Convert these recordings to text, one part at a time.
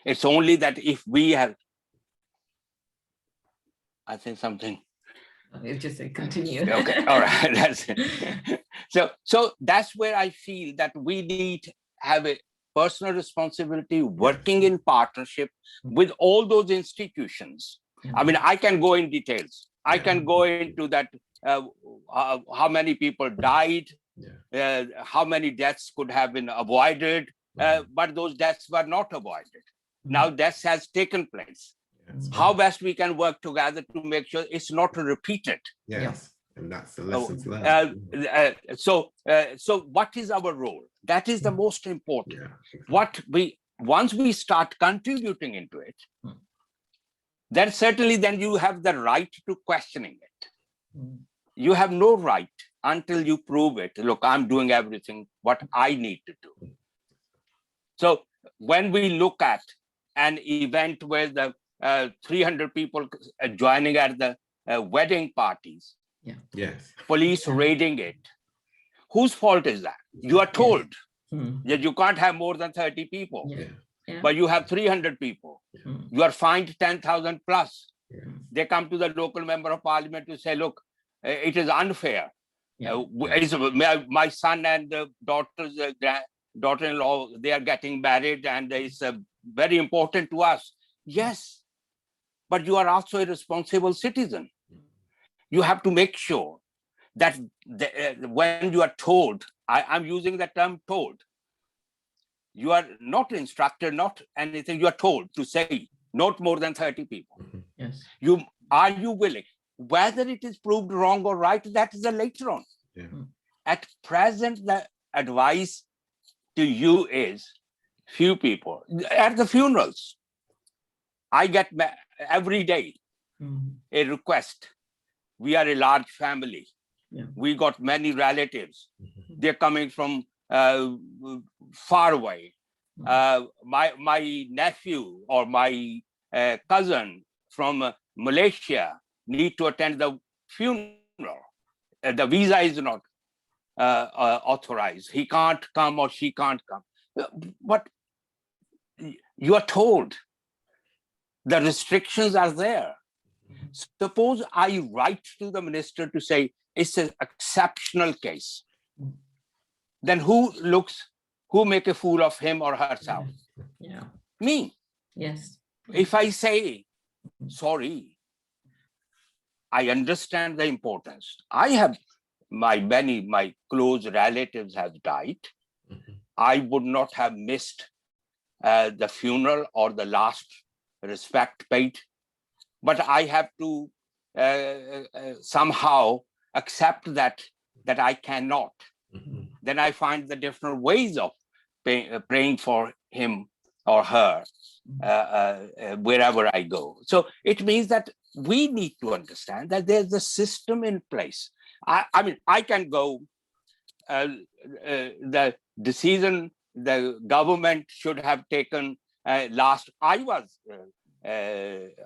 It's only that if we have, I think something. It just said continue. Okay, all right. That's it. So that's where I feel that we need to have a personal responsibility, working in partnership with all those institutions. I mean, I can go in details. I can go into that, how many people died, how many deaths could have been avoided, but those deaths were not avoided. Now deaths has taken place. How best we can work together to make sure it's not repeated. Yes, and that's the lessons learned. So what is our role? That is the most important. Once we start contributing into it, then certainly then you have the right to questioning it. You have no right until you prove it. Look, I'm doing everything what I need to do. So when we look at an event where the 300 people joining at the wedding parties, police raiding it, whose fault is that? You are told that you can't have more than 30 people, but you have 300 people. You are fined 10,000 plus. They come to the local member of parliament to say, look, it is unfair. My son and the daughter-in-law, they are getting married and it's very important to us. Yes, but you are also a responsible citizen. You have to make sure that when you are told, I'm using the term told, you are not instructed, not anything, you are told to say not more than 30 people. Yes. Are you willing? Whether it is proved wrong or right, that is a later on. At present, the advice to you is few people. At the funerals, I get every day a request. We are a large family. We got many relatives. They're coming from far away. My nephew or my cousin from Malaysia need to attend the funeral. The visa is not authorized. He can't come or she can't come. But you are told the restrictions are there. Suppose I write to the minister to say it's an exceptional case. Then who make a fool of him or herself? Me. Yes. If I say, sorry, I understand the importance. I have my close relatives have died. I would not have missed the funeral or the last respect paid, but I have to somehow accept that I cannot. Then I find the different ways of praying for him or her wherever I go. So it means that we need to understand that there's a system in place. I mean, I can go, the decision the government should have taken last, I was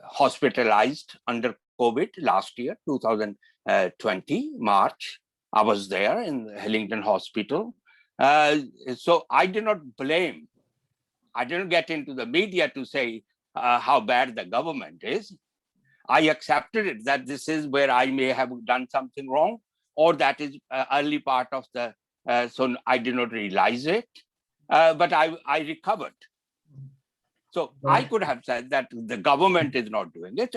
hospitalized under COVID last year, 2020, March. I was there in Hillingdon Hospital. So I did not blame. I didn't get into the media to say how bad the government is. I accepted it that this is where I may have done something wrong, or that is early part of the, so I did not realize it, but I recovered. So I could have said that the government is not doing it.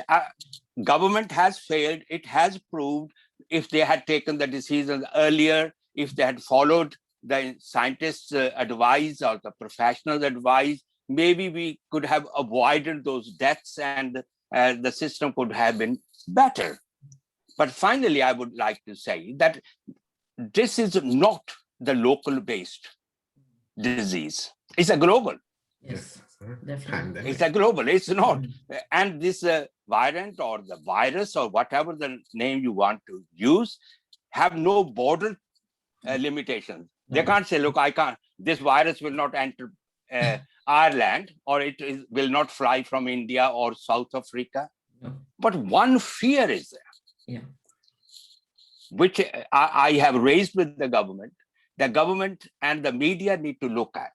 Government has failed. It has proved if they had taken the decisions earlier, if they had followed the scientists' advice or the professionals' advice, maybe we could have avoided those deaths and the system could have been better. But finally, I would like to say that this is not the local-based disease. It's a global. Yes, definitely. It's a global, it's not. And this variant or the virus or whatever the name you want to use have no border limitations. They can't say, look, this virus will not enter Ireland, or will not fly from India or South Africa. But one fear is there, which I have raised with the government and the media need to look at.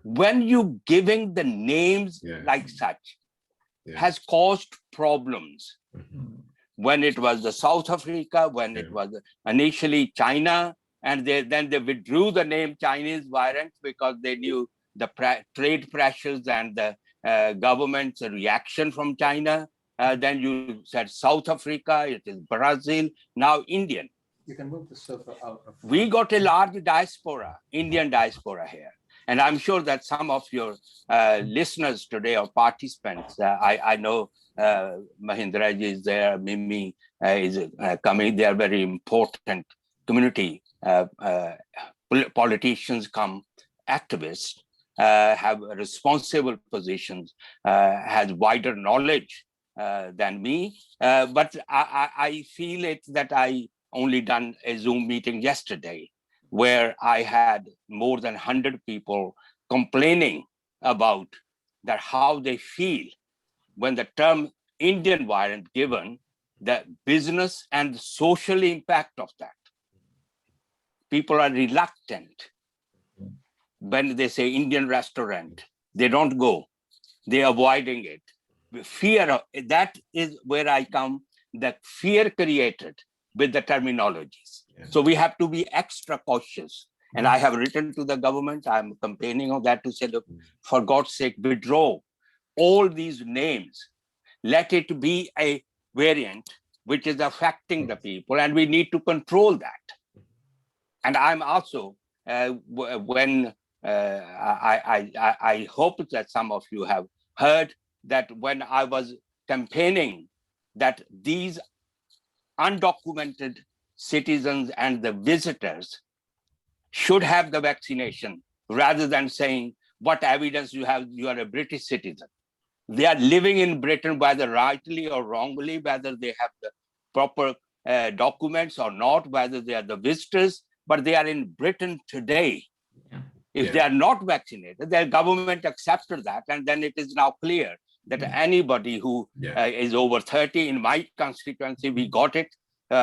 When you giving the names like such, has caused problems. When it was the South Africa, when it was initially China, and then they withdrew the name Chinese variant because they knew the trade pressures and the government's reaction from China. Then you said South Africa, it is Brazil, now Indian. You can move the sofa out. We got a large diaspora, Indian diaspora here. And I'm sure that some of your listeners today or participants, I know Mahindra is there, Mimi is coming. They are very important community. Politicians come, activists, have responsible positions, has wider knowledge than me. But I feel it that I only done a Zoom meeting yesterday, where I had more than 100 people complaining about that how they feel when the term Indian variant given, the business and the social impact of that. People are reluctant when they say Indian restaurant, they don't go, they're avoiding it. Fear, that is where I come, that fear created with the terminologies. So we have to be extra cautious. And I have written to the government, I'm campaigning on that to say, look, for God's sake, withdraw all these names. Let it be a variant which is affecting the people, and we need to control that. And I'm also, when I hope that some of you have heard that when I was campaigning that these undocumented citizens and the visitors should have the vaccination, rather than saying what evidence you have, you are a British citizen. They are living in Britain, whether rightly or wrongly, whether they have the proper documents or not, whether they are the visitors, but they are in Britain today. If they are not vaccinated, their government accepted that, and then it is now clear that anybody who is over 30, in my constituency, we got it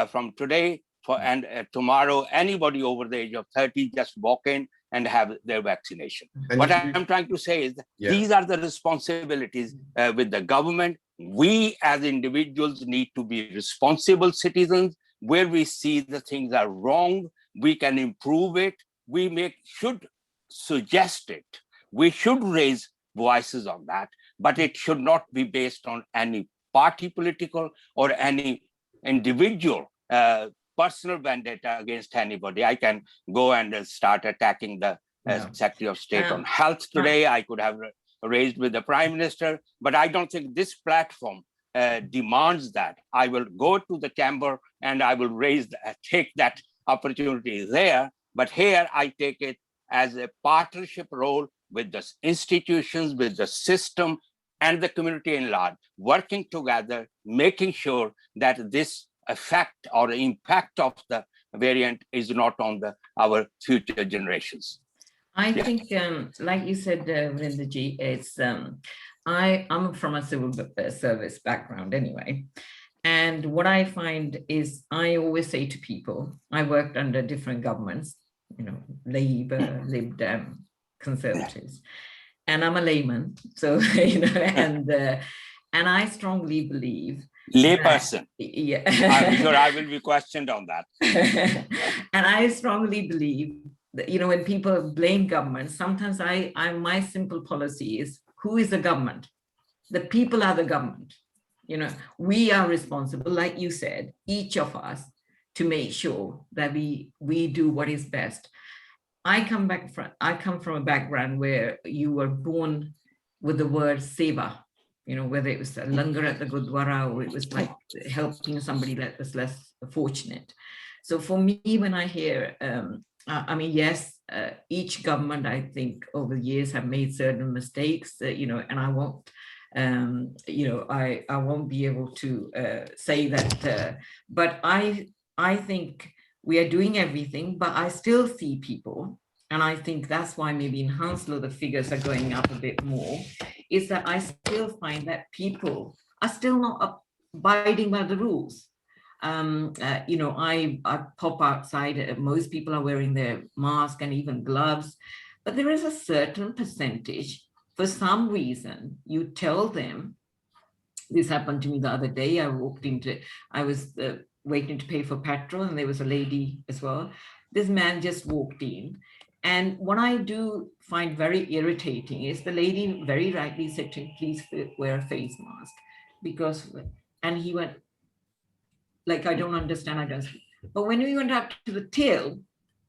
from today, and tomorrow, anybody over the age of 30 just walk in and have their vaccination. And what I'm trying to say is that these are the responsibilities with the government. We as individuals need to be responsible citizens. Where we see the things are wrong, we can improve it. We should suggest it. We should raise voices on that, but it should not be based on any party political or any individual personal vendetta against anybody. I can go and start attacking the Secretary of State on health today. I could have raised with the Prime Minister, but I don't think this platform demands that. I will go to the chamber and I will take that opportunity there. But here I take it as a partnership role with the institutions, with the system, and the community in large, working together, making sure that this effect or impact of the variant is not on our future generations. I think, like you said, Vrindaji, it's I'm from a civil service background anyway. And what I find is I always say to people, I worked under different governments, Labour, Lib Dem, Conservatives, and I'm a layman. So, and I strongly believe layperson. I'm sure I will be questioned on that. And I strongly believe that, when people blame government, sometimes my simple policy is, who is the government? The people are the government. We are responsible, like you said, each of us, to make sure that we do what is best. I come from a background where you were born with the word seva, whether it was a langar at the Gurdwara or it was like helping somebody that was less fortunate. So for me, when I hear, yes, each government, I think over the years have made certain mistakes, and I won't, I won't be able to say that, but I think we are doing everything, but I still see people, and I think that's why maybe in Hounslow the figures are going up a bit more, is that I still find that people are still not abiding by the rules. I pop outside, most people are wearing their mask and even gloves, But there is a certain percentage, for some reason, you tell them, this happened to me the other day, I was waiting to pay for petrol, and there was a lady as well. This man just walked in. And what I do find very irritating is the lady very rightly said to him, please wear a face mask. And he went, like, I don't understand, I don't speak. But when we went up to the till,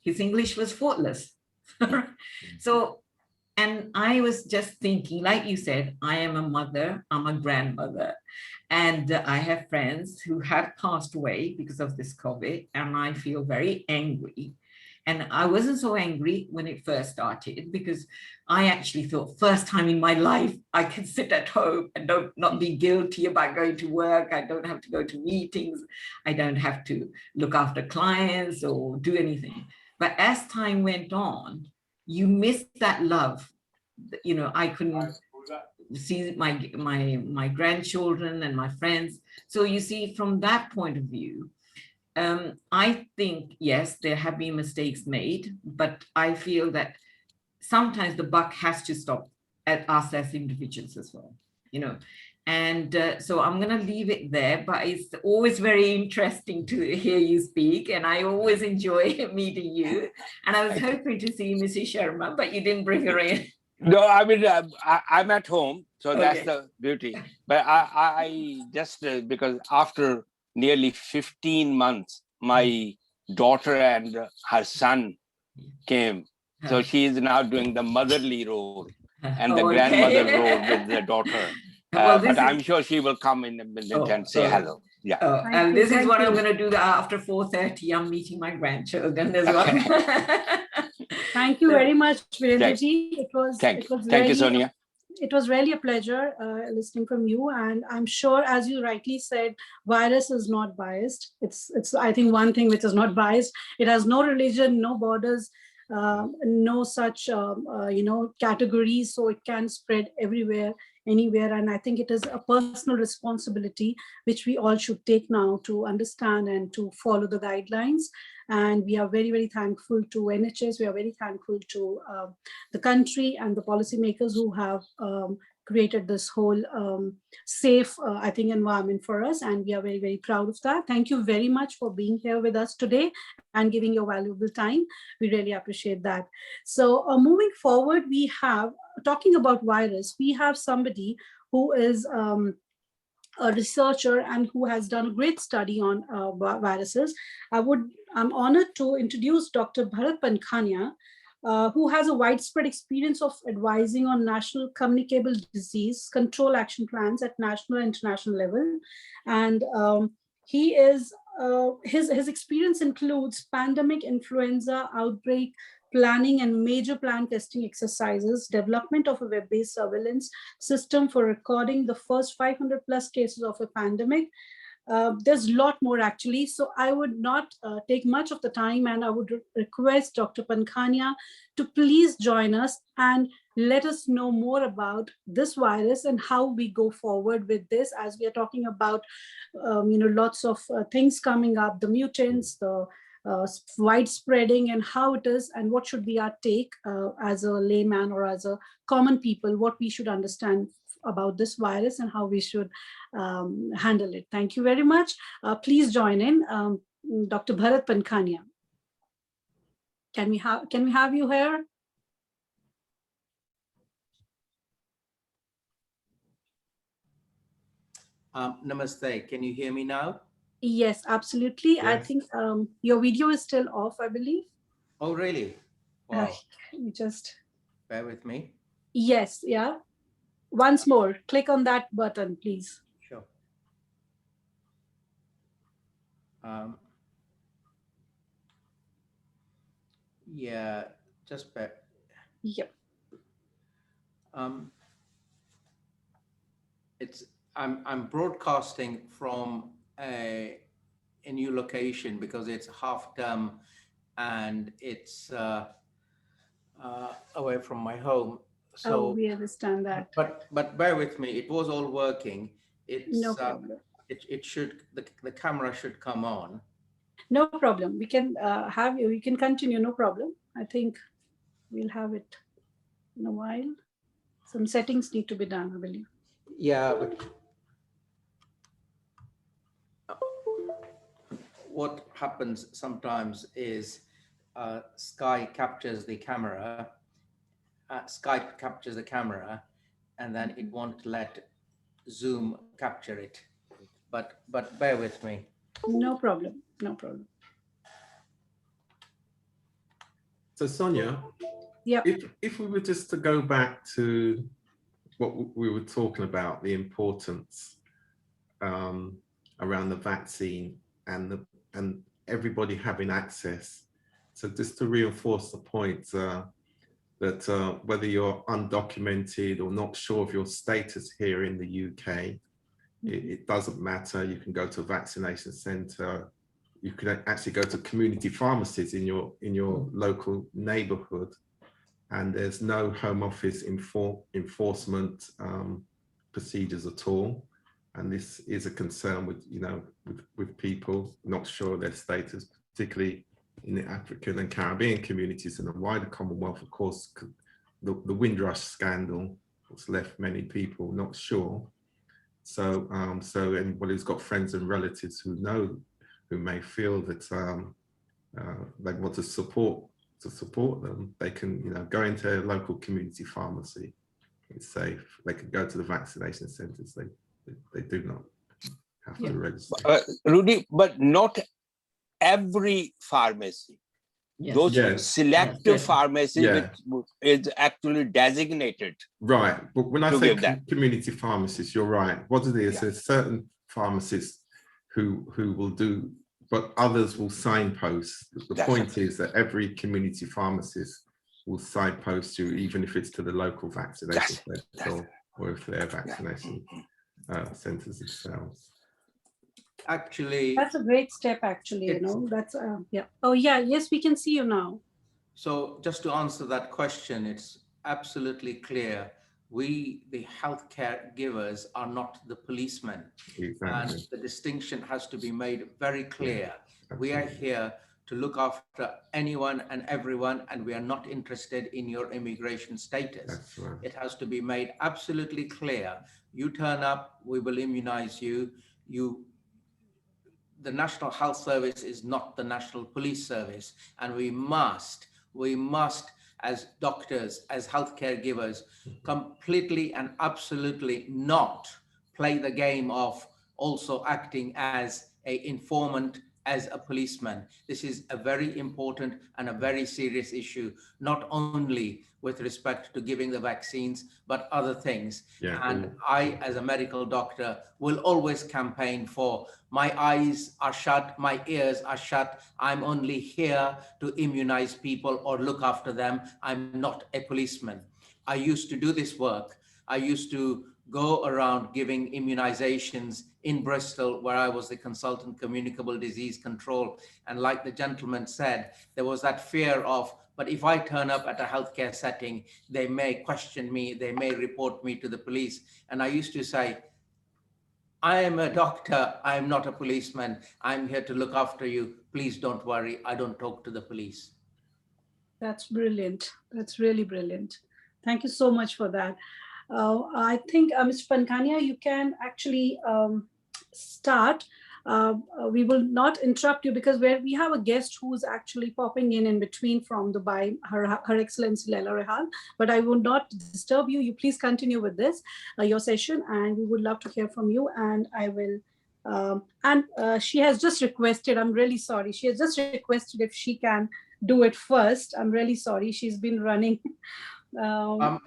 his English was faultless. So, and I was just thinking, like you said, I am a mother, I'm a grandmother, and I have friends who have passed away because of this COVID, and I feel very angry. And I wasn't so angry when it first started, because I actually thought, first time in my life, I can sit at home and not be guilty about going to work. I don't have to go to meetings. I don't have to look after clients or do anything. But as time went on, you miss that love. You know, I couldn't see my grandchildren and my friends. So you see, from that point of view, I think, yes, there have been mistakes made, but I feel that sometimes the buck has to stop at us as individuals as well, you know. And so I'm going to leave it there, but it's always very interesting to hear you speak, and I always enjoy meeting you. And I was hoping to see Mrs. Sharma, but you didn't bring her in. No, I mean, I'm at home, so that's the beauty. But I just, because after nearly 15 months, my daughter and her son came. So she is now doing the motherly role and the grandmother role with the daughter. Well, but I'm sure she will come in a minute and say hello. Yeah. And this is what I'm going to do after 4:30. I'm meeting my grandchildren as well. Thank you very much, Virendraji. It was Thank you, Sonia. It was really a pleasure listening from you, and I'm sure, as you rightly said, virus is not biased. It's I think one thing which is not biased. It has no religion, no borders, no such categories, so it can spread everywhere, anywhere. And I think it is a personal responsibility which we all should take now to understand and to follow the guidelines. And we are very, very thankful to NHS. We are very thankful to the country and the policymakers who have created this whole safe, I think, environment for us. And we are very, very proud of that. Thank you very much for being here with us today and giving your valuable time. We really appreciate that. So moving forward, we have, talking about virus, we have somebody who is a researcher and who has done a great study on viruses. I'm honored to introduce Dr. Bharat Pankhania, who has a widespread experience of advising on national communicable disease control action plans at national and international level. And he is, his experience includes pandemic influenza outbreak planning and major plan testing exercises, development of a web-based surveillance system for recording the first 500 plus cases of a pandemic. There's a lot more actually, so I would not take much of the time, and I would request Dr. Pankhania to please join us and let us know more about this virus and how we go forward with this, as we are talking about lots of things coming up, the mutants, the widespreading, and how it is, and what should be our take as a layman or as a common people, what we should understand about this virus and how we should handle it. Thank you very much. Please join in, Dr. Bharat Pankhania. Can we have you here? Namaste. Can you hear me now? Yes, absolutely. Yes. I think your video is still off, I believe. Oh, really? Wow. You just bear with me. Yes, yeah. Once more, click on that button, please. Sure. Yeah, just bear. Yep. I'm broadcasting from a new location because it's half term and it's away from my home. So we understand that. But bear with me. It was all working. It's no problem. It should, the camera should come on. No problem. We can have you. You can continue. No problem. I think we'll have it. in a while. Some settings need to be done, I believe. Yeah, but what happens sometimes is Skype captures the camera, and then it won't let Zoom capture it. But bear with me. No problem. No problem. So Sonia, Yeah. if we were just to go back to what we were talking about, the importance around the vaccine and everybody having access. So just to reinforce the point that whether you're undocumented or not sure of your status here in the UK, it doesn't matter. You can go to a vaccination centre. You can actually go to community pharmacies in your local neighbourhood, and there's no Home Office enforcement procedures at all. And this is a concern with people not sure of their status, particularly in the African and Caribbean communities and the wider Commonwealth. Of course, the Windrush scandal has left many people not sure. So, so anybody who's got friends and relatives who may feel that they want to support them, they can go into a local community pharmacy. It's safe. They can go to the vaccination centres. They do not have to register. Rudy, but not every pharmacy. Yes. Those Yes. selective pharmacies Yeah. which is actually designated. Right, but when I To say give that. community pharmacists, you're right. What it is, Yeah. there's certain pharmacists who will do, but others will signpost. The That's point is that every community pharmacist will signpost you, even if it's to the local vaccination centre or if they're vaccination centres themselves. Actually, That's a great step, actually, that's, yeah. Oh, yeah, yes, we can see you now. so just to answer that question, it's absolutely clear. We, the healthcare givers, are not the policemen. Exactly. And the distinction has to be made very clear. Yeah, we are here to look after anyone and everyone, and we are not interested in your immigration status. That's right. It has to be made absolutely clear. You turn up, we will immunize you. The National Health Service is not the National Police Service, and we must, as doctors, as healthcare givers, completely and absolutely not play the game of also acting as an informant, as a policeman. This is a very important and a very serious issue, not only with respect to giving the vaccines, but other things. Yeah. And I, as a medical doctor, will always campaign for my eyes are shut, my ears are shut. I'm only here to immunize people or look after them. I'm not a policeman. I used to do this work. I used to go around giving immunizations in Bristol, where I was the consultant communicable disease control. And like the gentleman said, there was that fear of, but if I turn up at a healthcare setting, they may question me, they may report me to the police. And I used to say, I am a doctor, I am not a policeman. I'm here to look after you. Please don't worry, I don't talk to the police. That's brilliant. That's really brilliant. Thank you so much for that. I think, Mr. Pankania, you can actually start. We will not interrupt you because we have a guest who's actually popping in between from Dubai, Her Excellency Laila Rehal, but I will not disturb you. You please continue with this, your session, and we would love to hear from you. And I will, she has just requested, I'm really sorry, she has just requested if she can do it first. I'm really sorry, she's been running.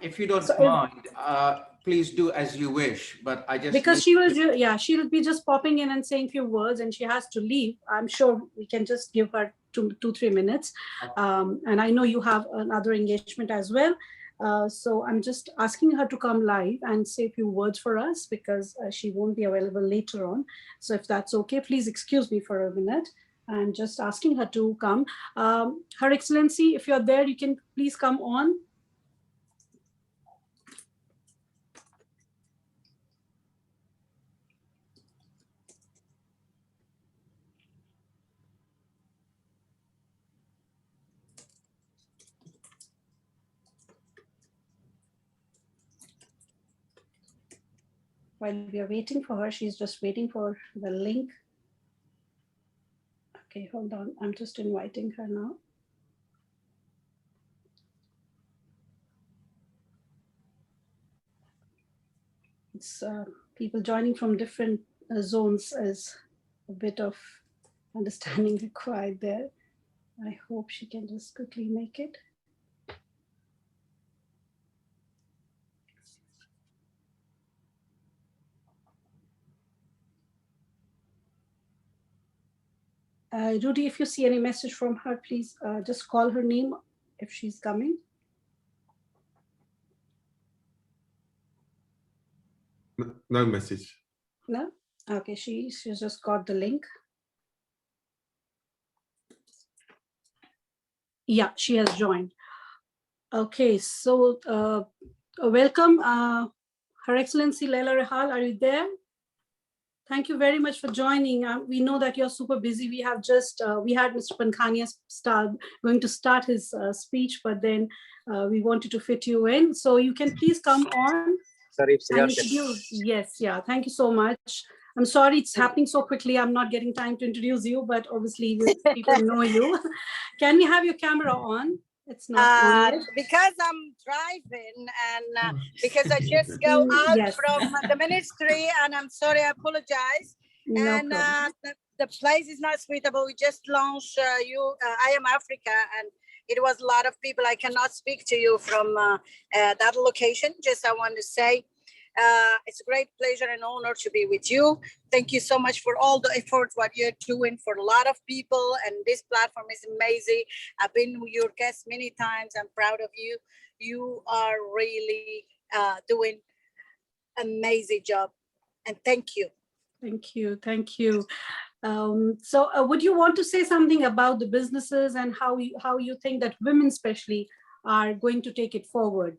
If you don't mind, please do as you wish, but I just... Because she will, she'll be just popping in and saying few words and she has to leave. I'm sure we can just give her 2-3 minutes. And I know you have another engagement as well. So I'm just asking her to come live and say a few words for us because she won't be available later on. So if that's okay, please excuse me for a minute. And just asking her to come. Her Excellency, if you're there, you can please come on. While we are waiting for her, she's just waiting for the link. Okay, hold on. I'm just inviting her now. It's people joining from different zones is a bit of understanding required there. I hope she can just quickly make it. Rudy, if you see any message from her, please just call her name if she's coming. No message. No? Okay, she's just got the link. Yeah, she has joined. Okay, so welcome, Her Excellency Leila Rehal, are you there? Thank you very much for joining. We know that you're super busy. We have just, we had Mr. Pankhania going to start his speech, but then we wanted to fit you in. So you can please come on and introduce. Yes, yeah, thank you so much. I'm sorry it's happening so quickly. I'm not getting time to introduce you, but obviously people know you. Can we have your camera on? It's not on yet. Because I'm driving and because I just go out Yes. from the ministry, and I'm sorry, I apologize. No And problem. the place is not suitable. We just launched I Am Africa, and it was a lot of people. I cannot speak to you from that location. Just I want to say it's a great pleasure and honor to be with you. Thank you so much for all the effort what you're doing for a lot of people, and this platform is amazing. I've been your guest many times. I'm proud of you. You are really doing amazing job, and thank you. Thank you. Thank you. So would you want to say something about the businesses and how you think that women especially are going to take it forward?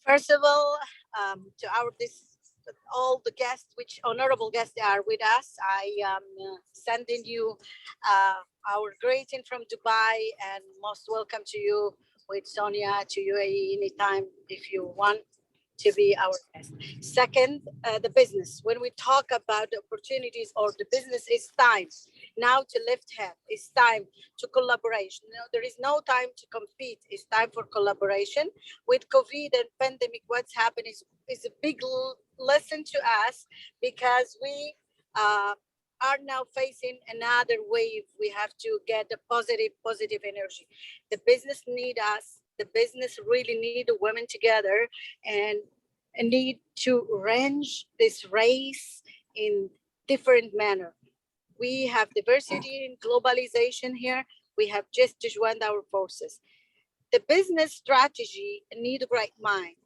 First of all, to all the guests, which honorable guests are with us, I am sending you our greeting from Dubai, and most welcome to you with Sonia to UAE anytime if you want to be our guest. Second, the business. When we talk about the opportunities or the business, it's time now to lift head. It's time to collaboration. You know, there is no time to compete. It's time for collaboration. With COVID and pandemic, what's happened is a big lesson to us, because we are now facing another wave. We have to get the positive energy. The business need us. The business really need the women together and need to range this race in different manner. We have diversity and globalization here. We have just to join our forces. The business strategy need a great mind,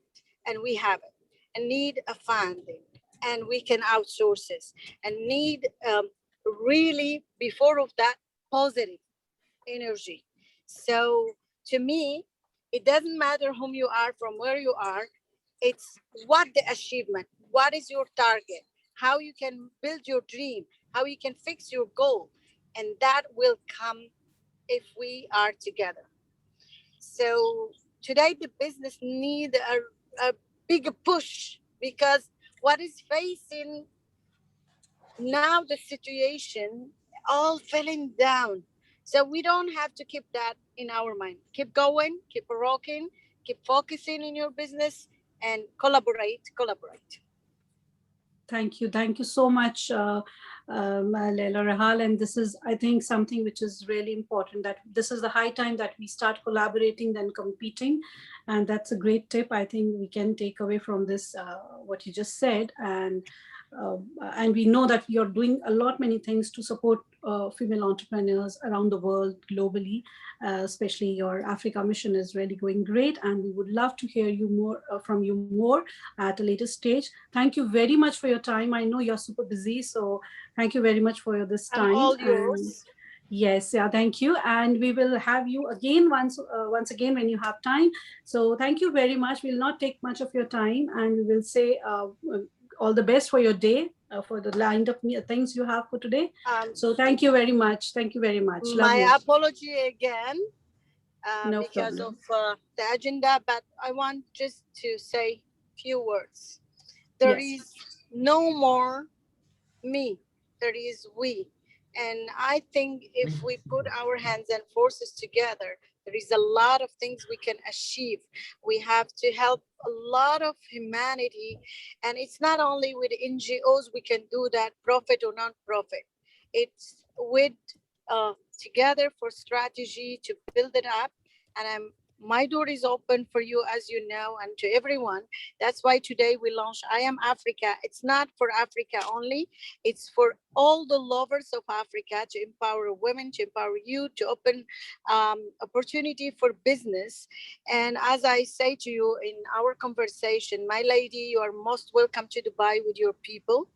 and we have it, and need a funding, and we can outsource this, and need really before of that positive energy. So to me, it doesn't matter whom you are, from where you are. It's what the achievement, what is your target, how you can build your dream, how you can fix your goal, and that will come if we are together. So today the business need a big push, because what is facing now, the situation all falling down. So we don't have to keep that in our mind. Keep going, keep rocking, keep focusing in your business, and collaborate. Thank you. Thank you so much, Leila Rehal. And this is, I think, something which is really important, that this is the high time that we start collaborating than competing. And that's a great tip. I think we can take away from this, what you just said. And we know that you're doing many things to support female entrepreneurs around the world globally, especially your Africa mission is really going great. And we would love to hear you more from you more at a later stage. Thank you very much for your time. I know you're super busy, so thank you very much for this time. And all yours. Yes, yeah, thank you. And we will have you again once again when you have time. So thank you very much. We'll not take much of your time, and we will say all the best for your day, for the lined up things you have for today. So thank you very much. Thank you very much. My apology again No because problem. of the agenda, but I want just to say few words. there Yes. is no more me, there is we. And I think if we put our hands and forces together, there is a lot of things we can achieve. We have to help a lot of humanity. And it's not only with NGOs we can do that, profit or non-profit. It's with together for strategy to build it up. And my door is open for you, as you know, and to everyone. That's why today we launched I Am Africa. It's not for Africa only, it's for all the lovers of Africa, to empower women, to empower youth, to open opportunity for business. And as I say to you in our conversation, my lady, you are most welcome to Dubai with your people.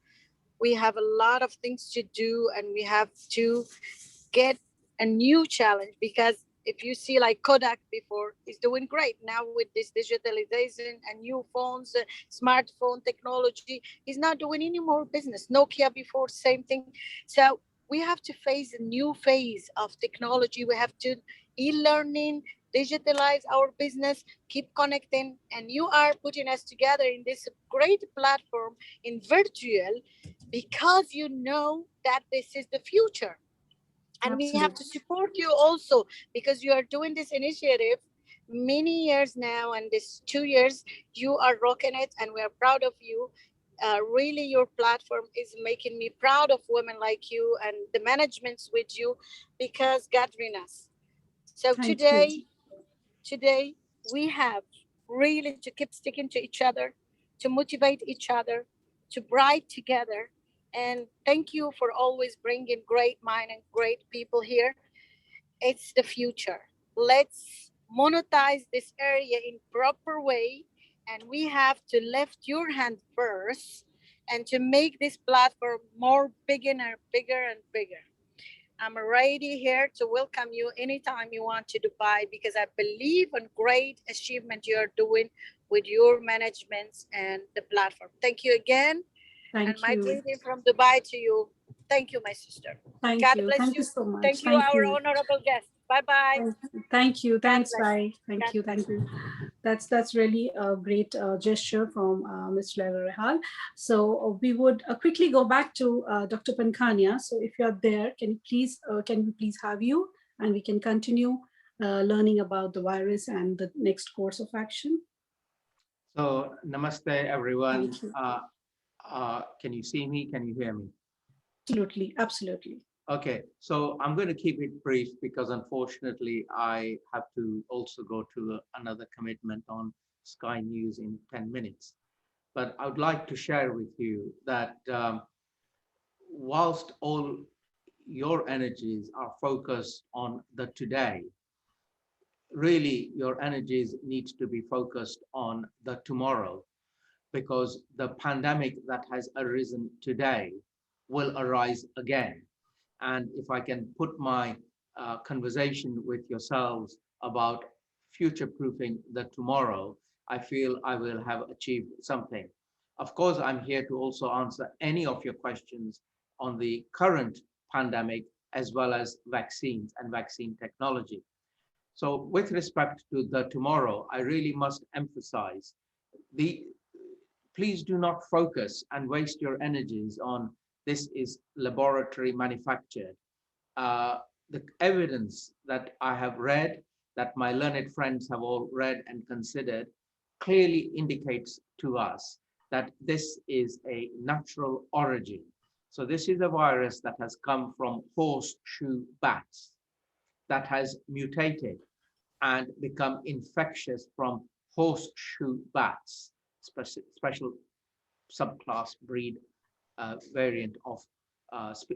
We have a lot of things to do, and we have to get a new challenge, because if you see like Kodak before is doing great now with this digitalization and new phones, smartphone technology, he's not doing any more business. Nokia before, same thing. So we have to face a new phase of technology. We have to e-learning, digitalize our business, keep connecting, and you are putting us together in this great platform in virtual, because you know that this is the future. And we have to Absolutely. support you also, because you are doing this initiative many years now, and this 2 years you are rocking it, and we are proud of you. Really, your platform is making me proud of women like you and the managements with you, because gathering us. So Thank you. today we have really to keep sticking to each other, to motivate each other, to bright together. And thank you for always bringing great mind and great people here. It's the future. Let's monetize this area in proper way, and we have to lift your hand first, and to make this platform more bigger and bigger and bigger. I'm ready here to welcome you anytime you want to Dubai, because I believe in great achievement you're doing with your managements and the platform. Thank you again. And Thank my you. greeting from Dubai to you. Thank you, my sister. Thank God you. bless Thank you you. so much. Thank you, Thank our you. honorable guest. Bye-bye. Thank you. God Thanks. bless. Bye. Thank God you. bless. Thank you. That's really a great gesture from Ms. Laila Rehal. So we would quickly go back to Dr. Pankania. So if you're there, can we please have you, and we can continue learning about the virus and the next course of action. So, namaste, everyone. Thank you. Can you see me? Can you hear me? Absolutely. Absolutely. Okay, so I'm going to keep it brief, because unfortunately I have to also go to another commitment on Sky News in 10 minutes. But I would like to share with you that whilst all your energies are focused on the today, really your energies need to be focused on the tomorrow, because the pandemic that has arisen today will arise again. And if I can put my conversation with yourselves about future-proofing the tomorrow, I feel I will have achieved something. Of course, I'm here to also answer any of your questions on the current pandemic, as well as vaccines and vaccine technology. So with respect to the tomorrow, I really must emphasize please do not focus and waste your energies on this is laboratory manufactured. The evidence that I have read, that my learned friends have all read and considered, clearly indicates to us that this is a natural origin. So this is a virus that has come from horseshoe bats, that has mutated and become infectious from horseshoe bats, special subclass breed variant of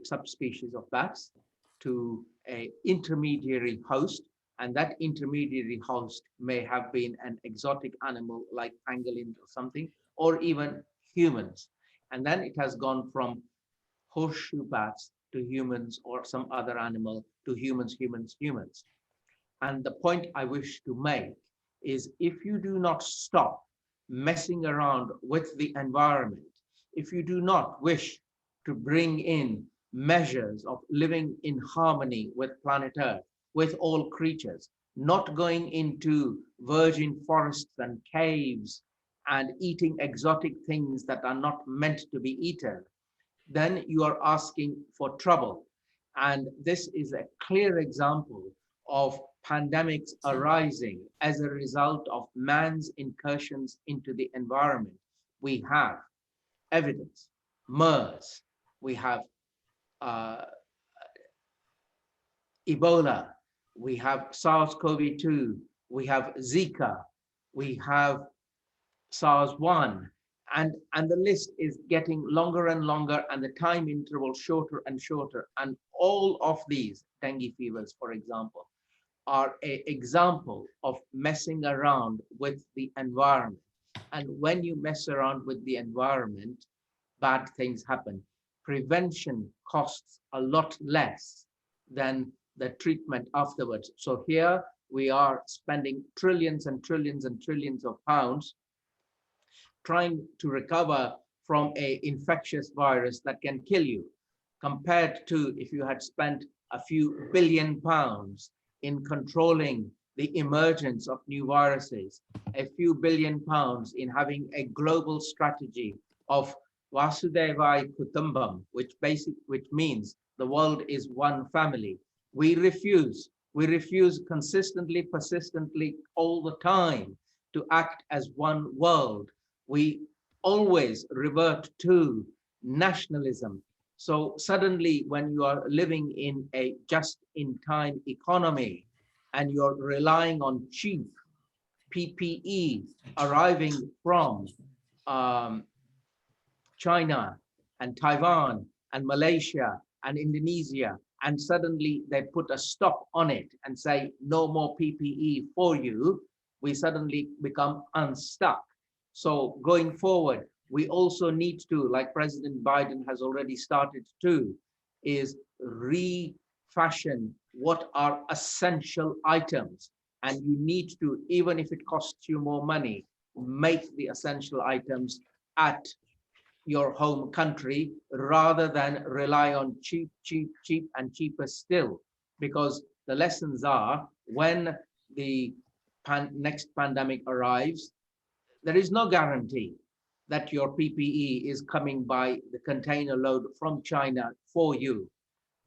subspecies of bats, to a intermediary host, and that intermediary host may have been an exotic animal like pangolins or something, or even humans. And then it has gone from horseshoe bats to humans, or some other animal to humans, humans, humans. And the point I wish to make is, if you do not stop messing around with the environment, if you do not wish to bring in measures of living in harmony with planet Earth, with all creatures, not going into virgin forests and caves and eating exotic things that are not meant to be eaten, then you are asking for trouble. And this is a clear example of pandemics arising as a result of man's incursions into the environment. We have evidence, MERS, we have Ebola, we have SARS-CoV-2, we have Zika, we have SARS-1, and the list is getting longer and longer, and the time interval shorter and shorter. And all of these dengue fevers, for example, are an example of messing around with the environment. And when you mess around with the environment, bad things happen. Prevention costs a lot less than the treatment afterwards. So here we are spending trillions and trillions and trillions of pounds trying to recover from an infectious virus that can kill you, compared to if you had spent a few billion pounds in controlling the emergence of new viruses, a few billion pounds in having a global strategy of Vasudevai Kutumbam, which means the world is one family. We refuse consistently, persistently, all the time to act as one world. We always revert to nationalism. So suddenly when you are living in a just-in-time economy and you're relying on cheap PPE arriving from China and Taiwan and Malaysia and Indonesia, and suddenly they put a stop on it and say no more PPE for you, we suddenly become unstuck. So going forward, we also need to, like President Biden has already started to, is refashion what are essential items. And you need to, even if it costs you more money, make the essential items at your home country rather than rely on cheap, and cheaper still. Because the lessons are, when the next pandemic arrives, there is no guarantee that your PPE is coming by the container load from China for you.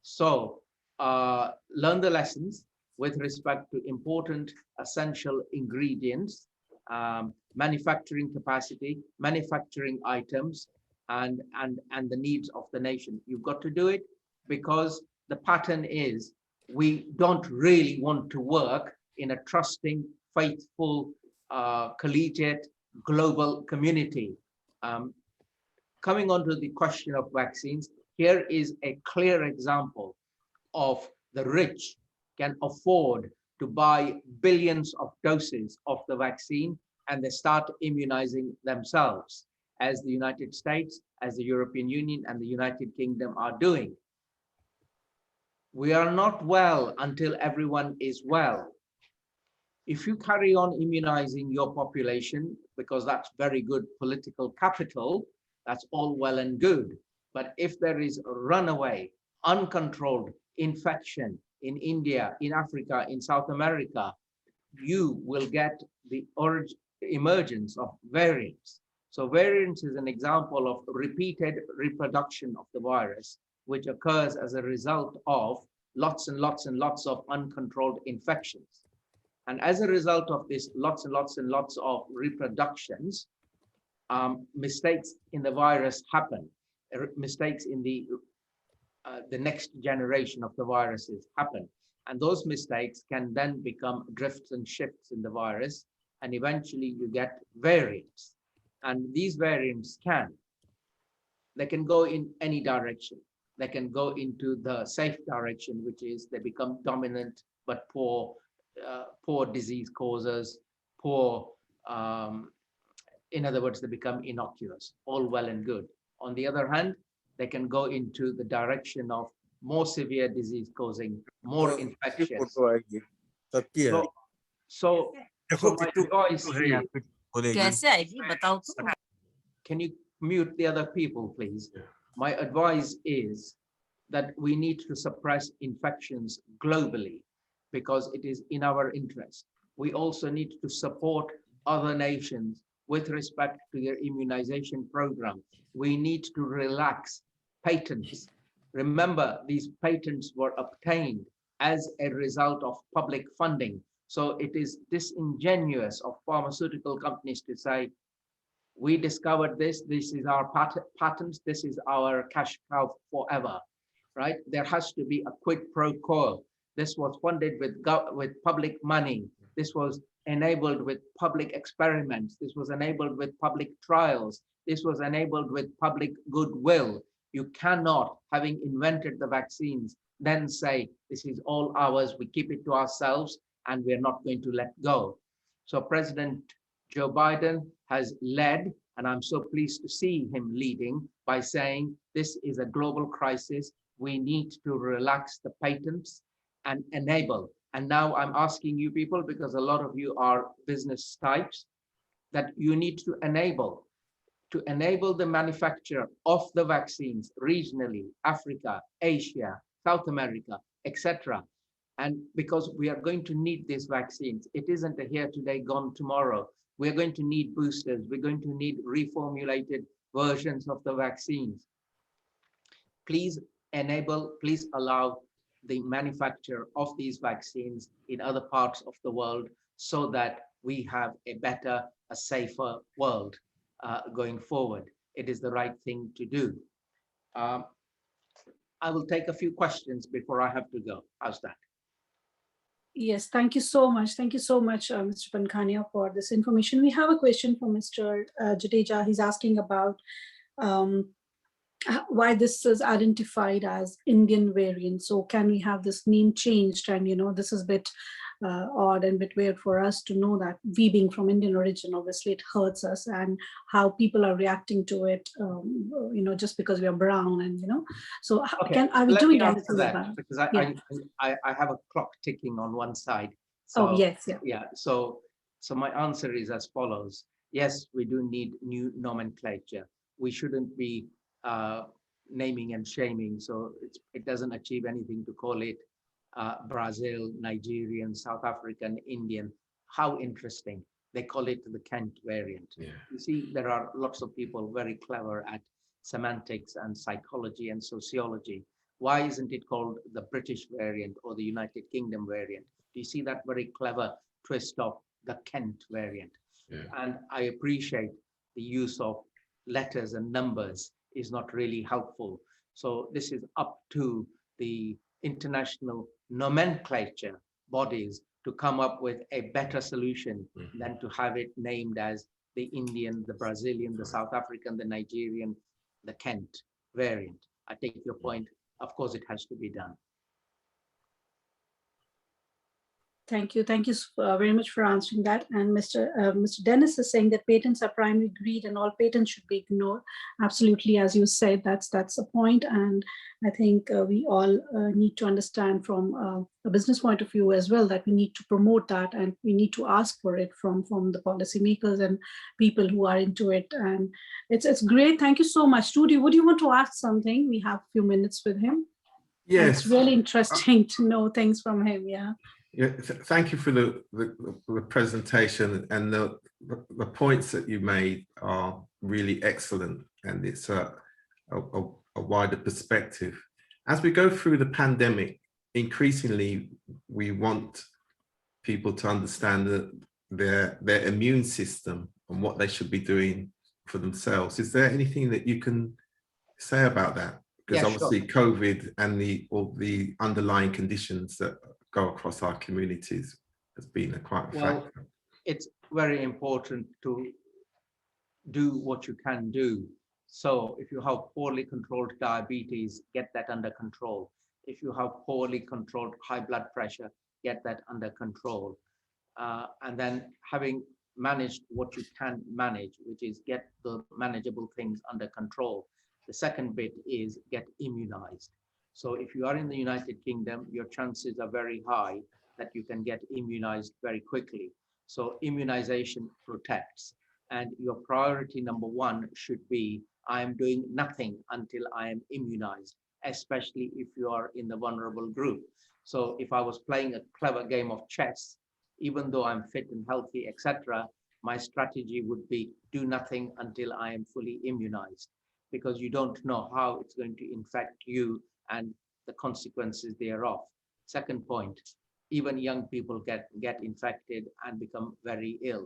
So learn the lessons with respect to important essential ingredients, manufacturing capacity, manufacturing items, and the needs of the nation. You've got to do it because the pattern is we don't really want to work in a trusting, faithful, collegiate, global community. Coming on to the question of vaccines, here is a clear example of the rich can afford to buy billions of doses of the vaccine and they start immunizing themselves, as the United States, as the European Union and the United Kingdom are doing. We are not well until everyone is well. If you carry on immunizing your population, because that's very good political capital, that's all well and good. But if there is a runaway, uncontrolled infection in India, in Africa, in South America, you will get the emergence of variants. So variants is an example of repeated reproduction of the virus, which occurs as a result of lots and lots and lots of uncontrolled infections. And as a result of this lots and lots and lots of reproductions, mistakes in the virus happen. Mistakes in the next generation of the viruses happen. And those mistakes can then become drifts and shifts in the virus. And eventually you get variants. And these variants they can go in any direction. They can go into the safe direction, which is they become dominant, but poor disease causers, in other words, they become innocuous, all well and good. On the other hand, they can go into the direction of more severe disease causing, more infectious. So my advice is, can you mute the other people, please? My advice is that we need to suppress infections globally because it is in our interest. We also need to support other nations with respect to their immunization program. We need to relax patents. Remember, these patents were obtained as a result of public funding. So it is disingenuous of pharmaceutical companies to say, we discovered this is our patents, this is our cash cow forever, right? There has to be a quid pro quo. This was funded with public money. This was enabled with public experiments. This was enabled with public trials. This was enabled with public goodwill. You cannot, having invented the vaccines, then say, this is all ours, we keep it to ourselves, and we're not going to let go. So President Joe Biden has led, and I'm so pleased to see him leading by saying, this is a global crisis. We need to relax the patents and enable. And now I'm asking you people, because a lot of you are business types, that you need to enable the manufacture of the vaccines regionally, Africa, Asia, South America, etc. And because we are going to need these vaccines, it isn't a here today, gone tomorrow. We're going to need boosters. We're going to need reformulated versions of the vaccines. Please enable, please allow the manufacture of these vaccines in other parts of the world so that we have a better, a safer world going forward. It is the right thing to do. I will take a few questions before I have to go. How's that? Yes, thank you so much. Thank you so much, Mr. Pankhania, for this information. We have a question from Mr. Jadeja. He's asking about why this is identified as Indian variant. So can we have this name changed? And, you know, this is a bit odd and a bit weird for us to know that we being from Indian origin, obviously it hurts us, and how people are reacting to it, you know, just because we are brown, and, you know, so okay. are we Let doing me answer anything that, about it? because Yeah. I have a clock ticking on one side. So, Oh, yes, yeah. Yeah, so my answer is as follows. Yes, we do need new nomenclature. We shouldn't be naming and shaming, so it doesn't achieve anything to call it Brazil, Nigerian, South African, Indian. How interesting. They call it the Kent variant. Yeah. You see, there are lots of people very clever at semantics and psychology and sociology. Why isn't it called the British variant or the United Kingdom variant? Do you see that very clever twist of the Kent variant? Yeah. And I appreciate the use of letters and numbers is not really helpful. So this is up to the international nomenclature bodies to come up with a better solution than to have it named as the Indian, the Brazilian, the South African, the Nigerian, the Kent variant. I take your point. Of course, it has to be done. Thank you. Thank you very much for answering that. And Mr. Dennis is saying that patents are primary greed and all patents should be ignored. Absolutely, as you said, that's a point. And I think we all need to understand from a business point of view as well that we need to promote that, and we need to ask for it from the policymakers and people who are into it. And it's great. Thank you so much. Trudy, would you want to ask something? We have a few minutes with him. Yes. And it's really interesting to know things from him. Yeah. Yeah, thank you for the presentation, and the points that you made are really excellent, and it's a wider perspective. As we go through the pandemic, increasingly we want people to understand that their immune system and what they should be doing for themselves. Is there anything that you can say about that? Because Yeah, obviously sure. COVID and all the underlying conditions that go across our communities has been quite a factor. It's very important to do what you can do. So if you have poorly controlled diabetes, get that under control. If you have poorly controlled high blood pressure, get that under control. And then having managed what you can manage, which is get the manageable things under control. The second bit is get immunized. So if you are in the United Kingdom, your chances are very high that you can get immunized very quickly. So immunization protects. And your priority number one should be, I am doing nothing until I am immunized, especially if you are in the vulnerable group. So if I was playing a clever game of chess, even though I'm fit and healthy, etc., my strategy would be do nothing until I am fully immunized, because you don't know how it's going to infect you and the consequences thereof. Second point, even young people get infected and become very ill.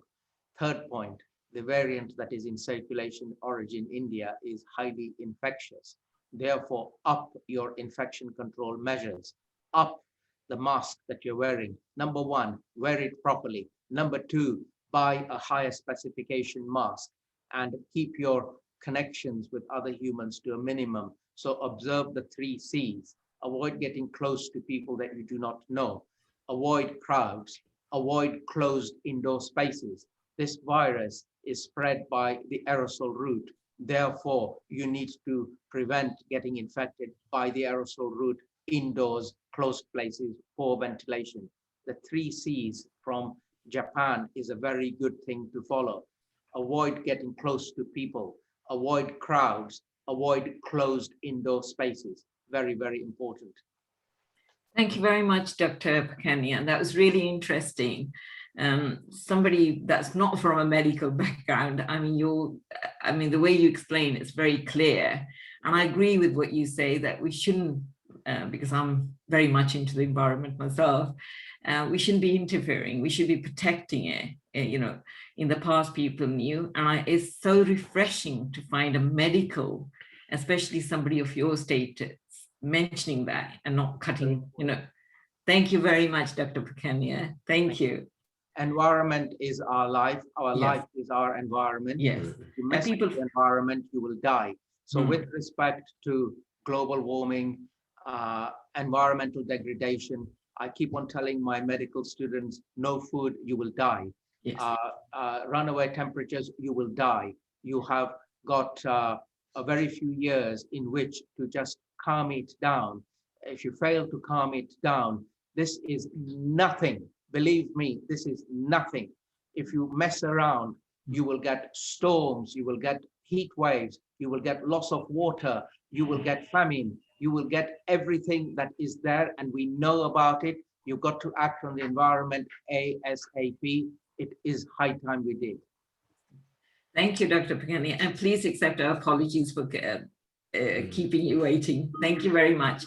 Third point, the variant that is in circulation origin India is highly infectious. Therefore, up your infection control measures, up the mask that you're wearing. Number one, wear it properly. Number two, buy a higher specification mask and keep your connections with other humans to a minimum. So observe the 3 C's. Avoid getting close to people that you do not know. Avoid crowds. Avoid closed indoor spaces. This virus is spread by the aerosol route. Therefore, you need to prevent getting infected by the aerosol route indoors, closed places, poor ventilation. The 3 C's from Japan is a very good thing to follow. Avoid getting close to people, avoid crowds, avoid closed indoor spaces. Very, very important. Thank you very much, Dr. Pakania. That was really interesting. Somebody that's not from a medical background, I mean, the way you explain it's very clear. And I agree with what you say that we shouldn't, because I'm very much into the environment myself, we shouldn't be interfering. We should be protecting it. You know, in the past people knew, and it's so refreshing to find a medical, especially somebody of your status, mentioning that and not cutting, you know. Thank you very much, Dr. Pakania. Thank you. Environment is our life. Our Yes. life is our environment. Yes. If you mess with the environment, you will die. So with respect to global warming, environmental degradation, I keep on telling my medical students, no food, you will die. Yes. Runaway temperatures, you will die. You have got a very few years in which to just calm it down. If you fail to calm it down, this is nothing. Believe me, this is nothing. If you mess around, you will get storms, you will get heat waves, you will get loss of water, you will get famine, you will get everything that is there, and we know about it. You've got to act on the environment ASAP. It is high time we did. Thank you, Dr. Pakania, and please accept our apologies for keeping you waiting. Thank you very much.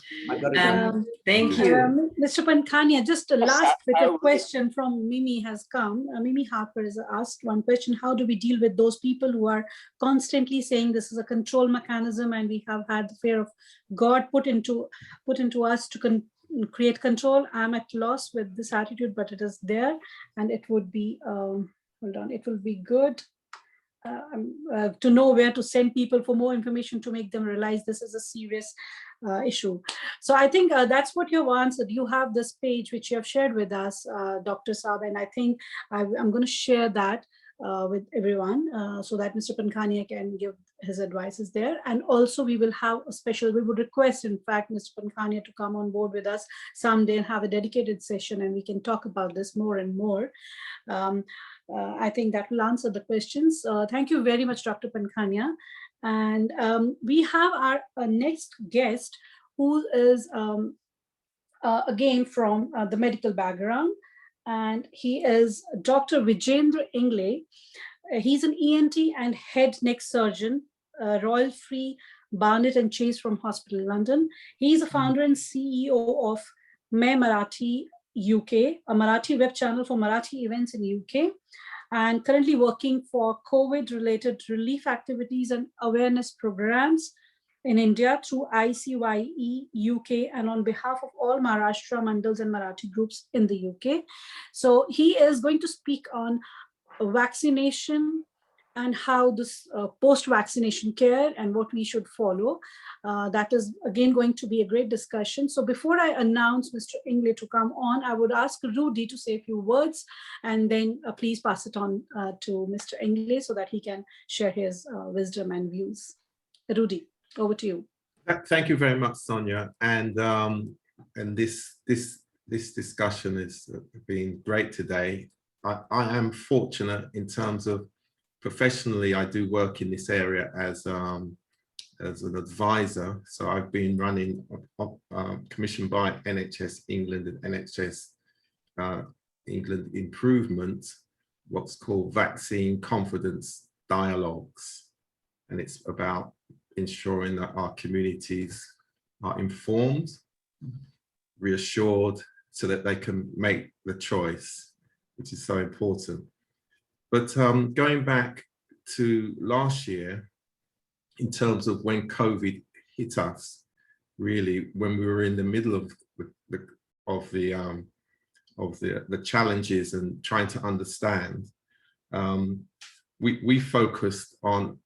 Thank you. Mr. Pankania, just a last bit of question from Mimi has come. Mimi Harper has asked one question: how do we deal with those people who are constantly saying this is a control mechanism and we have had the fear of God put into us to create control? I'm at loss with this attitude, but it is there, and it would be, hold on, it will be good to know where to send people for more information to make them realize this is a serious issue. So I think that's what you have answered. You have this page which you have shared with us, Dr. Saab, and I think I'm going to share that with everyone so that Mr. Pankania can give his advices there. And also we will have a special, we would request, in fact, Mr. Pankania to come on board with us someday and have a dedicated session, and we can talk about this more and more. I think that will answer the questions. Thank you very much, Dr. Pankania. And we have our next guest, who is again from the medical background, and he is Dr. Vijendra Ingle. He's an ENT and head neck surgeon, Royal Free Barnet and Chase from Hospital, London. He's a founder and CEO of Main Marathi UK, a Marathi web channel for Marathi events in UK, and currently working for COVID-related relief activities and awareness programs in India through ICYE UK and on behalf of all Maharashtra Mandals and Marathi groups in the UK. So he is going to speak on vaccination and how this post-vaccination care and what we should follow. That is again going to be a great discussion. So before I announce Mr. Ingle to come on, I would ask Rudy to say a few words, and then please pass it on to Mr. Ingle so that he can share his wisdom and views. Rudy, over to you. Thank you very much, Sonia. And this discussion has been great today. I am fortunate in terms of professionally, I do work in this area as an advisor. So I've been running, commissioned by NHS England and NHS England Improvement, what's called vaccine confidence dialogues. And it's about ensuring that our communities are informed, reassured, so that they can make the choice, which is so important. But going back to last year, in terms of when COVID hit us, really, when we were in the middle of the challenges and trying to understand, we focused on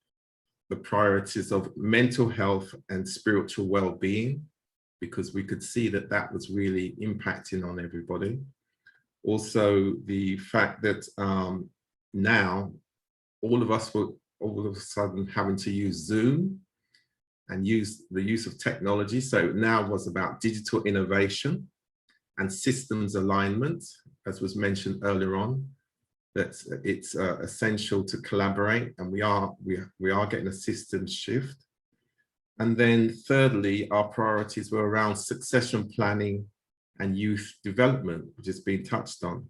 the priorities of mental health and spiritual well-being, because we could see that that was really impacting on everybody. Also, the fact that now all of us were all of a sudden having to use Zoom and use the use of technology. So now was about digital innovation and systems alignment, as was mentioned earlier on, that it's essential to collaborate, and we are getting a systems shift. And then thirdly, our priorities were around succession planning and youth development, which has been touched on.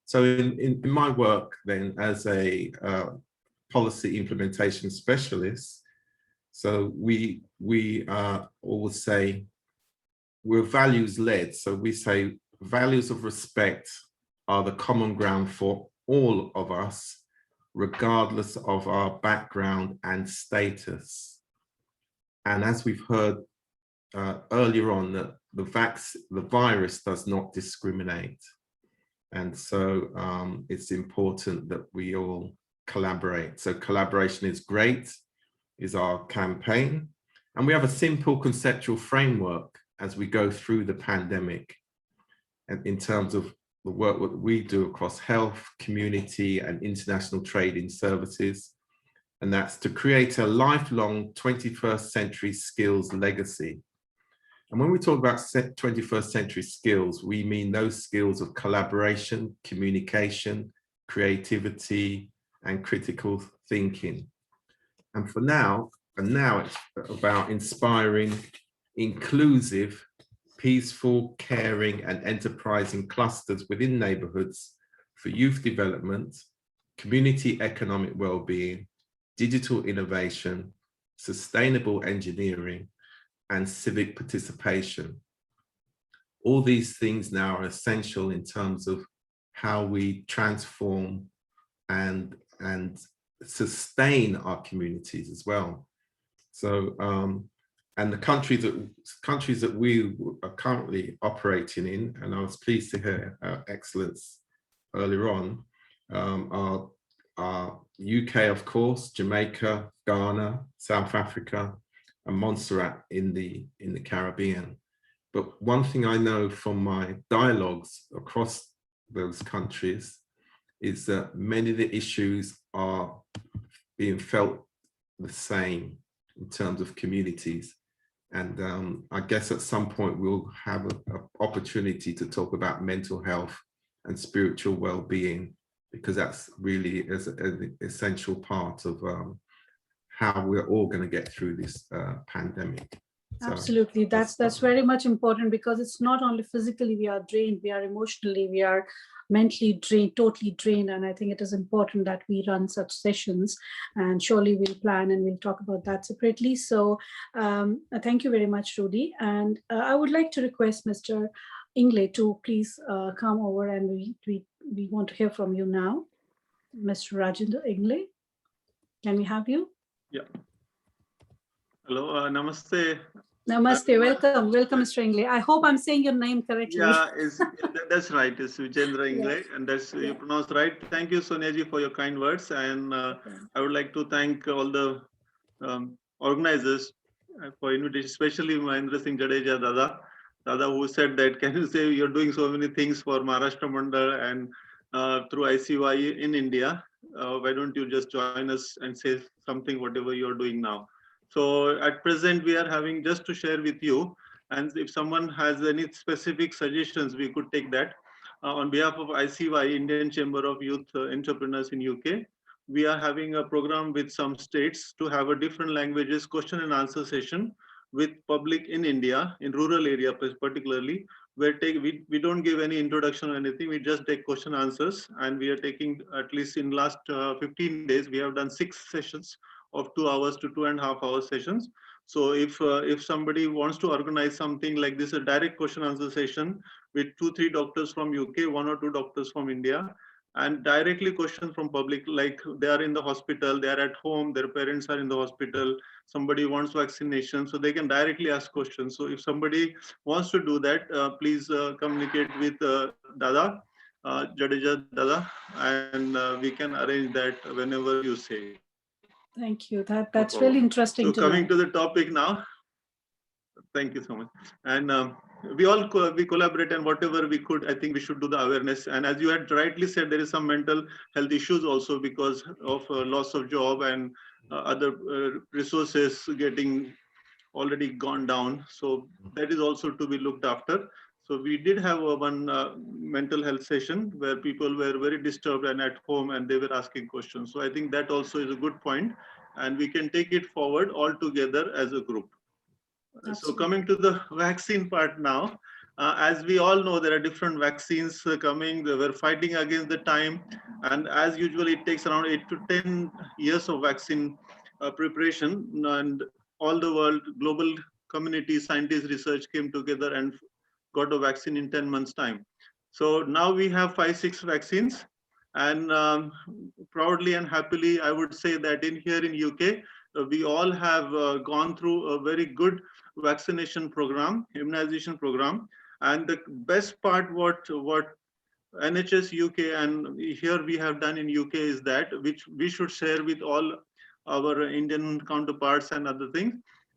So in my work then as a policy implementation specialist, so we always say we're values led. So we say values of respect are the common ground for all of us, regardless of our background and status. And as we've heard earlier on, that the virus does not discriminate. And so it's important that we all collaborate. So collaboration is great, is our campaign. And we have a simple conceptual framework as we go through the pandemic, and in terms of the work that we do across health, community, and international trading services. And that's to create a lifelong 21st century skills legacy. And when we talk about 21st century skills, we mean those skills of collaboration, communication, creativity, and critical thinking. And for now, it's about inspiring inclusive, peaceful, caring, and enterprising clusters within neighborhoods for youth development, community economic well-being, digital innovation, sustainable engineering, and civic participation. All these things now are essential in terms of how we transform and sustain our communities as well. So, and the countries that we are currently operating in, and I was pleased to hear excellence earlier on, are UK, of course, Jamaica, Ghana, South Africa, and Montserrat in the Caribbean. But one thing I know from my dialogues across those countries is that many of the issues are being felt the same in terms of communities. And I guess at some point we'll have an opportunity to talk about mental health and spiritual well-being, because that's really an essential part of how we're all going to get through this pandemic. Absolutely, that's very much important, because it's not only physically we are drained, we are emotionally, we are mentally drained, totally drained. And I think it is important that we run such sessions, and surely we'll plan and we'll talk about that separately. So thank you very much, Rudy. And I would like to request Mr. Ingley to please come over, and we want to hear from you now. Mr. Rajendra Ingley, can we have you? Yeah. Hello, namaste. Namaste, welcome, Mr. Ingley. I hope I'm saying your name correctly. Yeah, that's right. It's Vijendra Ingley, yes. And that's you pronounced right. Thank you, Sonia ji, for your kind words. And I would like to thank all the organizers for invitation, especially Mahendra Singh Jadeja, Dada, who said that, can you say you're doing so many things for Maharashtra Mandal and through ICY in India. Why don't you just join us and say something, whatever you're doing now. So at present, we are having, just to share with you, and if someone has any specific suggestions, we could take that. On behalf of ICY, Indian Chamber of Youth Entrepreneurs in UK, we are having a program with some states to have a different languages question and answer session with public in India, in rural area particularly, we don't give any introduction or anything. We just take question answers, and we are taking, at least in last 15 days, we have done 6 sessions of 2 hours to 2.5 hour sessions. So if somebody wants to organize something like this, a direct question answer session with 2-3 doctors from UK, 1 or 2 doctors from India, and directly questions from public, like they are in the hospital, they are at home, their parents are in the hospital, somebody wants vaccination, so they can directly ask questions. So if somebody wants to do that, please communicate with Dada, Jadeja Dada, and we can arrange that whenever you say. Thank you. No That's problem. really interesting So to coming know. to the topic now, thank you so much. And we collaborate, and whatever we could, I think we should do the awareness. And as you had rightly said, there is some mental health issues also because of loss of job and other resources getting already gone down. So that is also to be looked after. So we did have one mental health session where people were very disturbed and at home, and they were asking questions. So I think that also is a good point, and we can take it forward all together as a group. So coming to the vaccine part now, as we all know, there are different vaccines coming. We're fighting against the time, and as usually it takes around 8 to 10 years of vaccine preparation, and all the world, global community, scientists, research came together and got a vaccine in 10 months time. So now we have 5-6 vaccines, and proudly and happily, I would say that in here in UK, we all have gone through a very good vaccination program, immunization program. And the best part, what NHS UK and here we have done in UK is that, which we should share with all our Indian counterparts and other things,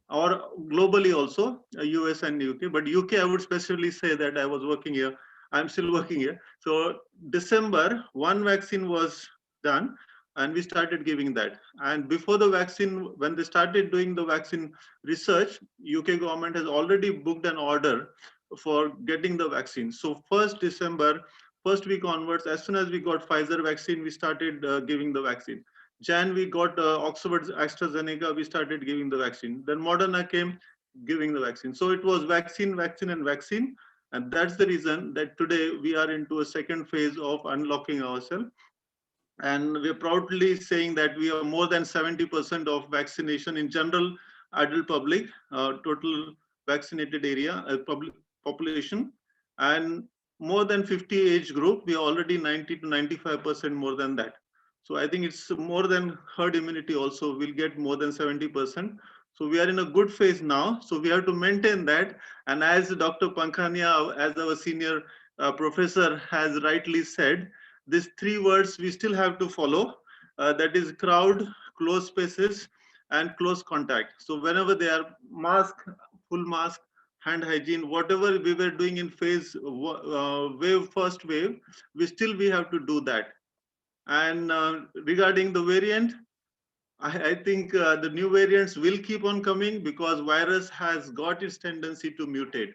or globally also, US and UK. But UK, I would specifically say that I was working here. I'm still working here. So December, one vaccine was done, and we started giving that. And before the vaccine, when they started doing the vaccine research, UK government has already booked an order for getting the vaccine. So 1st December, first week onwards, as soon as we got Pfizer vaccine, we started giving the vaccine. Jan, we got Oxford AstraZeneca, we started giving the vaccine. Then Moderna came, giving the vaccine. So it was vaccine, vaccine, and vaccine. And that's the reason that today we are into a second phase of unlocking ourselves. And we're proudly saying that we are more than 70% of vaccination in general adult public, total vaccinated area, population, and more than 50 age group, we are already 90 to 95% more than that. So I think it's more than herd immunity also, we'll get more than 70%. So we are in a good phase now. So we have to maintain that. And as Dr. Pankhania, as our senior professor has rightly said, these 3 words we still have to follow, that is crowd, close spaces, and close contact. So whenever they are mask, full mask, hand hygiene, whatever we were doing in phase wave, first wave, we have to do that. And regarding the variant, I think the new variants will keep on coming because virus has got its tendency to mutate.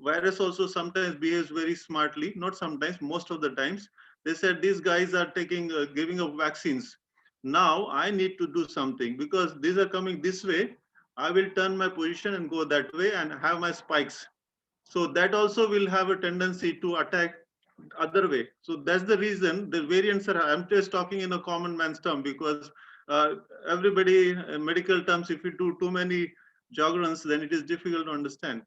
Virus also sometimes behaves very smartly, not sometimes, most of the times. They said these guys are taking giving up vaccines. Now I need to do something because these are coming this way. I will turn my position and go that way and have my spikes. So that also will have a tendency to attack other way. So that's the reason the variants are, I'm just talking in a common man's term because everybody, medical terms, if you do too many jargons, then it is difficult to understand.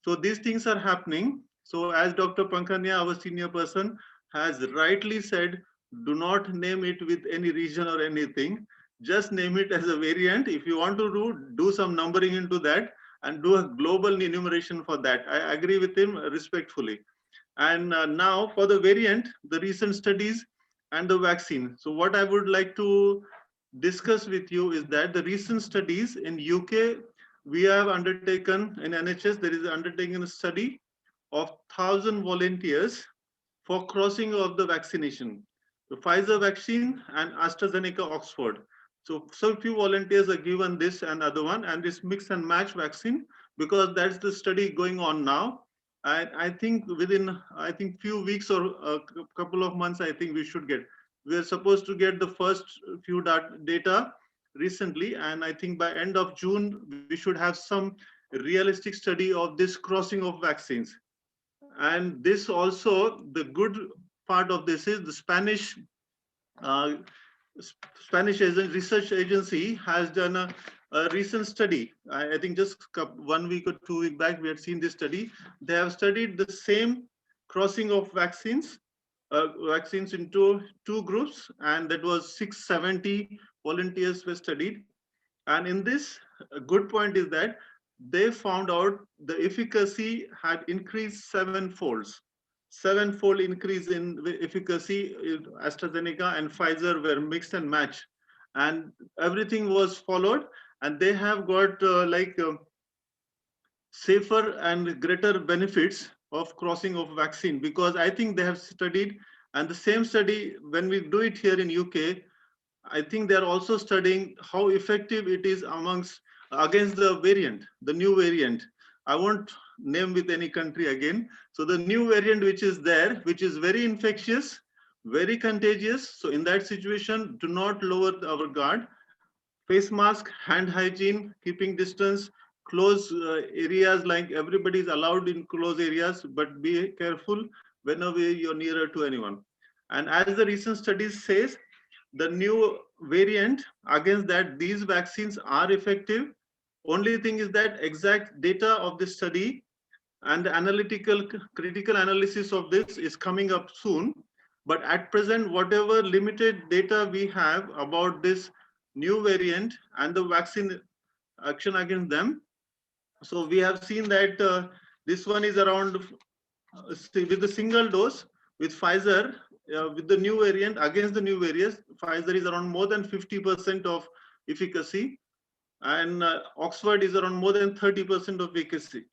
So these things are happening. So as Dr. Pankhania, our senior person, has rightly said, do not name it with any region or anything. Just name it as a variant. If you want to do some numbering into that and do a global enumeration for that. I agree with him respectfully. And now for the variant, the recent studies and the vaccine. So what I would like to discuss with you is that the recent studies in UK, we have undertaken in NHS, there is undertaken a study of 1,000 volunteers for crossing of the vaccination, the Pfizer vaccine and AstraZeneca Oxford. So few volunteers are given this and other one, and this mix and match vaccine, because that's the study going on now. And I think within, I think few weeks or a couple of months, I think we should get. We're supposed to get the first few data recently, and I think by end of June, we should have some realistic study of this crossing of vaccines. And this also, the good part of this is the uh, Spanish research agency has done a recent study. I think just 1 week or 2 weeks back, we had seen this study. They have studied the same crossing of vaccines into two groups, and that was 670 volunteers were studied. And in this, a good point is that they found out the efficacy had increased sevenfold increase in efficacy. AstraZeneca and Pfizer were mixed and matched, and everything was followed. And they have got safer and greater benefits of crossing of vaccine, because I think they have studied, and the same study, when we do it here in UK, I think they're also studying how effective it is against the new variant. I won't name with any country again. So the new variant which is there, which is very infectious, very contagious. So in that situation, do not lower our guard. Face mask, hand hygiene, keeping distance, close areas, like everybody is allowed in close areas, but be careful whenever you're nearer to anyone. And as the recent studies says, the new variant, against that, these vaccines are effective. Only thing is that exact data of this study and the analytical critical analysis of this is coming up soon. But at present, whatever limited data we have about this new variant and the vaccine action against them, so we have seen that this one is around with the single dose with Pfizer, with the new variant against the new variants, Pfizer is around more than 50% of efficacy, and Oxford is around more than 30% of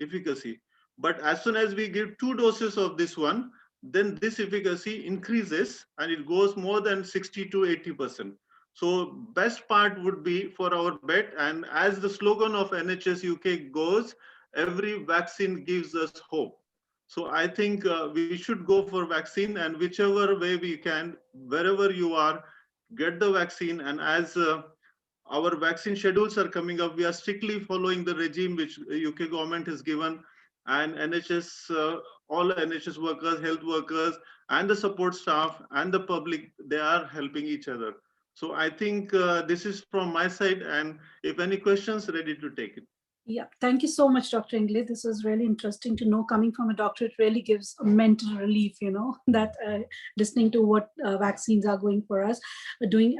efficacy. But as soon as we give 2 doses of this one, then this efficacy increases and it goes more than 60 to 80%. So best part would be for our bet, and as the slogan of NHS UK goes, every vaccine gives us hope. So I think we should go for vaccine, and whichever way we can, wherever you are, get the vaccine. And as our vaccine schedules are coming up, we are strictly following the regime which UK government has given, and NHS, all NHS workers, health workers, and the support staff and the public, they are helping each other. So I think this is from my side, and if any questions, ready to take it. Yeah, thank you so much, Dr. Ingle. This is really interesting to know. Coming from a doctor, it really gives a mental relief, that listening to what vaccines are going for us, doing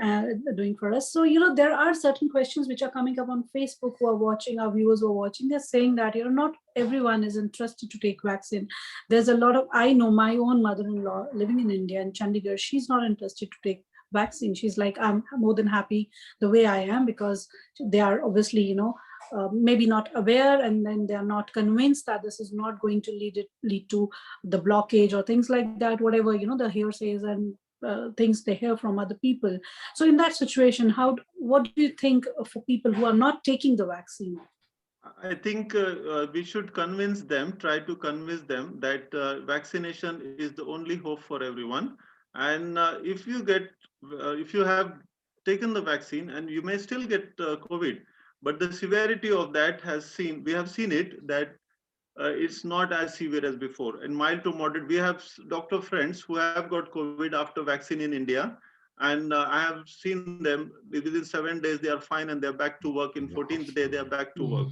for us. So, there are certain questions which are coming up on Facebook who are watching, our viewers who are watching. They're saying that, not everyone is interested to take vaccine. There's a lot of, I know my own mother-in-law living in India, in Chandigarh, she's not interested to take vaccine. She's like, I'm more than happy the way I am, because they are obviously, maybe not aware, and then they are not convinced that this is not going to lead to the blockage or things like that, whatever, the hearsays and things they hear from other people. So in that situation, what do you think for people who are not taking the vaccine? I think we should try to convince them that vaccination is the only hope for everyone. And if you have taken the vaccine, and you may still get COVID, but the severity of that we have seen it, that it's not as severe as before. In mild to moderate, we have doctor friends who have got COVID after vaccine in India, and I have seen them within 7 days they are fine and they're back to work. In 14th day they are back to work.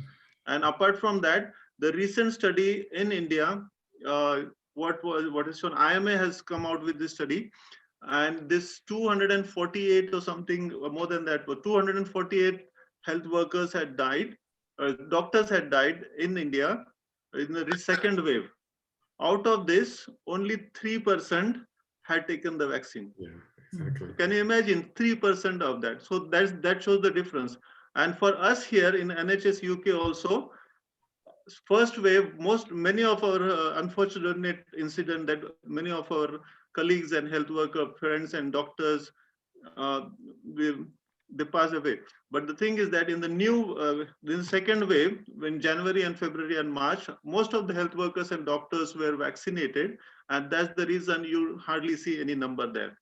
And apart from that, the recent study in India, what is shown, IMA has come out with this study, and this 248 or something, or more than that, but 248 health workers had died, doctors had died in India in the second wave. Out of this, only 3% had taken the vaccine. Yeah, exactly. Can you imagine 3% of that? So that shows the difference. And for us here in NHS UK also, first wave, many of our unfortunate incident that many of our colleagues and health worker friends and doctors, they pass away. But the thing is that in the second wave, when January and February and March, most of the health workers and doctors were vaccinated, and that's the reason you hardly see any number there.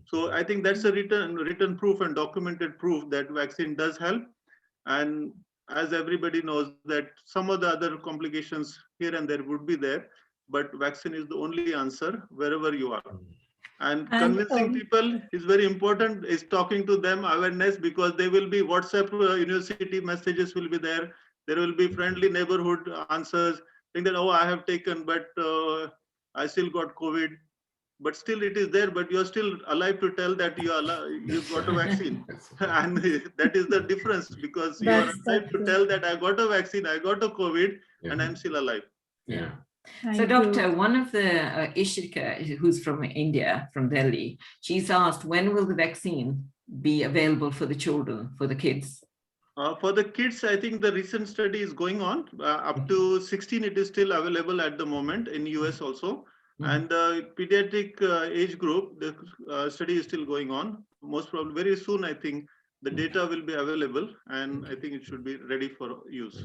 So I think that's a written proof and documented proof that vaccine does help. And as everybody knows that some of the other complications here and there would be there, but vaccine is the only answer wherever you are. And And, convincing people is very important, is talking to them, awareness, because they will be WhatsApp university messages will be there. There will be friendly neighborhood answers saying that, oh, I have taken, but I still got COVID. But still it is there, but you're still alive to tell that you got a vaccine. And that is the difference, because you are alive to tell that I got a vaccine, I got a COVID, and I'm still alive. Yeah. So doctor, one of the Ishkama, who's from India, from Delhi, she's asked, when will the vaccine be available for the children, for the kids? For the kids, I think the recent study is going on. Up to 16, it is still available at the moment in US also. And the pediatric age group, the study is still going on. Most probably very soon, I think the data will be available, and I think it should be ready for use.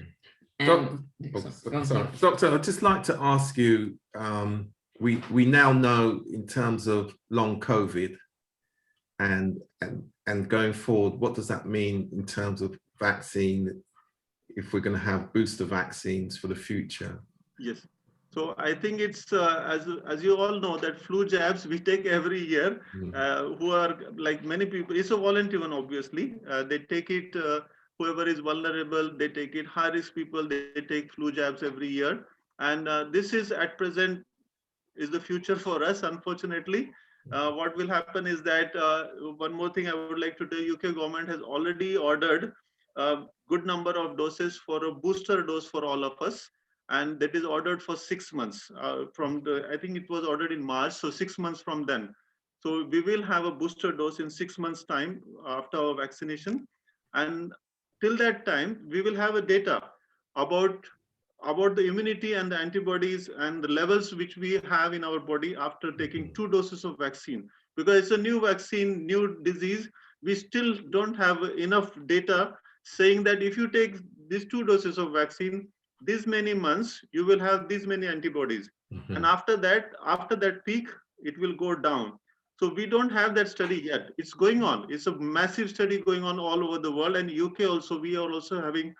Doctor, I'd just like to ask you, we now know in terms of long COVID and going forward, what does that mean in terms of vaccine, if we're going to have booster vaccines for the future? Yes. So I think it's, as you all know, that flu jabs we take every year, who are like many people, it's a voluntary one, obviously. They take it, whoever is vulnerable, they take it. High risk people, they take flu jabs every year. And this is at present is the future for us, unfortunately. What will happen is that, one more thing I would like to tell, UK government has already ordered a good number of doses for a booster dose for all of us. And that is ordered for 6 months from I think it was ordered in March, so 6 months from then. So we will have a booster dose in 6 months time after our vaccination. And till that time, we will have a data about the immunity and the antibodies and the levels which we have in our body after taking 2 doses of vaccine. Because it's a new vaccine, new disease, we still don't have enough data saying that if you take these 2 doses of vaccine, this many months, you will have these many antibodies. And after that peak, it will go down. So we don't have that study yet. It's going on. It's a massive study going on all over the world. And UK also, we are also having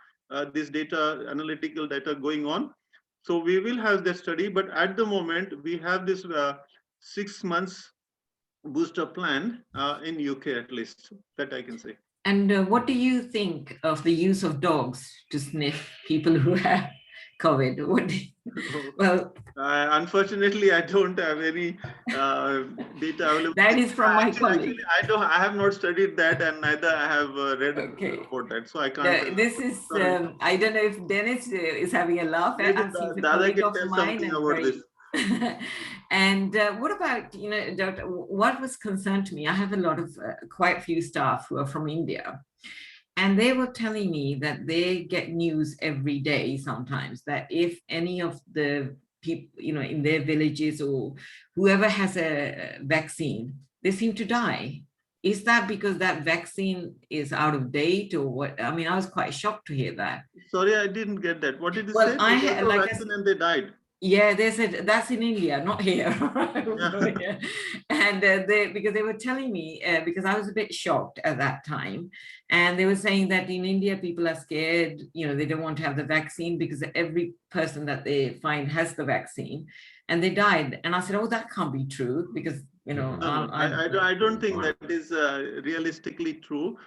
this data, analytical data going on. So we will have that study. But at the moment, we have this 6 months booster plan in UK, at least, that I can say. And what do you think of the use of dogs to sniff people who have COVID? Well, unfortunately, I don't have any data available. That is from my colleague. Actually, I have not studied that, and neither I have read about that, so I can't. This is I don't know if Dennis is having a laugh. Maybe Dada can tell something about this. And what about, you know, Doctor, what was concerned to me, I have a lot of quite a few staff who are from India, and they were telling me that they get news every day sometimes that if any of the people, you know, in their villages or whoever has a vaccine, they seem to die. Is that because that vaccine is out of date or what? I mean, I was quite shocked to hear that. Sorry, I didn't get that. What did you say? I had like vaccine and they died. Yeah, they said that's in India, not here. And because they were telling me, because I was a bit shocked at that time, and they were saying that in India people are scared, you know, they don't want to have the vaccine because every person that they find has the vaccine, and they died. And I said, oh, that can't be true, because you know, I don't think that is realistically true.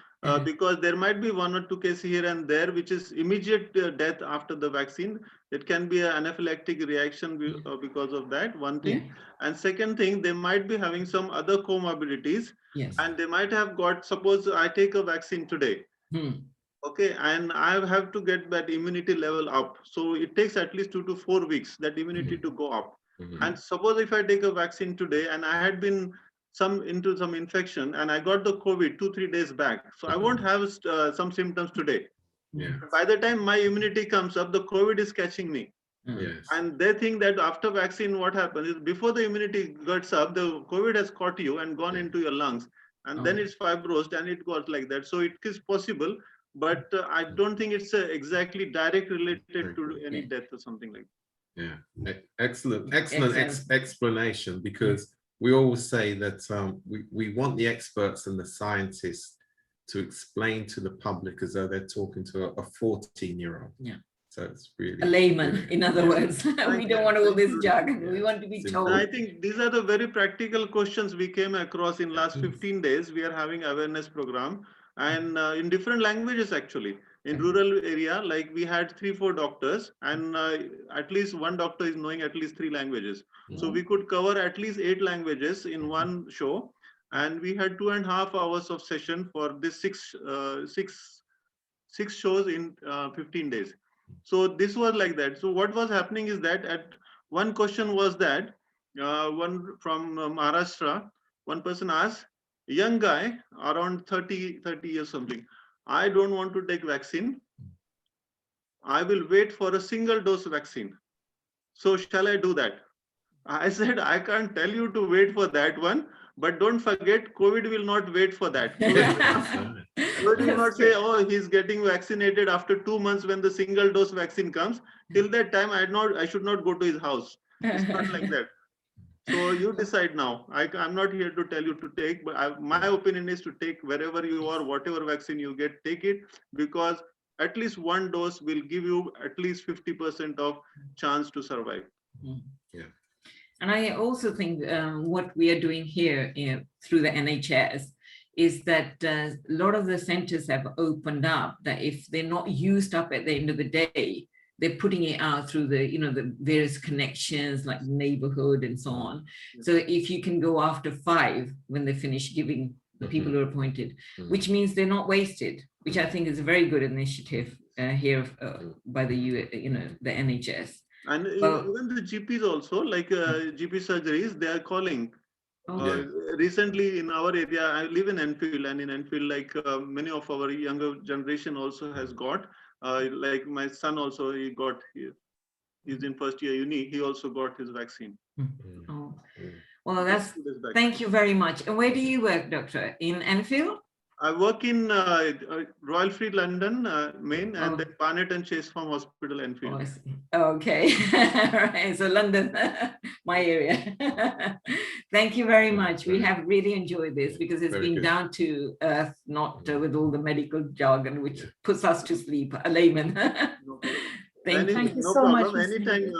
Because there might be 1 or 2 cases here and there, which is immediate death after the vaccine. It can be an anaphylactic reaction because of that, one thing. And second thing, they might be having some other comorbidities. And they might have got, suppose I take a vaccine today. Okay, and I have to get that immunity level up. So it takes at least 2 to 4 weeks, that immunity to go up. And suppose if I take a vaccine today and I had been into some infection and I got the COVID 2-3 days back, so I won't have some symptoms today. By the time my immunity comes up, the COVID is catching me. And they think that after vaccine, what happens is before the immunity gets up, the COVID has caught you and gone into your lungs, and then it's fibrosed and it goes like that. So it is possible, but I don't think it's exactly direct related to any death or something like that. Excellent explanation, because we always say that we want the experts and the scientists to explain to the public as though they're talking to a 14-year-old. So it's really a layman, in other words. We don't want all this jargon. We want to be Simple. told. I think these are the very practical questions we came across in last 15 days. We are having awareness program and in different languages actually. In rural area, like we had 3-4 doctors and at least one doctor is knowing at least 3 languages. So we could cover at least 8 languages in one show. And we had 2.5 hours of session for this six shows in 15 days. So this was like that. So what was happening is that at one question was that one from Maharashtra, one person asked, young guy around 30 years something, I don't want to take vaccine. I will wait for a single dose vaccine. So shall I do that? I said, I can't tell you to wait for that one, but don't forget, COVID will not wait for that. COVID will not say, oh, he's getting vaccinated after 2 months when the single dose vaccine comes. Till that time, I should not go to his house. It's not like that. So you decide now. I'm not here to tell you to take, but my opinion is to take wherever you are, whatever vaccine you get, take it, because at least one dose will give you at least 50% of chance to survive. Yeah. And I also think what we are doing here through the NHS is that a lot of the centers have opened up that if they're not used up at the end of the day, they're putting it out through the, the various connections like neighborhood and so on. So if you can go after 5 when they finish giving the people who are appointed, which means they're not wasted, which I think is a very good initiative here by the the NHS. And even the GPs also, like GP surgeries, they are calling. Recently in our area, I live in Enfield, and in Enfield, like many of our younger generation also has got, like my son also, he got, he's in first year uni, he also got his vaccine. Oh. Well, thank you very much. And where do you work, doctor? In Enfield? I work in Royal Free London, Main, and then Barnet and Chase Farm Hospital, Enfield. Oh, I see. Okay, right. So London, my area. Thank you very much. We have really enjoyed this because it's been down to earth, not with all the medical jargon, which puts us to sleep, a layman. Thank you no so problem. much. Anytime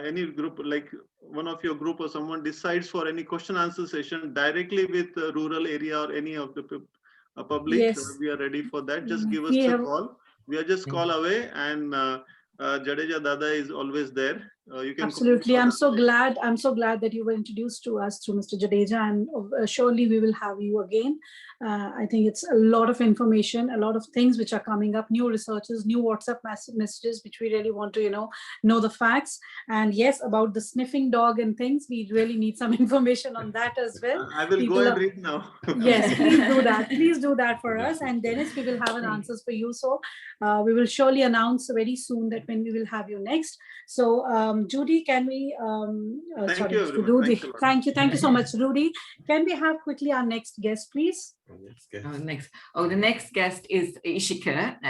any group, like one of your group or someone decides for any question answer session directly with rural area or any of the public, Yes. we are ready for that. Just give us a call. We are just call away, and Jadeja Dada is always there. You can absolutely. I'm so glad that you were introduced to us through Mr. Jadeja, and surely we will have you again. I think it's a lot of information, a lot of things which are coming up, new researches, new WhatsApp messages, which we really want to, know the facts. And yes, about the sniffing dog and things, we really need some information on that as well. I will go and read now. Yes, please do that. Please do that for us. And Dennis, we will have an answers for you. So we will surely announce very soon that when we will have you next. So Judy, can we, thank you so much, Rudy. Can we have quickly our next guest, please? The next guest is Ishkat.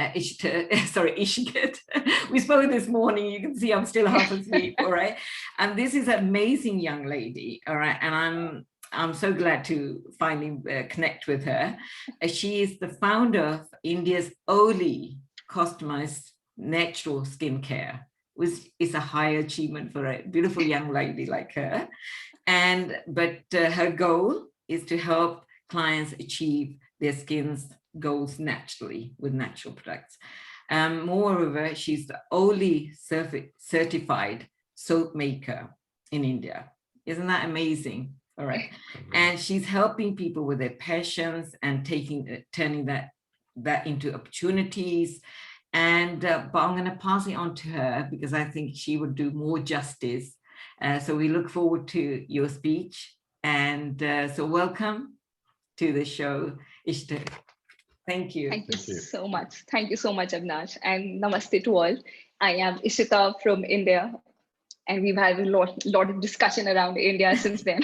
We spoke this morning. You can see I'm still half asleep. All right, and this is an amazing young lady. All right, and I'm so glad to finally connect with her. She is the founder of India's only customized natural skincare, which is a high achievement for a beautiful young lady like her. But her goal is to help clients achieve their skin's goals naturally with natural products. Moreover, she's the only certified soap maker in India. Isn't that amazing? All right. And she's helping people with their passions and turning that into opportunities. But I'm going to pass it on to her because I think she would do more justice. So we look forward to your speech. And so welcome to the show, Ishta. Thank you. Thank you so much. Thank you so much, Avinash. And namaste to all. I am Ishita from India. And we've had a lot of discussion around India since then.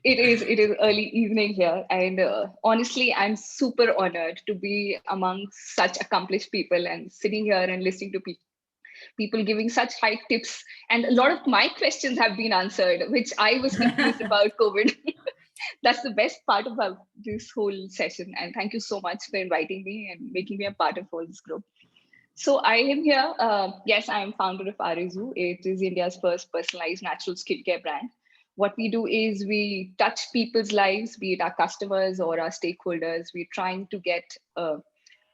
It is early evening here. And honestly, I'm super honored to be among such accomplished people and sitting here and listening to people giving such high tips. And a lot of my questions have been answered, which I was confused about COVID. That's the best part about this whole session. And thank you so much for inviting me and making me a part of all this group. So I am here. Yes, I am founder of Arizu. It is India's first personalized natural skincare brand. What we do is we touch people's lives, be it our customers or our stakeholders. We're trying to get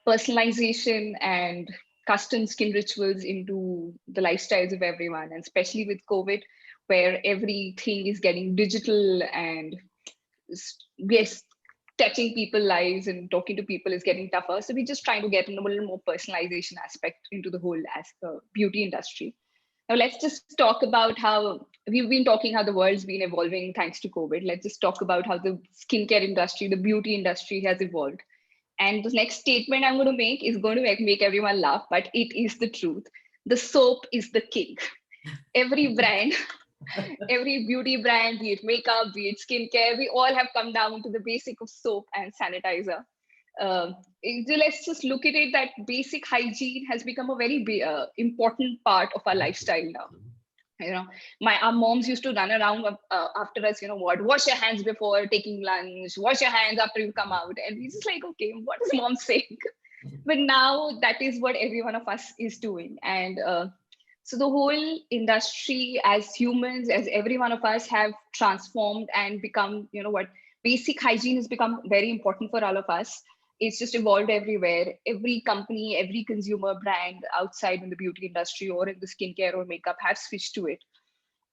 personalization and custom skin rituals into the lifestyles of everyone, and especially with COVID, where everything is getting digital and yes, touching people's lives and talking to people is getting tougher. So we're just trying to get a little more personalization aspect into the whole as the beauty industry. Now let's just talk about how we've been talking how the world's been evolving thanks to COVID. Let's just talk about how the skincare industry, the beauty industry has evolved. And the next statement I'm going to make is going to make everyone laugh, but it is the truth. The soap is the king. Every brand, every beauty brand, be it makeup, be it skincare, we all have come down to the basic of soap and sanitizer. Let's just look at it that basic hygiene has become a very important part of our lifestyle now. You know, our moms used to run around after us, wash your hands before taking lunch, wash your hands after you come out. And we just like, okay, what is mom saying? But now that is what every one of us is doing. And so the whole industry as humans, as every one of us have transformed and become, basic hygiene has become very important for all of us. It's just evolved everywhere. Every company, every consumer brand outside in the beauty industry or in the skincare or makeup have switched to it.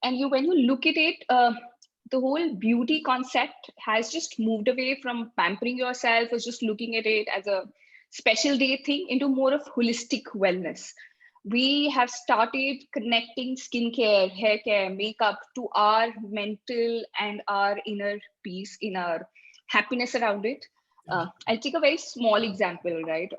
And when you look at it, the whole beauty concept has just moved away from pampering yourself or just looking at it as a special day thing into more of holistic wellness. We have started connecting skincare, hair care, makeup to our mental and our inner peace, in our happiness around it. I'll take a very small example, right?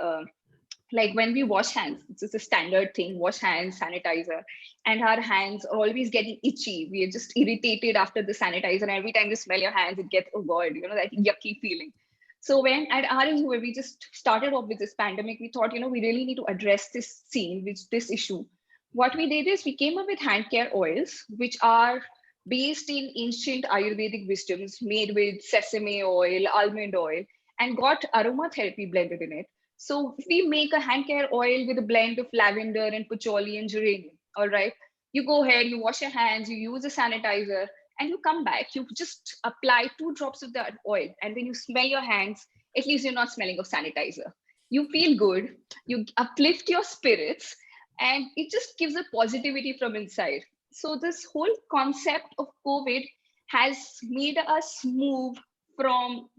Like when we wash hands, it's just a standard thing, wash hands, sanitizer, and our hands are always getting itchy. We are just irritated after the sanitizer, and every time you smell your hands, it gets, oh God, that yucky feeling. So when at RMU, where we just started off with this pandemic, we thought, we really need to address this scene, this issue. What we did is we came up with hand care oils, which are based in ancient Ayurvedic wisdoms, made with sesame oil, almond oil, and got aromatherapy blended in it. So if we make a hand care oil with a blend of lavender and patchouli and geranium, all right, you go ahead, you wash your hands, you use a sanitizer, and you come back, you just apply 2 drops of that oil. And when you smell your hands, at least you're not smelling of sanitizer. You feel good, you uplift your spirits, and it just gives a positivity from inside. So this whole concept of COVID has made us move from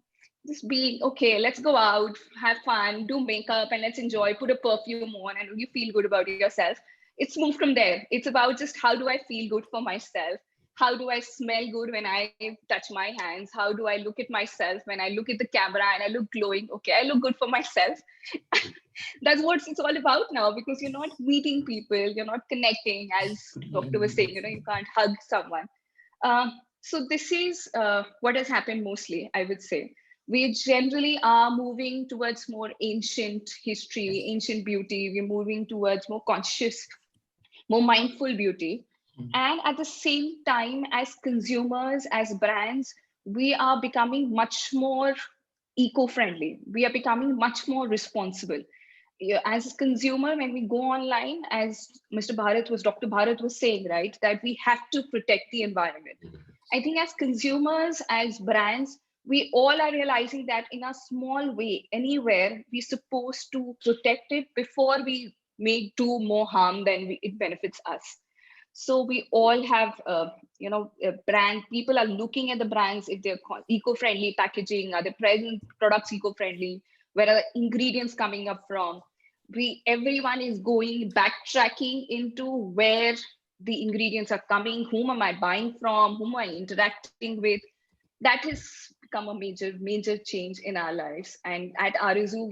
just being, okay, let's go out, have fun, do makeup, and let's enjoy, put a perfume on, and you feel good about yourself. It's moved from there. It's about just how do I feel good for myself? How do I smell good when I touch my hands? How do I look at myself when I look at the camera and I look glowing? Okay, I look good for myself. That's what it's all about now, because you're not meeting people, you're not connecting, as Doctor was saying, you can't hug someone. So this is what has happened mostly, I would say. We generally are moving towards more ancient history, ancient beauty. We're moving towards more conscious, more mindful beauty. And at the same time, as consumers, as brands, we are becoming much more eco-friendly. We are becoming much more responsible. As a consumer, when we go online, as Dr. Bharat was saying, right, that we have to protect the environment. I think as consumers, as brands, we all are realizing that in a small way, anywhere, we're supposed to protect it before we may do more harm than it benefits us. So we all have, a brand. People are looking at the brands, if they're eco-friendly packaging, are the present products eco-friendly, where are the ingredients coming up from? Everyone is going backtracking into where the ingredients are coming, whom am I buying from, whom am I interacting with. That has become a major change in our lives. And at Arizu,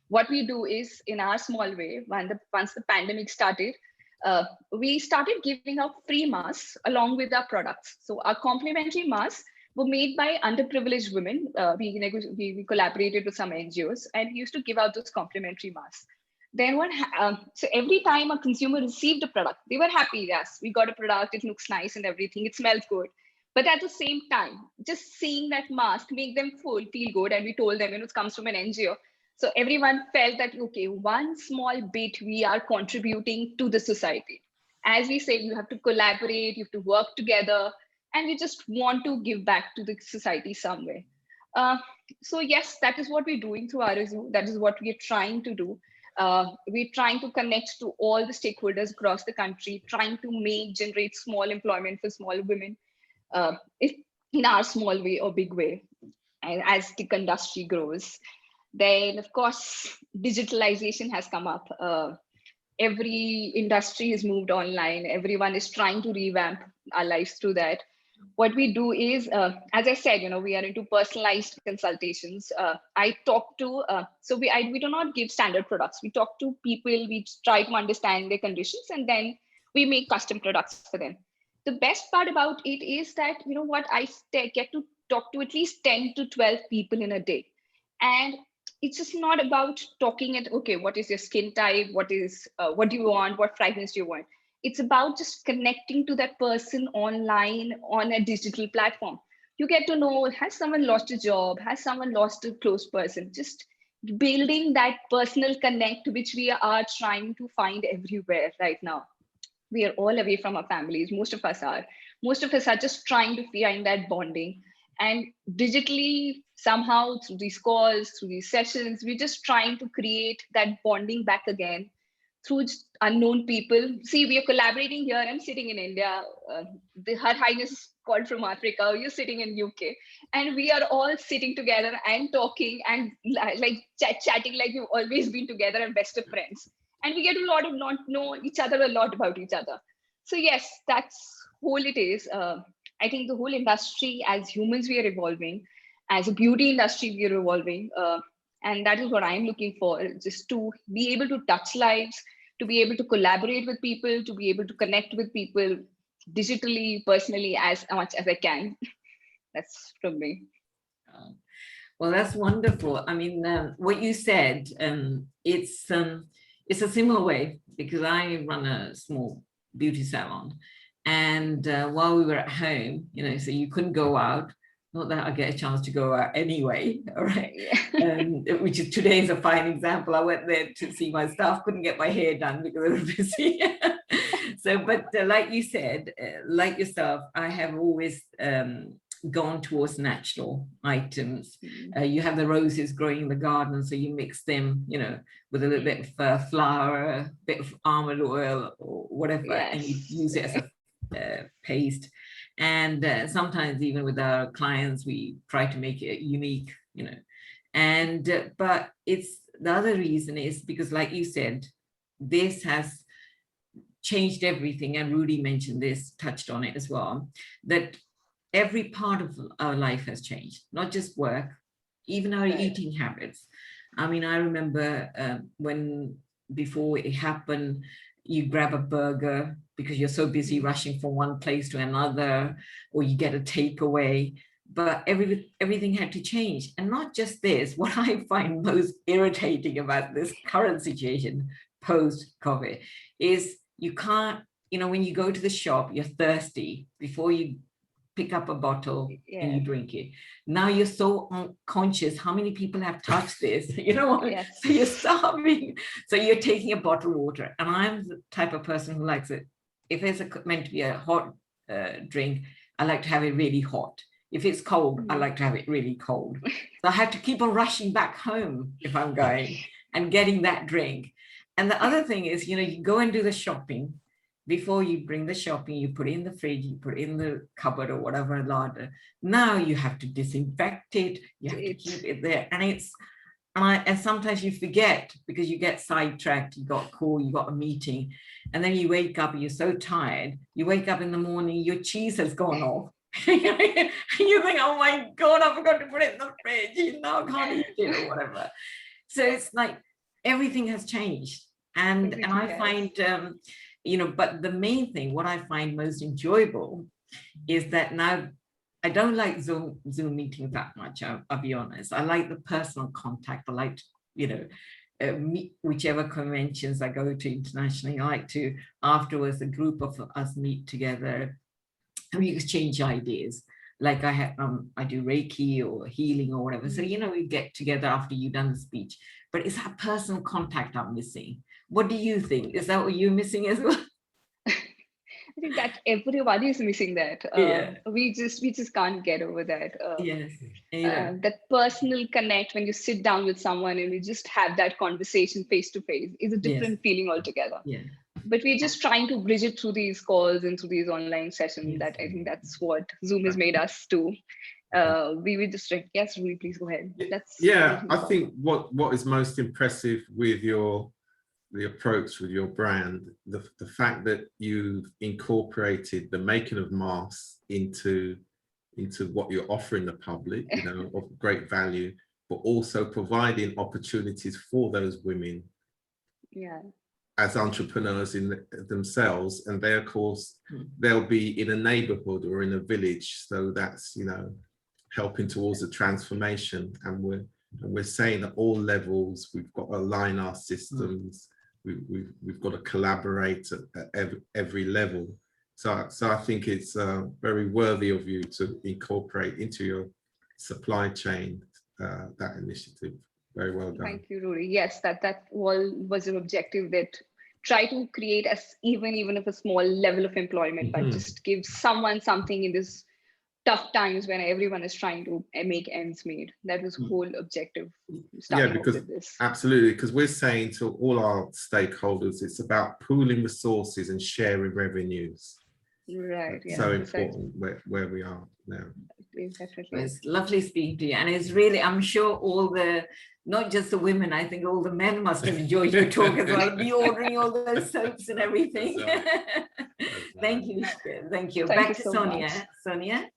what we do is, in our small way, once the pandemic started, we started giving out free masks along with our products. So our complimentary masks were made by underprivileged women. We collaborated with some NGOs, and we used to give out those complimentary masks. Then so every time a consumer received a product, they were happy. Yes, we got a product, it looks nice and everything, it smells good. But at the same time, just seeing that mask make them feel good. And we told them, it comes from an NGO. So everyone felt that, okay, one small bit we are contributing to the society. As we say, you have to collaborate, you have to work together, and we just want to give back to the society somewhere. So yes, that is what we're doing through RSU. That is what we're trying to do. We're trying to connect to all the stakeholders across the country, trying to generate small employment for small women, if in our small way or big way, and as the industry grows. Then, of course, digitalization has come up. Every industry is moved online. Everyone is trying to revamp our lives through that. What we do is, as I said, we are into personalized consultations. I talk to, we do not give standard products. We talk to people, we try to understand their conditions, and then we make custom products for them. The best part about it is that, get to talk to at least 10 to 12 people in a day. And it's just not about talking at, okay, what is your skin type? What do you want? What fragrance do you want? It's about just connecting to that person online on a digital platform. You get to know, has someone lost a job? Has someone lost a close person? Just building that personal connect, which we are trying to find everywhere right now. We are all away from our families. Most of us are just trying to find that bonding. And digitally, somehow through these calls, through these sessions, we're just trying to create that bonding back again through unknown people. See, we are collaborating here. I'm sitting in India. Her Highness called from Africa. You're sitting in UK. And we are all sitting together and talking and like chatting like we've always been together and best of friends. And we get a lot of not know each other a lot about each other. So yes, that's whole it is. I think the whole industry, as humans, we are evolving. As a beauty industry, we are evolving. And that is what I'm looking for, just to be able to touch lives, to be able to collaborate with people, to be able to connect with people digitally, personally, as much as I can. That's from me. Well, that's wonderful. I mean, what you said, it's a similar way, because I run a small beauty salon. And while we were at home, so you couldn't go out. Not that I get a chance to go out anyway, all right? Which is today is a fine example. I went there to see my staff, couldn't get my hair done because they were busy. So, but like you said, like yourself, I have always gone towards natural items. You have the roses growing in the garden, so you mix them, with a little bit of flour, a bit of almond oil or whatever, yes. And you use it as a paste. And sometimes even with our clients, we try to make it unique, and but it's the other reason is because, like you said, this has changed everything. And Rudy mentioned this, touched on it as well, that every part of our life has changed, not just work, even our eating habits. I mean, I remember when before it happened, you grab a burger because you're so busy rushing from one place to another, or you get a takeaway, but everything had to change. And not just this, what I find most irritating about this current situation post-COVID is you can't, when you go to the shop, you're thirsty before you pick up a bottle and you drink it. Now you're so unconscious how many people have touched this, yes. So you're starving, so you're taking a bottle of water. And I'm the type of person who likes it. If it's meant to be a hot drink, I like to have it really hot. If it's cold, I like to have it really cold. So I have to keep on rushing back home if I'm going and getting that drink. And the other thing is, you go and do the shopping. Before you bring the shopping, you put it in the fridge, you put it in the cupboard or whatever larder. Now you have to disinfect it, you have to keep it there. And sometimes you forget because you get sidetracked, you got a call, you got a meeting, and then you wake up and you're so tired. You wake up in the morning, your cheese has gone off. And you think, oh my God, I forgot to put it in the fridge. Now I can't eat it or whatever. So it's like everything has changed. And I find, but the main thing, what I find most enjoyable is that now I don't like Zoom meetings that much, I'll be honest. I like the personal contact. I like to, meet whichever conventions I go to internationally. I like to, afterwards, a group of us meet together and we exchange ideas. like I do Reiki or healing or whatever. So, we get together after you've done the speech, but it's that personal contact I'm missing. What do you think? Is that what you're missing as well? I think that everybody is missing that. We just can't get over that. Yes. That personal connect when you sit down with someone and you just have that conversation face to face is a different feeling altogether. Yeah. But we're just trying to bridge it through these calls and through these online sessions. That I think that's what Zoom has made us do. We would just yes, Rui, please go ahead. I think what is most impressive with the approach with your brand, the fact that you've incorporated the making of masks into what you're offering the public, of great value, but also providing opportunities for those women as entrepreneurs in themselves. And they, of course, they'll be in a neighborhood or in a village. So that's, helping towards the transformation. And we're saying at all levels, we've got to align our systems. We've got to collaborate at every level. So I think it's very worthy of you to incorporate into your supply chain that initiative. Very well done. Thank you, Rory. Yes, that was an objective, that try to create even if a small level of employment, but just give someone something in this tough times when everyone is trying to make ends meet. That was the whole objective. Because absolutely, because we're saying to all our stakeholders, it's about pooling resources and sharing revenues. Right. Yeah, so important where we are now. Definitely. It's lovely speaking to you, and it's really, I'm sure not just the women, I think all the men must have enjoyed your talk as well. Be ordering all those soaps and everything. Thank you. Thank you. Back to Sonia. Sonia.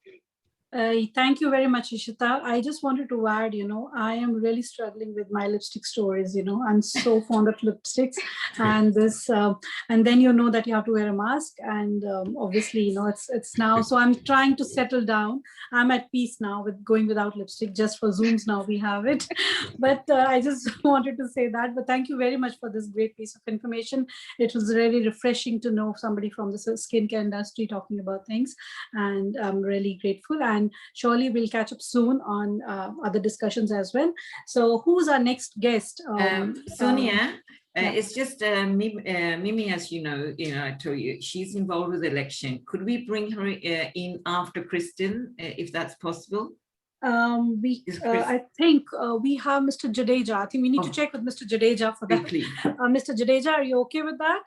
Thank you very much, Ishita. I just wanted to add, I am really struggling with my lipstick stories. I'm so fond of lipsticks, and and then that you have to wear a mask, and obviously, it's now. So I'm trying to settle down. I'm at peace now with going without lipstick. Just for Zooms now we have it, but I just wanted to say that. But thank you very much for this great piece of information. It was really refreshing to know somebody from the skincare industry talking about things, and I'm really grateful. And surely we'll catch up soon on other discussions as well. So who's our next guest? Sonia, it's just Mimi, as you know, I told you, she's involved with the election. Could we bring her in after Kristen, if that's possible? I think we have Mr. Jadeja. I think we need to check with Mr. Jadeja for that. Mr. Jadeja, are you okay with that?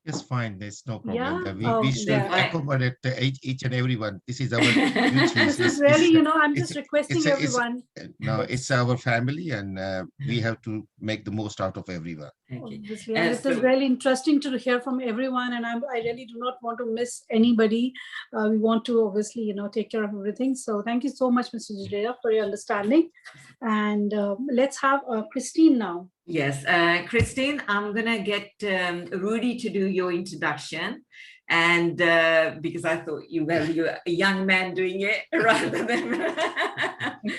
Yes, fine. There's no problem. Yeah? We should accommodate each and everyone. This is our duty. This is really, I'm just requesting everyone. No, it's our family, and we have to make the most out of everyone. Obviously, and it is really interesting to hear from everyone, and I really do not want to miss anybody. We want to obviously, take care of everything. So thank you so much, Mr. Jadeja, for your understanding. And let's have Christine now. Yes, Christine, I'm going to get Rudy to do your introduction. And because I thought you're a young man doing it rather than...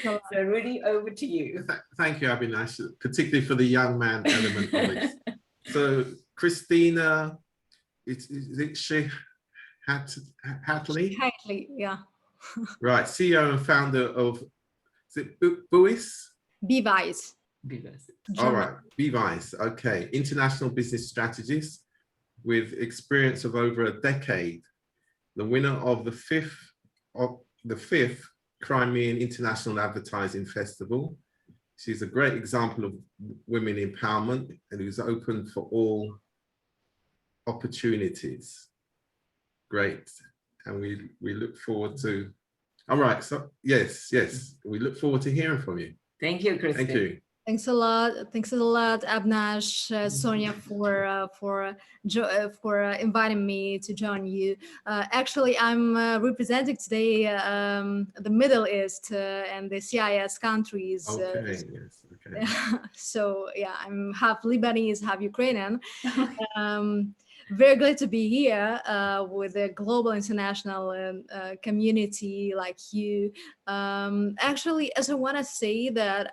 So Rudy, over to you. Thank you, Abhinash, particularly for the young man element of it. So Christina, is it Hatley? Hatley, yeah. Right, CEO and founder of, is it Buis? Bevice. All right, Bevice, okay. International business strategist with experience of over a decade. The winner of the fifth Crimean International Advertising Festival. She's a great example of women empowerment and who's open for all opportunities. Great, and we look forward to. All right, so yes, we look forward to hearing from you. Thank you, Christine. Thank you. Thanks a lot. Thanks a lot, Abhinash, Sonia, for inviting me to join you. Actually, I'm representing today the Middle East and the CIS countries. Okay, yes, okay. So yeah, I'm half Lebanese, half Ukrainian. Very glad to be here with a global international community like you. Actually, as I want to say that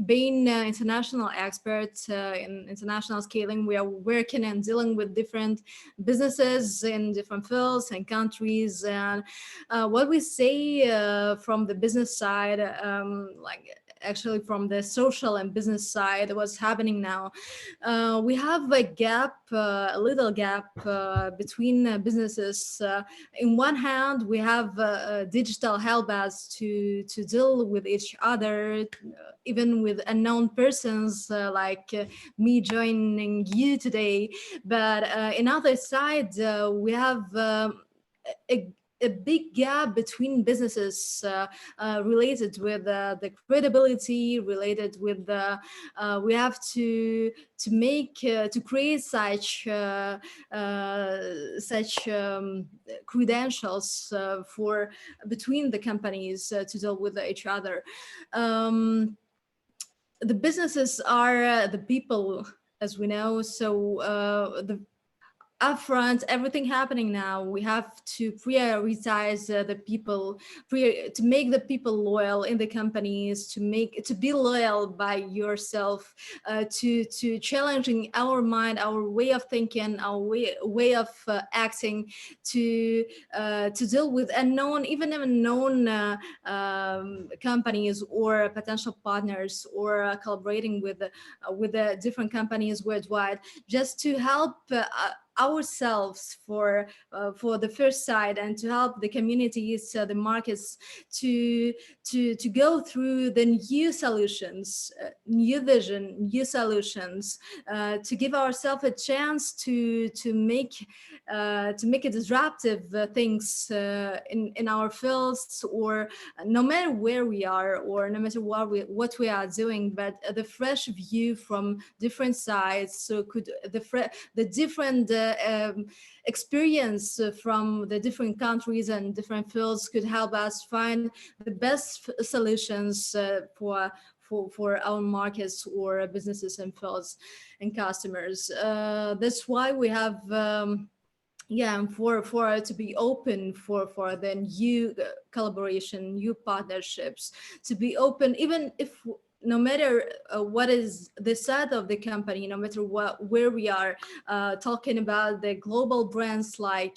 being international experts in international scaling, we are working and dealing with different businesses in different fields and countries. And what we say from the business side, like actually from the social and business side, what's happening now, we have a gap, a little gap between businesses. In one hand, we have digital help us to deal with each other, even with unknown persons like me joining you today. But in other side, we have a big gap between businesses related with the credibility, related with the we have to make to create such credentials for between the companies to deal with each other. The businesses are the people, as we know, so the upfront, everything happening now, we have to prioritize the people, to make the people loyal in the companies, to be loyal by yourself, to challenging our mind, our way of thinking, our way of acting, to deal with unknown, even unknown companies or potential partners, or collaborating with the different companies worldwide, just to help ourselves for the first side, and to help the communities, the markets, to go through the new solutions, new vision, new solutions, to give ourselves a chance to make a disruptive things in our fields, or no matter where we are, or no matter what we are doing, but the fresh view from different sides. So could the different experience from the different countries and different fields could help us find the best solutions for our markets or businesses and fields and customers. That's why we have for to be open for the new collaboration, new partnerships, to be open, even if no matter what is the side of the company, no matter where we are, talking about the global brands like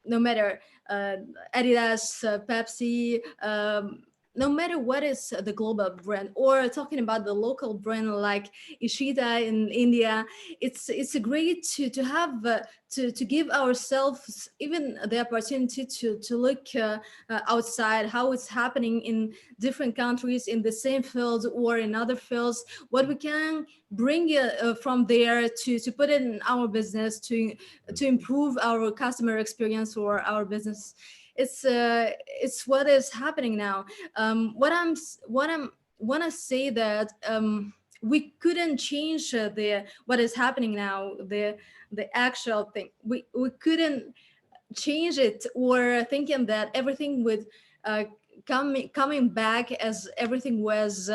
no matter Adidas, Pepsi, no matter what is the global brand, or talking about the local brand like Ishita in India, it's a great to have to give ourselves even the opportunity to look outside how it's happening in different countries in the same field or in other fields, what we can bring from there to put it in our business to improve our customer experience or our business. It's what is happening now. What I'm want to say that we couldn't change what is happening now, the actual thing. We couldn't change it, or thinking that everything would coming back as everything was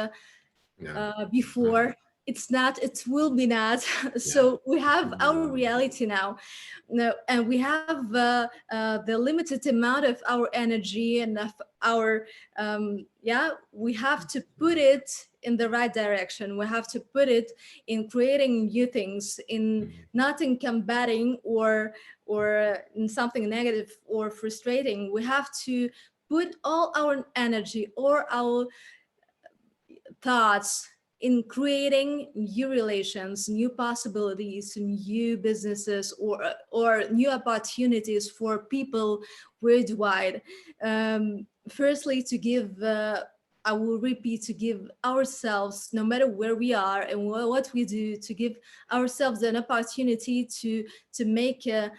before. It's not, it will be not. So we have our reality now, and we have the limited amount of our energy and of our we have to put it in the right direction. We have to put it in creating new things, in not in combating or in something negative or frustrating. We have to put all our energy or our thoughts in creating new relations, new possibilities, new businesses, or new opportunities for people worldwide. Firstly, to give, I will repeat, to give ourselves, no matter where we are and what we do, to give ourselves an opportunity to make a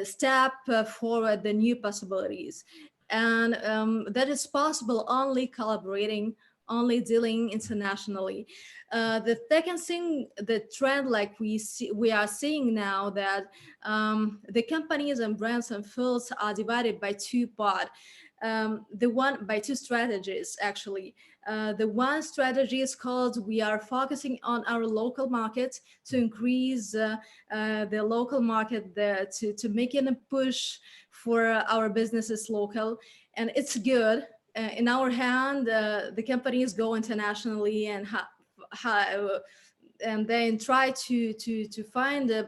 step forward, the new possibilities. And that is possible only collaborating, only dealing internationally. The second thing, the trend, like we are seeing now, that the companies and brands and fields are divided by two parts. By two strategies, actually. The one strategy is called, we are focusing on our local market to increase the local market, to make it a push for our businesses local. And it's good. in our hand, the companies go internationally and and then try to find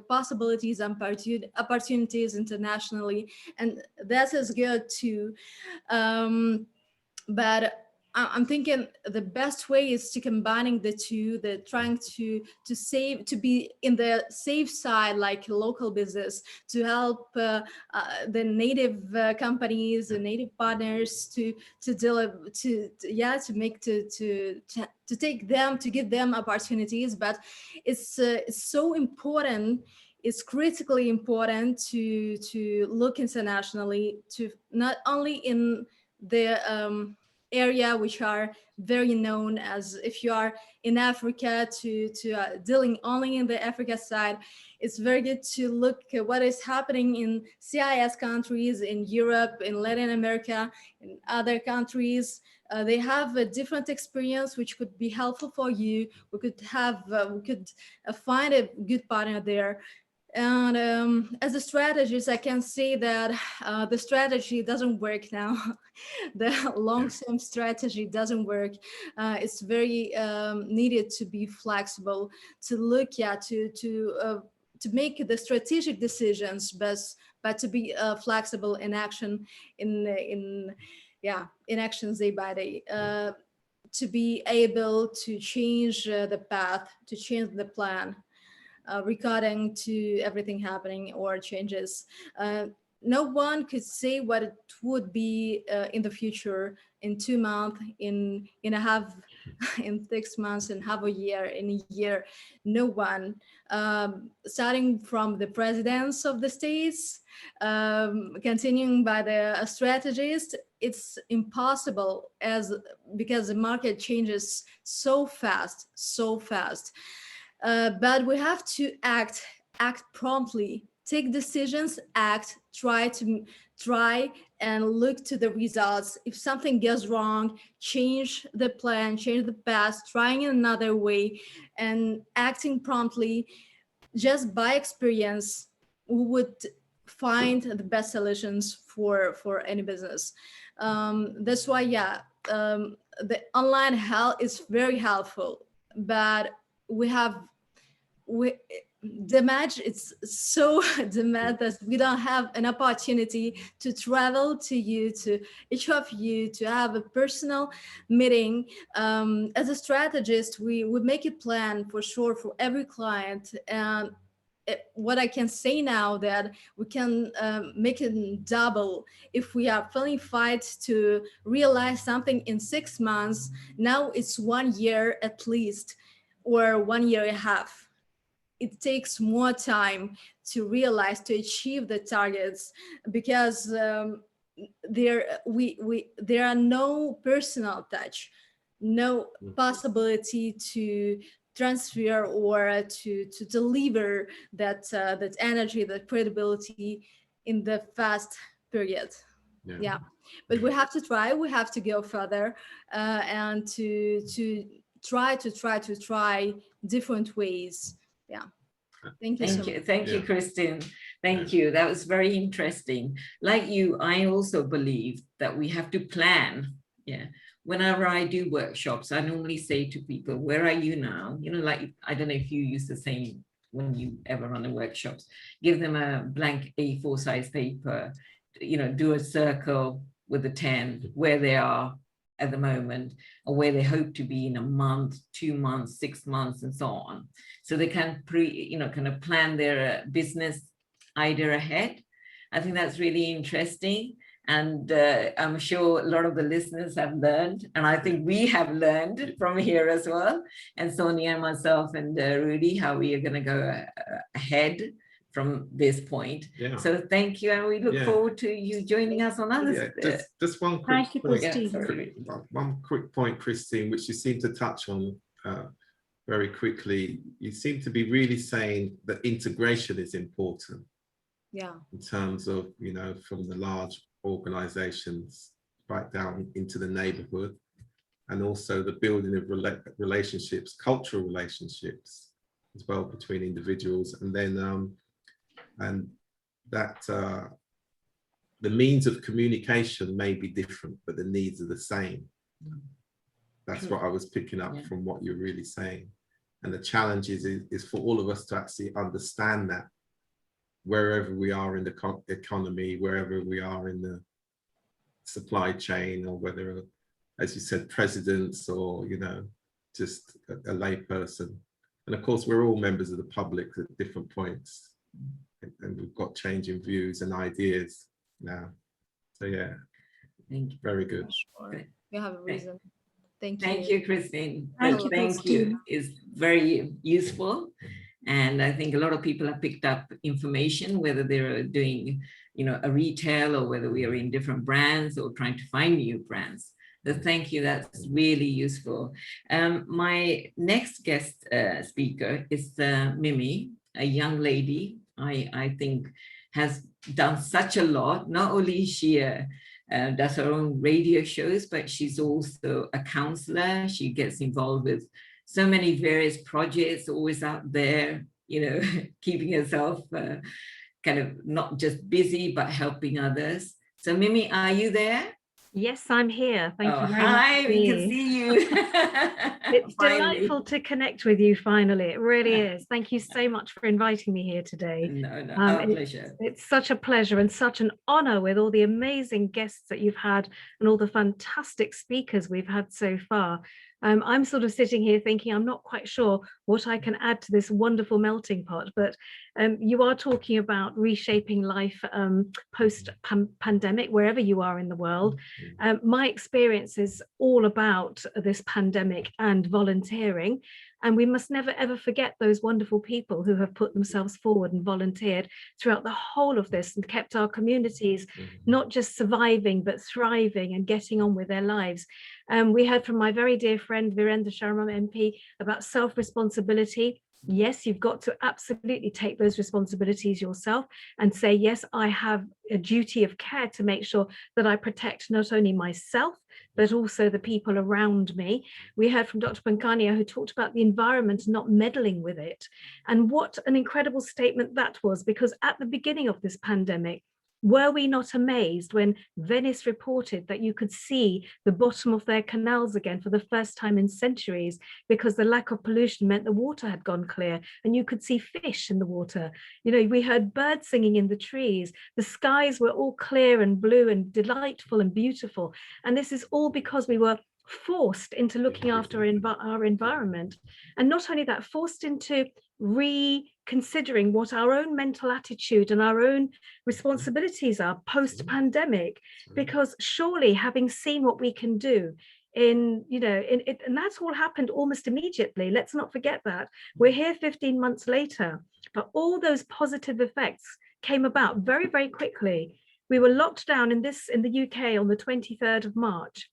possibilities and opportunities internationally, and that is good too. But I'm thinking the best way is to combining the two, the trying to save, to be in the safe side, like local business, to help the native companies, the native partners to deliver, to make to take them, to give them opportunities. But it's so important, it's critically important to look internationally, to not only in the area which are very known, as if you are in Africa, to dealing only in the Africa side. It's very good to look at what is happening in CIS countries, in Europe, in Latin America, in other countries. They have a different experience which could be helpful for you. We could have find a good partner there. And as a strategist, I can say that the strategy doesn't work now. The long-term strategy doesn't work. It's very needed to be flexible, to look at, to make the strategic decisions, but to be flexible in action, in actions day by day. To be able to change the path, to change the plan, regarding to everything happening or changes. No one could say what it would be in the future, in 2 months, in a half, in 6 months, in half a year, in a year. No one. Starting from the presidents of the states, continuing by the strategists, it's impossible, because the market changes so fast, so fast. But we have to act promptly, take decisions, act, try and look to the results. If something goes wrong, change the plan, change the path, trying another way, and acting promptly. Just by experience, we would find the best solutions for any business. That's why, the online help is very helpful, but the match, it's so demand that we don't have an opportunity to travel to you, to each of you, to have a personal meeting. As a strategist, we would make a plan for sure for every client. And what I can say now, that we can make it double if we are feeling fight to realize something in 6 months. Now it's 1 year at least, or 1 year and a half. It takes more time to realize, to achieve the targets, because there are no personal touch, no possibility to transfer or to deliver that energy, that credibility in the fast period. Yeah. But we have to try, we have to go further, and to try different ways. Yeah. Thank you so much. Thank you, Christine. Thank you. That was very interesting. Like you, I also believe that we have to plan. Yeah. Whenever I do workshops, I normally say to people, where are you now? You know, like, I don't know if you use the same when you ever run the workshops. Give them a blank A4 size paper, you know, do a circle with the 10, where they are at the moment, or where they hope to be in a month, 2 months, 6 months, and so on. So they can kind of plan their business idea ahead. I think that's really interesting. And I'm sure a lot of the listeners have learned, and I think we have learned from here as well. And Sonia and myself and Rudy, how we are going to go ahead from this point. Yeah. So thank you, and we look forward to you joining us on others. Just one quick point. Christine. One quick point, Christine, which you seem to touch on very quickly. You seem to be really saying that integration is important. Yeah. In terms of, you know, from the large organizations right down into the neighborhood, and also the building of relationships, cultural relationships as well between individuals, and then and that the means of communication may be different, but the needs are the same. That's what I was picking up from what you're really saying. And the challenge is for all of us to actually understand that wherever we are in the economy, wherever we are in the supply chain, or whether, as you said, presidents or, you know, just a lay person. And of course, we're all members of the public at different points. And we've got changing views and ideas now. So yeah, very good. You have a reason. Thank you. Thank you, Christine. Thank you, Thank Christine. you. It's very useful. And I think a lot of people have picked up information, whether they're doing, you know, a retail, or whether we are in different brands or trying to find new brands. So thank you, that's really useful. My next guest speaker is Mimi, a young lady I think has done such a lot. Not only is she does her own radio shows, but she's also a counselor. She gets involved with so many various projects, always out there, you know, keeping herself kind of not just busy, but helping others. So Mimi, are you there? Yes, I'm here. Thank you very Hi, much. we can see you. It's Finally. delightful to connect with you finally. It really is. Thank you so much for inviting me here today. No, our pleasure. It's such a pleasure and such an honor with all the amazing guests that you've had and all the fantastic speakers we've had so far. I'm sort of sitting here thinking I'm not quite sure what I can add to this wonderful melting pot, but you are talking about reshaping life post-pandemic, wherever you are in the world. My experience is all about this pandemic and volunteering. And we must never, ever forget those wonderful people who have put themselves forward and volunteered throughout the whole of this and kept our communities not just surviving, but thriving and getting on with their lives. We heard from my very dear friend, Virendra Sharma MP, about self-responsibility. Yes, you've got to absolutely take those responsibilities yourself and say, yes, I have a duty of care to make sure that I protect not only myself, but also the people around me. We heard from Dr. Pankania, who talked about the environment, not meddling with it. And what an incredible statement that was, because at the beginning of this pandemic, were we not amazed when Venice reported that you could see the bottom of their canals again for the first time in centuries, because the lack of pollution meant the water had gone clear and you could see fish in the water. You know, we heard birds singing in the trees. The skies were all clear and blue and delightful and beautiful. And this is all because we were forced into looking after our environment. And not only that, forced into reconsidering what our own mental attitude and our own responsibilities are post-pandemic, because surely, having seen what we can do and that's all happened almost immediately. Let's not forget that. We're here 15 months later, but all those positive effects came about very, very quickly. We were locked down in the UK on the 23rd of March.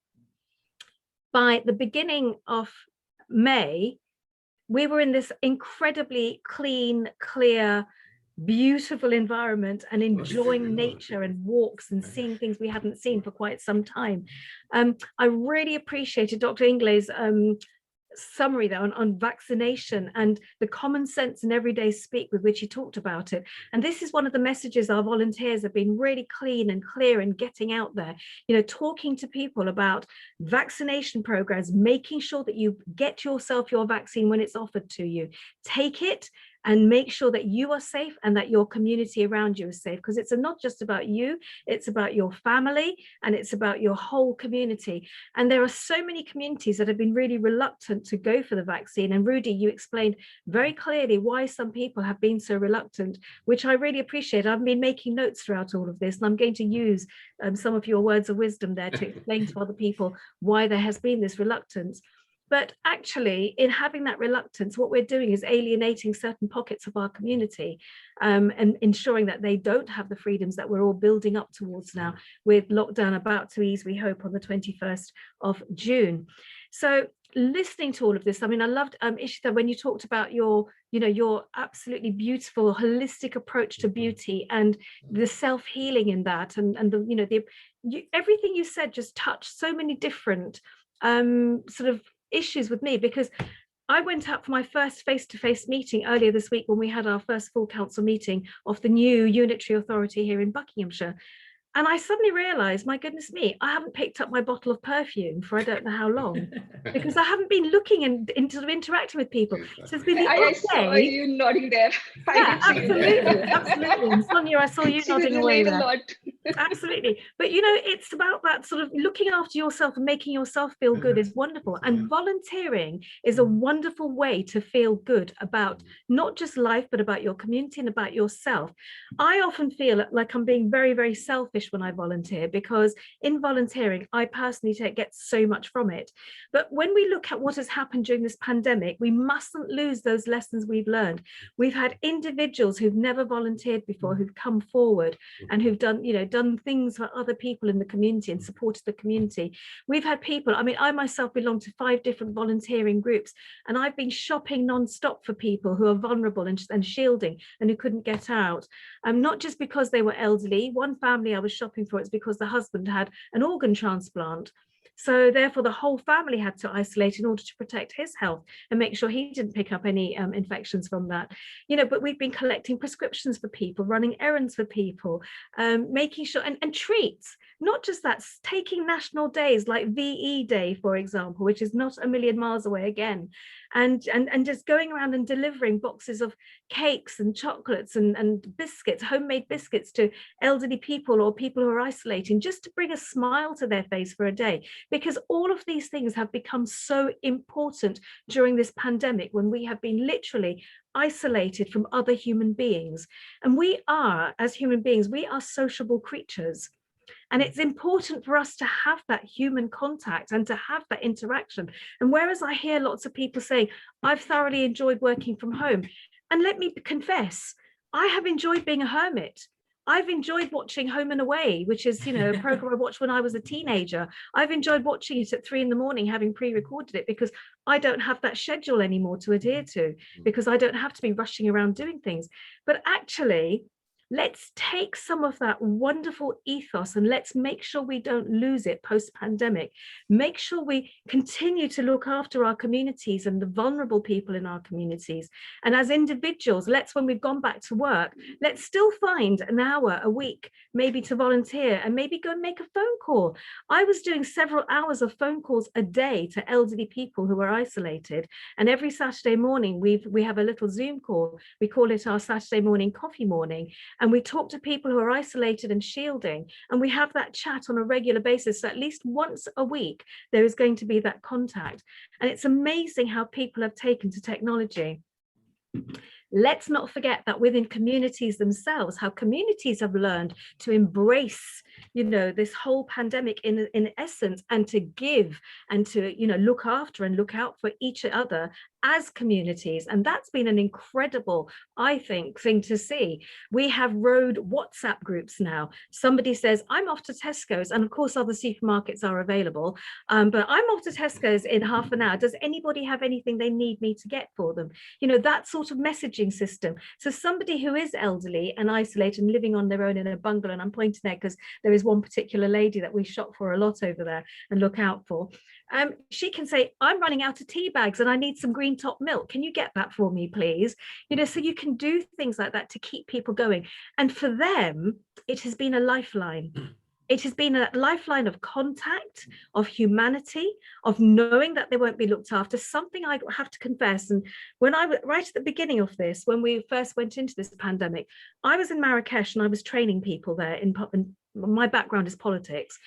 By the beginning of May, we were in this incredibly clean, clear, beautiful environment and enjoying nature and walks and seeing things we hadn't seen for quite some time. I really appreciated Dr. Ingle's summary there on vaccination and the common sense and everyday speak with which he talked about it. And this is one of the messages our volunteers have been really clean and clear in getting out there, you know, talking to people about vaccination programs, making sure that you get yourself your vaccine when it's offered to you. Take it and make sure that you are safe and that your community around you is safe, because it's not just about you, it's about your family and it's about your whole community. And there are so many communities that have been really reluctant to go for the vaccine. And Rudy, you explained very clearly why some people have been so reluctant, which I really appreciate. I've been making notes throughout all of this, and I'm going to use some of your words of wisdom there to explain to other people why there has been this reluctance. But actually, in having that reluctance, what we're doing is alienating certain pockets of our community and ensuring that they don't have the freedoms that we're all building up towards now, with lockdown about to ease, we hope, on the 21st of June. So listening to all of this, I mean, I loved, Ishita, when you talked about your absolutely beautiful, holistic approach to beauty and the self-healing in that, and everything you said just touched so many different sort of issues with me, because I went out for my first face-to-face meeting earlier this week when we had our first full council meeting of the new unitary authority here in Buckinghamshire. And I suddenly realized, my goodness me, I haven't picked up my bottle of perfume for I don't know how long, because I haven't been looking and sort of interacting with people. So it's been the I odd saw day. you nodding there. I Yeah, did see you there. absolutely, absolutely. And Sonia, I saw you She nodding could away relate a there. lot. Absolutely. But you know, it's about that sort of looking after yourself and making yourself feel good is wonderful. And volunteering is a wonderful way to feel good about not just life, but about your community and about yourself. I often feel like I'm being very, very selfish when I volunteer, because in volunteering, I personally get so much from it. But when we look at what has happened during this pandemic, we mustn't lose those lessons we've learned. We've had individuals who've never volunteered before, who've come forward and who've done, you know, done things for other people in the community and supported the community. We've had people, I mean, I myself belong to 5 different volunteering groups, and I've been shopping non-stop for people who are vulnerable and shielding and who couldn't get out. Not just because they were elderly. One family I was shopping for, it's because the husband had an organ transplant. So therefore the whole family had to isolate in order to protect his health and make sure he didn't pick up any infections from that. You know, but we've been collecting prescriptions for people, running errands for people, making sure, and treats, not just that, taking national days like VE Day, for example, which is not a million miles away again, and just going around and delivering boxes of cakes and chocolates and biscuits, homemade biscuits, to elderly people or people who are isolating, just to bring a smile to their face for a day. Because all of these things have become so important during this pandemic, when we have been literally isolated from other human beings. And we are, as human beings, we are sociable creatures. And it's important for us to have that human contact and to have that interaction. And whereas I hear lots of people saying, I've thoroughly enjoyed working from home, and let me confess, I have enjoyed being a hermit. I've enjoyed watching Home and Away, which is, you know, a program I watched when I was a teenager. I've enjoyed watching it at 3 a.m, having pre-recorded it, because I don't have that schedule anymore to adhere to, because I don't have to be rushing around doing things. But actually, let's take some of that wonderful ethos and let's make sure we don't lose it post-pandemic. Make sure we continue to look after our communities and the vulnerable people in our communities. And as individuals, when we've gone back to work, let's still find an hour a week, maybe to volunteer, and maybe go and make a phone call. I was doing several hours of phone calls a day to elderly people who were isolated. And every Saturday morning, we have a little Zoom call. We call it our Saturday morning coffee morning. And we talk to people who are isolated and shielding, and we have that chat on a regular basis. So at least once a week, there is going to be that contact. And it's amazing how people have taken to technology. Let's not forget that within communities themselves, how communities have learned to embrace, you know, this whole pandemic in essence, and to give and to, you know, look after and look out for each other as communities. And that's been an incredible, I think, thing to see. We have road WhatsApp groups now. Somebody says, I'm off to Tesco's, and of course other supermarkets are available, but I'm off to Tesco's in half an hour. Does anybody have anything they need me to get for them? You know, that sort of messaging system. So somebody who is elderly and isolated and living on their own in a bungalow, and I'm pointing there because there is one particular lady that we shop for a lot over there and look out for, she can say, I'm running out of tea bags and I need some green top milk. Can you get that for me, please? You know, so you can do things like that to keep people going. And for them, it has been a lifeline. It has been a lifeline of contact, of humanity, of knowing that they won't be looked after. Something I have to confess, and when I was right at the beginning of this, when we first went into this pandemic, I was in Marrakesh and I was training people there in my background is politics.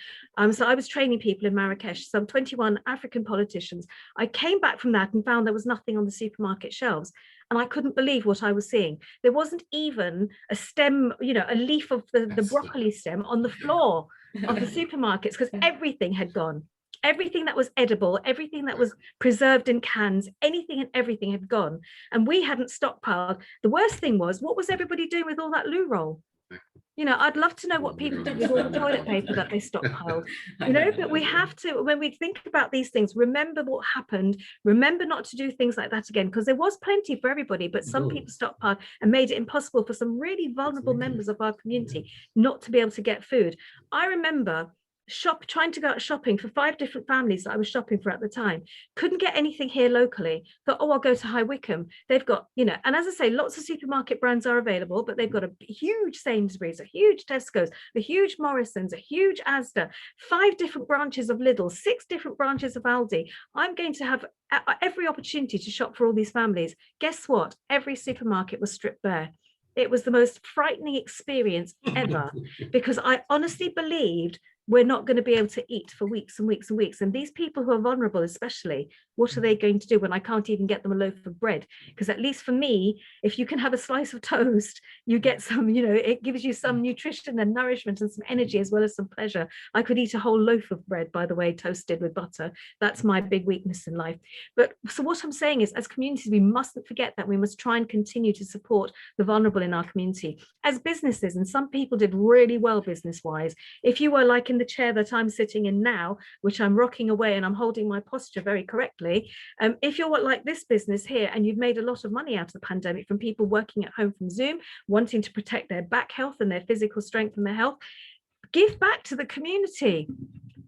So I was training people in Marrakesh, some 21 African politicians. I came back from that and found there was nothing on the supermarket shelves. And I couldn't believe what I was seeing. There wasn't even a stem, you know, a leaf of the broccoli stem on the floor of the supermarkets, because everything had gone. Everything that was edible, everything that was preserved in cans, anything and everything had gone. And we hadn't stockpiled. The worst thing was, what was everybody doing with all that loo roll? You know, I'd love to know what people did with all the toilet paper that they stockpiled, you know, but we have to, when we think about these things, remember what happened, remember not to do things like that again, because there was plenty for everybody, but some people stockpiled and made it impossible for some really vulnerable members of our community not to be able to get food. I remember trying to go out shopping for 5 different families that I was shopping for at the time. Couldn't get anything here locally. Thought, oh, I'll go to High Wycombe. They've got, you know, and as I say, lots of supermarket brands are available, but they've got a huge Sainsbury's, a huge Tesco's, a huge Morrison's, a huge Asda, 5 different branches of Lidl, 6 different branches of Aldi. I'm going to have every opportunity to shop for all these families. Guess what? Every supermarket was stripped bare. It was the most frightening experience ever, because I honestly believed we're not going to be able to eat for weeks and weeks and weeks. And these people who are vulnerable, especially, what are they going to do when I can't even get them a loaf of bread? Because at least for me, if you can have a slice of toast, you get some, you know, it gives you some nutrition and nourishment and some energy as well as some pleasure. I could eat a whole loaf of bread, by the way, toasted with butter. That's my big weakness in life. But so what I'm saying is, as communities, we mustn't forget that we must try and continue to support the vulnerable in our community. As businesses, and some people did really well business-wise, if you were like in the chair that I'm sitting in now, which I'm rocking away and I'm holding my posture very correctly, if you're like this business here and you've made a lot of money out of the pandemic from people working at home from Zoom, wanting to protect their back health and their physical strength and their health, give back to the community.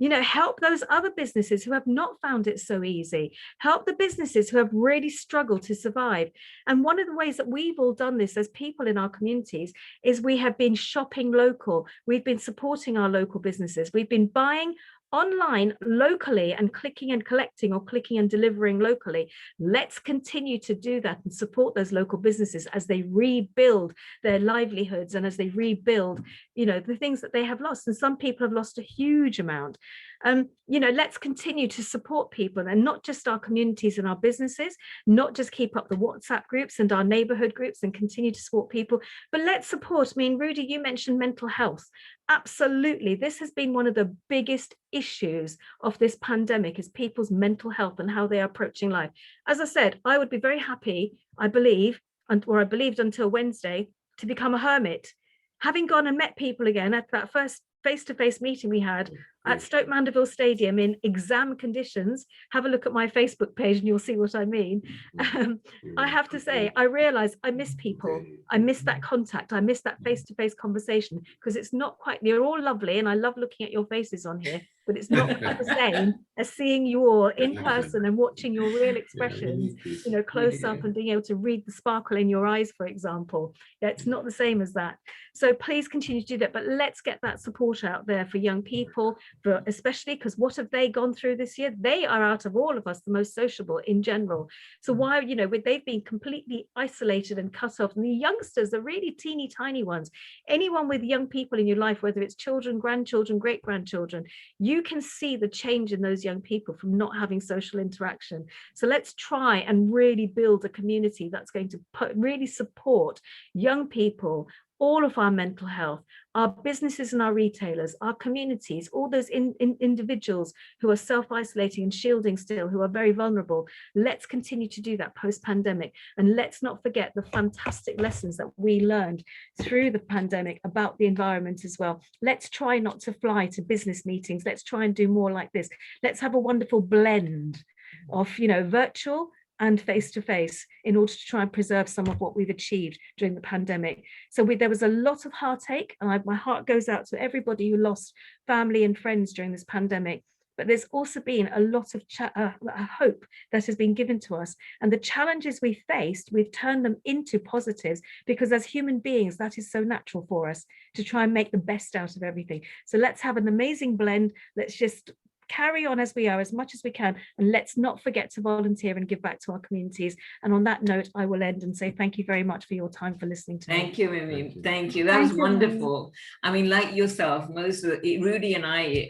You know, help those other businesses who have not found it so easy. Help the businesses who have really struggled to survive. And one of the ways that we've all done this as people in our communities is we have been shopping local. We've been supporting our local businesses. We've been buying online locally and clicking and collecting or clicking and delivering locally. Let's continue to do that and support those local businesses as they rebuild their livelihoods and as they rebuild, you know, the things that they have lost. And some people have lost a huge amount. You know, let's continue to support people, and not just our communities and our businesses, not just keep up the WhatsApp groups and our neighborhood groups and continue to support people, but let's support. I mean, Rudy, you mentioned mental health. Absolutely. This has been one of the biggest issues of this pandemic, is people's mental health and how they are approaching life. As I said, I would be very happy, I believe, or I believed until Wednesday, to become a hermit. Having gone and met people again at that first face-to-face meeting we had at Stoke Mandeville Stadium in exam conditions. Have a look at my Facebook page and you'll see what I mean. I have to say, I realize I miss people. I miss that contact. I miss that face-to-face conversation, because it's not quite, you're all lovely and I love looking at your faces on here, but it's not quite the same as seeing you all in person and watching your real expressions, you know, close up and being able to read the sparkle in your eyes, for example. Yeah, it's not the same as that. So please continue to do that, but let's get that support out there for young people, for especially because what have they gone through this year? They are, out of all of us, the most sociable in general. So why, you know, they've been completely isolated and cut off, and the youngsters are really teeny tiny ones. Anyone with young people in your life, whether it's children, grandchildren, great-grandchildren, you can see the change in those young people from not having social interaction. So let's try and really build a community that's going to really support young people, all of our mental health, our businesses and our retailers, our communities, all those individuals who are self-isolating and shielding still, who are very vulnerable. Let's continue to do that post-pandemic. And let's not forget the fantastic lessons that we learned through the pandemic about the environment as well. Let's try not to fly to business meetings. Let's try and do more like this. Let's have a wonderful blend of, you know, virtual and face-to-face in order to try and preserve some of what we've achieved during the pandemic. So there was a lot of heartache, and my heart goes out to everybody who lost family and friends during this pandemic. But there's also been a lot of hope that has been given to us. And the challenges we faced, we've turned them into positives, because as human beings, that is so natural for us to try and make the best out of everything. So let's have an amazing blend. Let's just carry on as we are as much as we can, and let's not forget to volunteer and give back to our communities. And on that note, I will end and say thank you very much for your time for listening to me. Thank you, Mimi. Thank you. That was wonderful. I mean, like yourself, most of Rudy and I,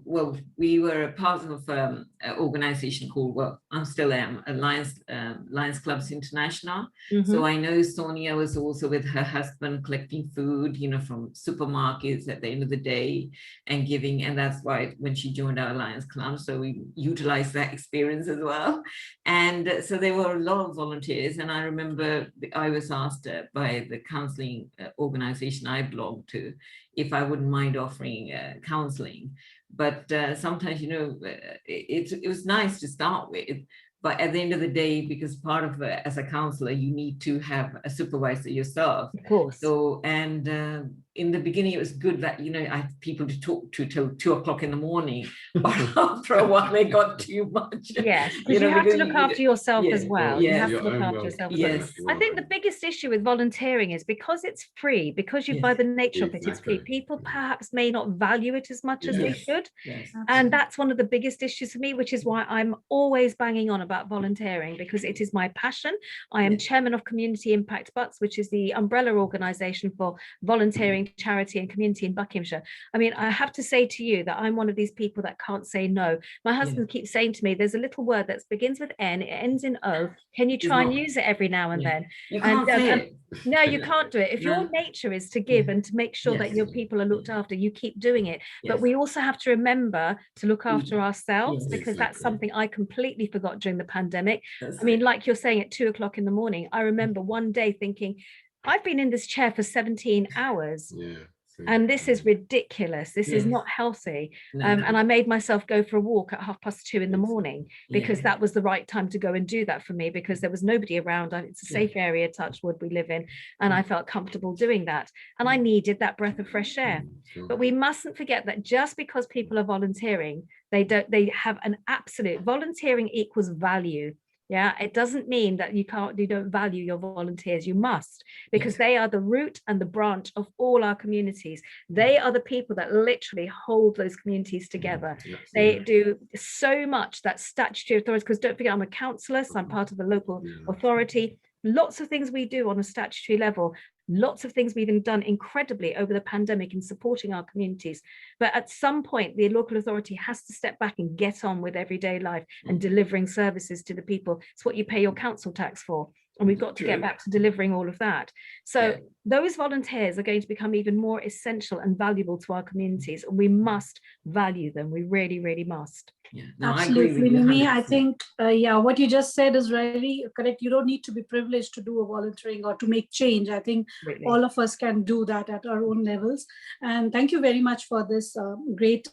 well, we were a part of an organization called, well, I still am, Lions Clubs International. So I know Sonia was also with her husband collecting food, you know, from supermarkets at the end of the day and giving, and that's why when she joined our Lions Club, so we utilized that experience as well. And so there were a lot of volunteers, and I remember I was asked by the counseling organization I belonged to if I wouldn't mind offering counseling. But sometimes, you know, it was nice to start with, But at the end of the day, because part of as a counselor, you need to have a supervisor yourself. Of course. So, and in the beginning, it was good that, you know, I had people to talk to till 2 o'clock in the morning, but after a while, they got too much. Yes, because you have to look after yourself as well. You have to Your look own after well- yourself as Yes. well. I think the biggest issue with volunteering is because it's free, because you Yes. by the nature of it, it's free. Exactly. People perhaps may not value it as much as they Yes. should. Yes. And that's one of the biggest issues for me, which is why I'm always banging on about volunteering, because it is my passion. I am Yeah. chairman of Community Impact Bucks, which is the umbrella organization for volunteering, charity and community in Buckinghamshire. I mean, I have to say to you that I'm one of these people that can't say no. My husband keeps saying to me, there's a little word that begins with N, it ends in O. Can you try and use it every now and then? You can't say it. No, you can't do it. If your No. nature is to give and to make sure that Yes. your people are looked after, you keep doing it. But Yes. we also have to remember to look after ourselves, Yes. because that's Exactly. something I completely forgot during the pandemic. That's I mean, it. like you're saying, at 2 o'clock in the morning, I remember one day thinking, I've been in this chair for 17 hours. Yeah. And this is ridiculous. This is Yes. not healthy. No. And I made myself go for a walk at 2:30 in the morning, because Yeah. that was the right time to go and do that for me, because there was nobody around. It's a safe area, touch wood, we live in, and I felt comfortable doing that. And I needed that breath of fresh air. But we mustn't forget that just because people are volunteering, they have an absolute volunteering equals value. Yeah, it doesn't mean that you don't value your volunteers. You must, because they are the root and the branch of all our communities. They are the people that literally hold those communities together. They do so much that statutory authorities, because don't forget, I'm a councillor, so I'm part of the local authority. Lots of things we do on a statutory level. Lots of things we've done incredibly over the pandemic in supporting our communities. But at some point, the local authority has to step back and get on with everyday life and delivering services to the people. It's what you pay your council tax for. And we've got to get back to delivering all of that. So those volunteers are going to become even more essential and valuable to our communities. And we must value them. We really, really must. No, I agree Absolutely, with you Mimi. I 100%. think, yeah, what you just said is really correct. You don't need to be privileged to do a volunteering or to make change. I think all of us can do that at our own levels. And thank you very much for this great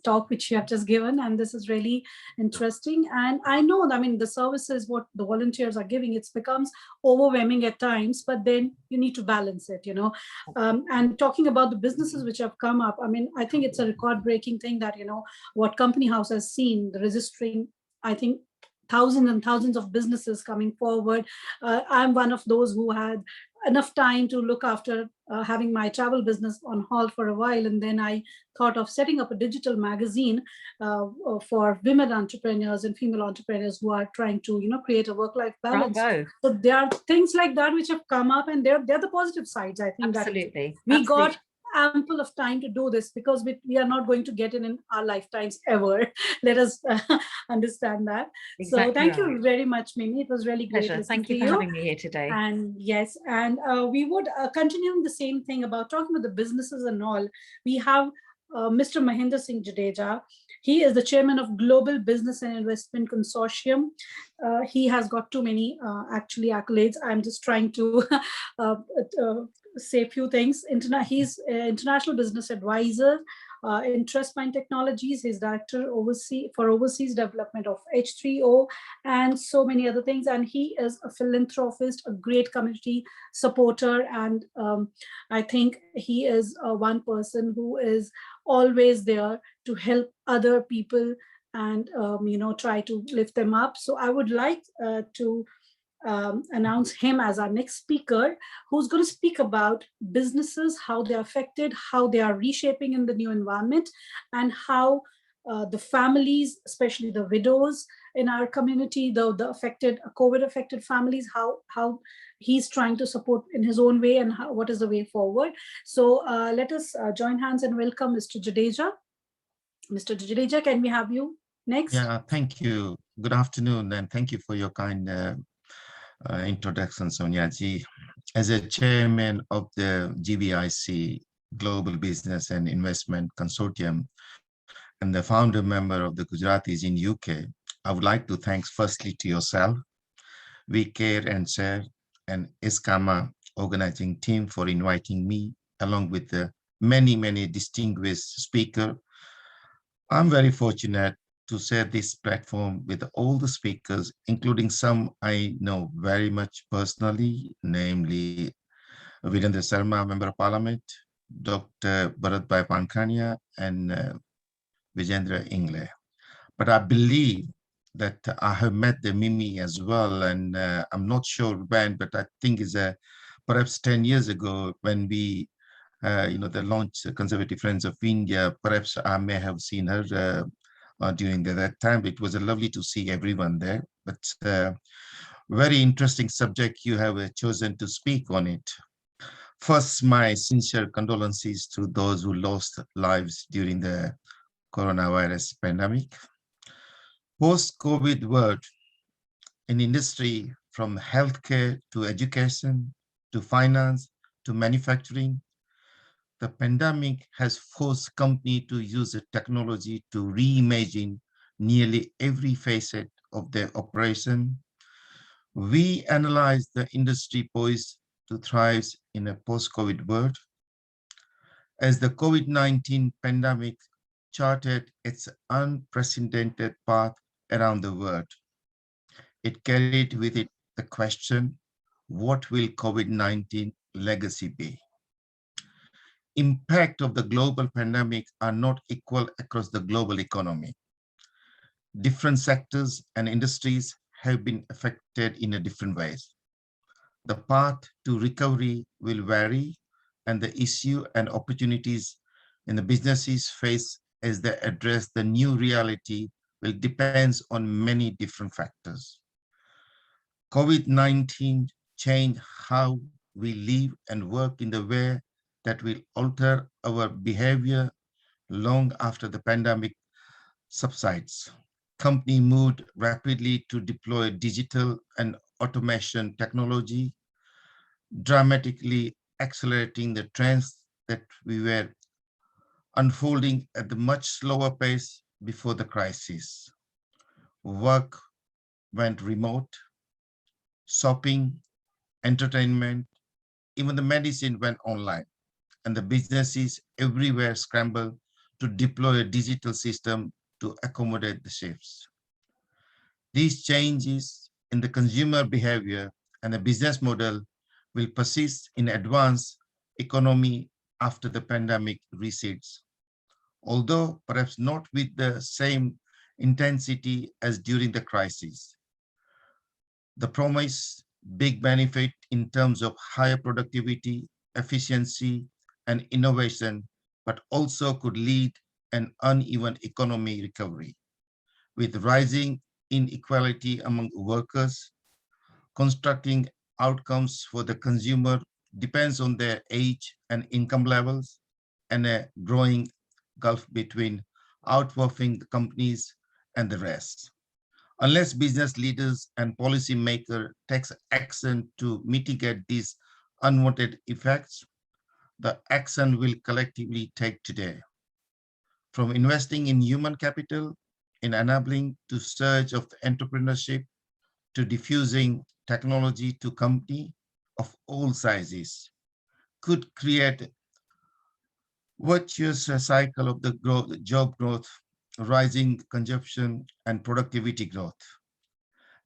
talk which you have just given. And this is really interesting. And I know, I mean, the services, what the volunteers are giving, it becomes overwhelming at times, but then you need to balance it, you know. And talking about the businesses which have come up, I mean, I think it's a record-breaking thing that, you know, what Company House has seen, the registering, I think, thousands and thousands of businesses coming forward. I'm one of those who had enough time to look after having my travel business on hold for a while. And then I thought of setting up a digital magazine for women entrepreneurs and female entrepreneurs who are trying to, you know, create a work-life balance. Bravo. So there are things like that which have come up, and they're the positive sides. I think Absolutely. that we got ample of time to do this, because we are not going to get in our lifetimes ever. Let us understand that. Exactly so thank right. you very much, Mimi. It was really great. Pleasure. Thank you for having me here today. And yes, and we would continue the same thing about talking about the businesses and all. We have Mr. Mahinder Singh Jadeja. He is the chairman of Global Business and Investment Consortium. He has got too many actually accolades. I'm just trying to say a few things. He's an international business advisor in Trustpine Technologies. He's director for overseas development of H3O and so many other things. And he is a philanthropist, a great community supporter. And I think he is one person who is always there to help other people and you know, try to lift them up. So I would like to announce him as our next speaker, who's going to speak about businesses, how they're affected, how they are reshaping in the new environment, and how the families, especially the widows in our community, the affected, COVID-affected families, how he's trying to support in his own way, and what is the way forward. So let us join hands and welcome Mr. Jadeja. Mr. Jadeja, can we have you next? Yeah, thank you. Good afternoon, and thank you for your kind introduction, Sonia ji. As a chairman of the GBIC, Global Business and Investment Consortium, and the founder member of the Gujaratis in UK, I would like to thank firstly to yourself, We Care and Share, and Ishkama organizing team for inviting me, along with the many distinguished speakers. I'm very fortunate to share this platform with all the speakers, including some I know very much personally, namely Virendra Sharma, Member of Parliament, Dr. Bharatbhai Pankhania, and Vijendra Ingle. But I believe that I have met the Mimi as well, and I'm not sure when, but I think it's perhaps 10 years ago when we, the launch Conservative Friends of India. Perhaps I may have seen her during that time. It was lovely to see everyone there. But very interesting subject you have chosen to speak on it. First, my sincere condolences to those who lost lives during the coronavirus pandemic. Post-COVID world in industry, from healthcare to education, to finance, to manufacturing, the pandemic has forced companies to use the technology to reimagine nearly every facet of their operation. We analyze the industry poised to thrive in a post-COVID world. As the COVID-19 pandemic charted its unprecedented path around the world, it carried with it the question, what will COVID-19 legacy be? Impact of the global pandemic are not equal across the global economy. Different sectors and industries have been affected in different ways. The path to recovery will vary, and the issue and opportunities in the businesses face as they address the new reality will depend on many different factors. COVID-19 changed how we live and work in the way that will alter our behavior long after the pandemic subsides. Company moved rapidly to deploy digital and automation technology, dramatically accelerating the trends that we were unfolding at a much slower pace before the crisis. Work went remote, shopping, entertainment, even the medicine went online, and the businesses everywhere scrambled to deploy a digital system to accommodate the shifts. These changes in the consumer behavior and the business model will persist in advanced economy after the pandemic recedes, although perhaps not with the same intensity as during the crisis. The promised big benefit in terms of higher productivity, efficiency, and innovation, but also could lead an uneven economy recovery, with rising inequality among workers. Constructing outcomes for the consumer depends on their age and income levels, and a growing gulf between outperforming the companies and the rest. Unless business leaders and policymakers take action to mitigate these unwanted effects, the action will collectively take today. From investing in human capital, in enabling to surge of entrepreneurship, to diffusing technology to companies of all sizes, could create virtuous cycle of the growth, job growth, rising consumption, and productivity growth.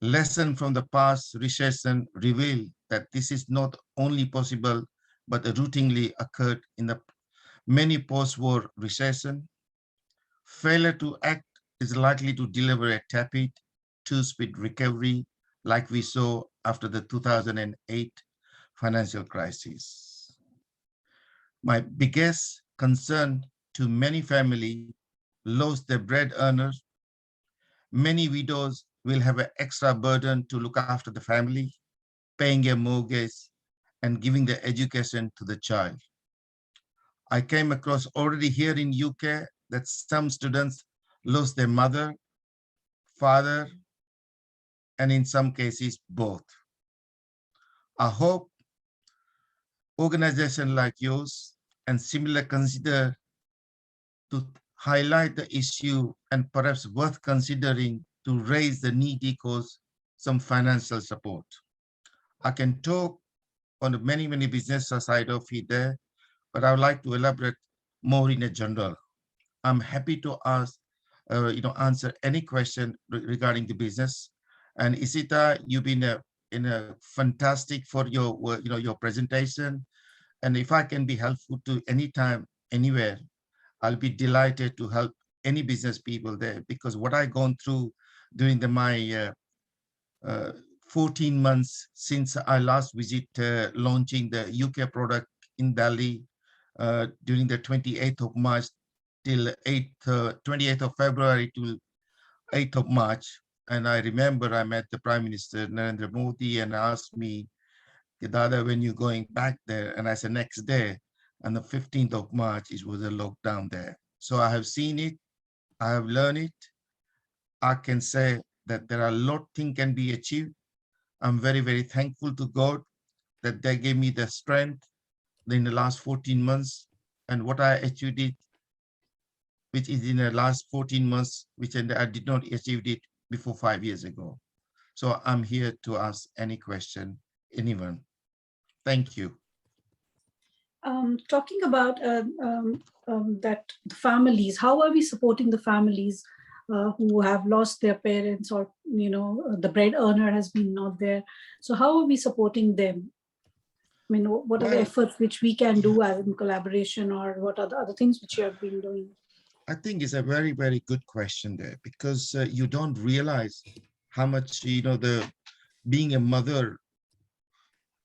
Lesson from the past recession reveal that this is not only possible, but routinely occurred in the many post-war recession. Failure to act is likely to deliver a tepid, two-speed recovery like we saw after the 2008 financial crisis. My biggest concern to many families lost their bread earners. Many widows will have an extra burden to look after the family, paying a mortgage and giving the education to the child. I came across already here in UK that some students lost their mother, father, and in some cases, both. I hope organizations like yours and similar consider to highlight the issue and perhaps worth considering to raise the needy cause some financial support. I can talk on the many business side of it there, but I would like to elaborate more in a general. I'm happy to ask answer any question regarding the business. And Isita, you've been fantastic for your your presentation. And if I can be helpful to anytime, anywhere, I'll be delighted to help any business people there, because what I've gone through during my 14 months since I last visit launching the UK product in Delhi during the 28th of March till 28th of February to 8th of March. And I remember I met the Prime Minister Narendra Modi and asked me, Dada, when you're going back there? And I said, next day. And the 15th of March, it was a lockdown there. So I have seen it, I have learned it. I can say that there are a lot of things can be achieved. I'm very, very thankful to God that they gave me the strength in the last 14 months. And what I achieved it, which is in the last 14 months, which I did not achieve it before 5 years ago. So I'm here to ask any question, anyone. Thank you. Talking about that families, how are we supporting the families who have lost their parents, or the bread earner has been not there? So how are we supporting them? I mean, what are the efforts which we can do as in collaboration, or what are the other things which you have been doing? I think it's a very, very good question there, because you don't realize how much the being a mother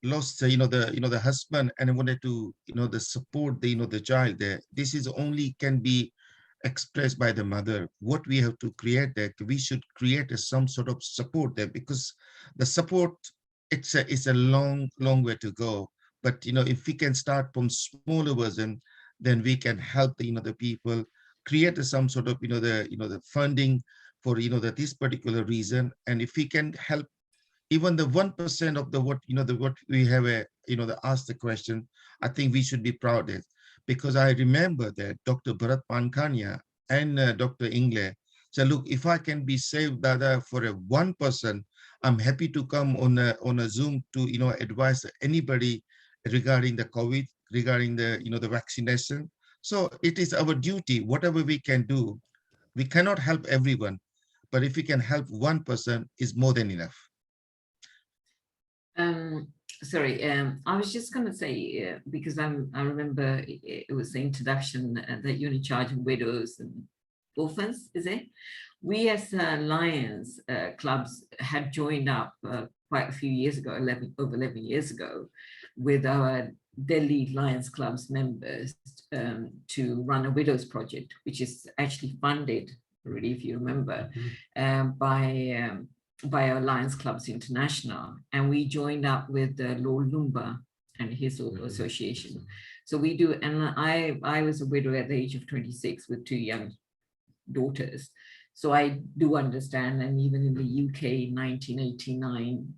lost the husband and wanted to the support the child there. This is only can be expressed by the mother. What we have to create there, we should create some sort of support there, because the support, it's a long way to go. But if we can start from smaller version, then we can help the people create some sort of the funding for this particular reason. And if we can help even the 1% of the what we have asked the question, I think we should be proud of, because I remember that Dr. Bharat Pankania and Dr. Ingle said, look, if I can be saved, Dada, for a 1%, I'm happy to come on a Zoom to advise anybody regarding the COVID, regarding the vaccination. So it is our duty, whatever we can do. We cannot help everyone, but if we can help 1%, is more than enough. Sorry, I was just going to say, because I remember it was the introduction that you're in charge of widows and orphans, is it? We as Lions clubs had joined up quite a few years ago, over 11 years ago, with our Delhi Lions Club's members to run a widows project, which is actually funded, really, if you remember, by our Lions Clubs International. And we joined up with Lord Lumba and his association. So we do, and I was a widow at the age of 26 with 2 young daughters. So I do understand, and even in the UK, 1989,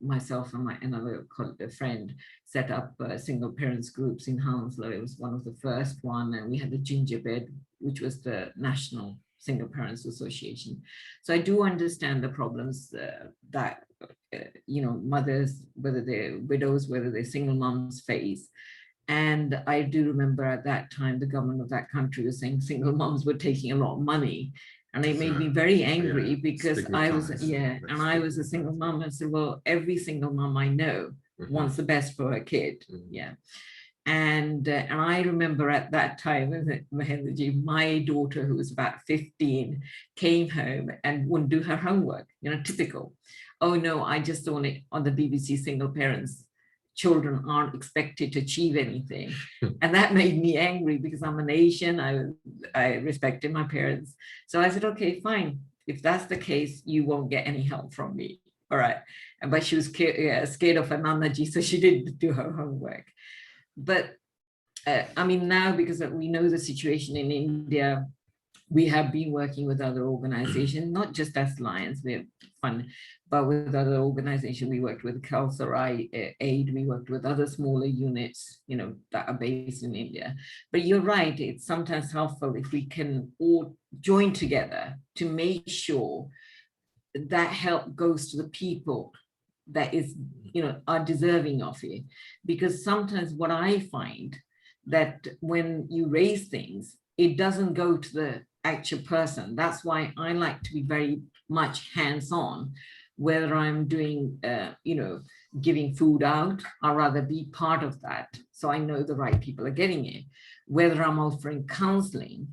myself and another friend set up single parents groups in Hounslow. It was one of the first one, and we had the Gingerbread, which was the National Single Parents Association. So I do understand the problems that mothers, whether they're widows, whether they're single moms, face. And I do remember at that time the government of that country was saying single moms were taking a lot of money, and it made me very angry, because I was I was a single mom. I said, well, every single mom I know wants the best for her kid. And I remember at that time, Mahendraji, my daughter, who was about 15, came home and wouldn't do her homework, typical. Oh no, I just saw it on the BBC Single Parents. Children aren't expected to achieve anything. And that made me angry, because I'm an Asian, I respected my parents. So I said, okay, fine. If that's the case, you won't get any help from me. All right. But she was scared of Anandaji, so she didn't do her homework. But now, because we know the situation in India, we have been working with other organizations, not just as Lions, we have fun, but with other organizations. We worked with Khalsa Aid, we worked with other smaller units, that are based in India. But you're right, it's sometimes helpful if we can all join together to make sure that help goes to the people that is, are deserving of it. Because sometimes what I find that when you raise things, it doesn't go to the actual person. That's why I like to be very much hands-on, whether I'm doing, giving food out, I'd rather be part of that. So I know the right people are getting it. Whether I'm offering counseling,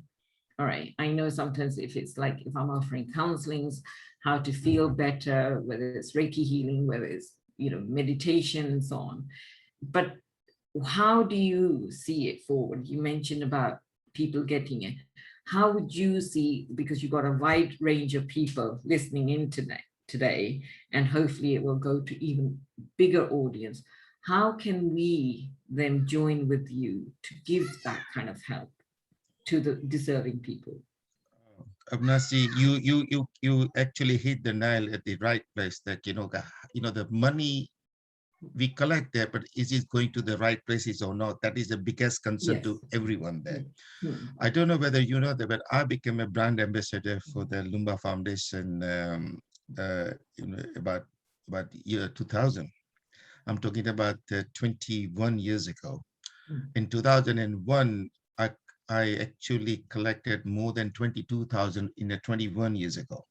all right, I know sometimes if it's like, if I'm offering counselings, how to feel better, whether it's Reiki healing, whether it's, meditation and so on. But how do you see it forward? You mentioned about people getting it. How would you see, because you've got a wide range of people listening in today, and hopefully it will go to even bigger audience. How can we then join with you to give that kind of help to the deserving people? Abnasi, you actually hit the nail at the right place. That the money we collect there, but is it going to the right places or not? That is the biggest concern to everyone there. I don't know whether you know that, but I became a brand ambassador for the Lumba Foundation about year 2000. I'm talking about 21 years ago. In 2001, I actually collected more than 22,000 in the 21 years ago.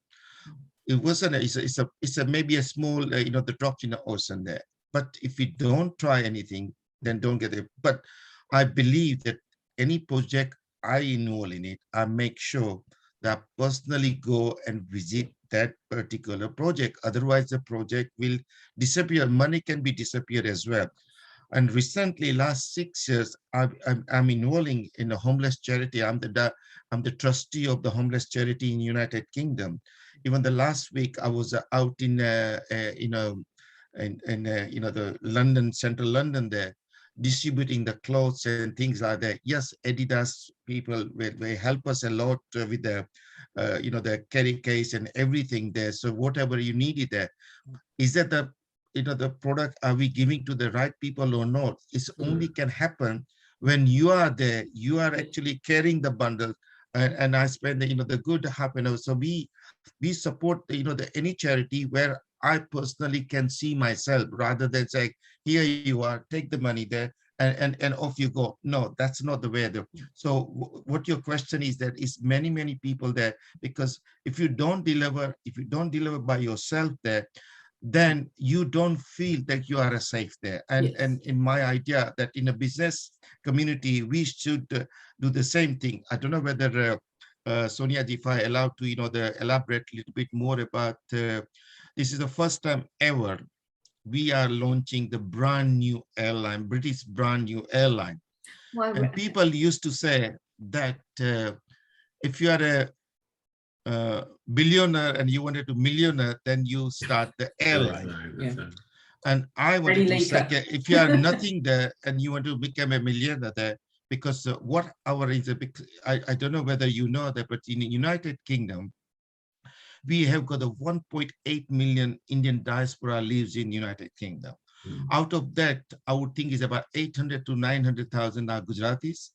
It wasn't. It's a maybe a small the drop in the ocean there. But if we don't try anything, then don't get it. But I believe that any project I involve in it, I make sure that I personally go and visit that particular project. Otherwise, the project will disappear. Money can be disappeared as well. And recently, last 6 years, I'm involving in a homeless charity. I'm the trustee of the homeless charity in United Kingdom. Even the last week, I was out in the London, central London there, distributing the clothes and things like that. Yes, Adidas people will help us a lot with the the carry case and everything there. So whatever you needed there, is that the product, are we giving to the right people or not? It's only can happen when you are there, you are actually carrying the bundle. And I spend the good half an hour. So we support any charity where I personally can see myself, rather than say, here you are, take the money there and off you go. No, that's not the way. So what your question is, that is many people there, because if you don't deliver by yourself there, then you don't feel that you are safe there. And in my idea that in a business community, we should do the same thing. I don't know whether Sonia, if I allowed to, elaborate a little bit more about, this is the first time ever we are launching the brand new airline, British brand new airline. And people used to say that if you are a billionaire and you wanted to millionaire, then you start the airline. And I wanted to say, if you are nothing there and you want to become a millionaire there, because what our is I don't know whether you know that, but in the United Kingdom, we have got a 1.8 million Indian diaspora lives in United Kingdom. Out of that, I would think is about 800 to 900,000 are Gujaratis,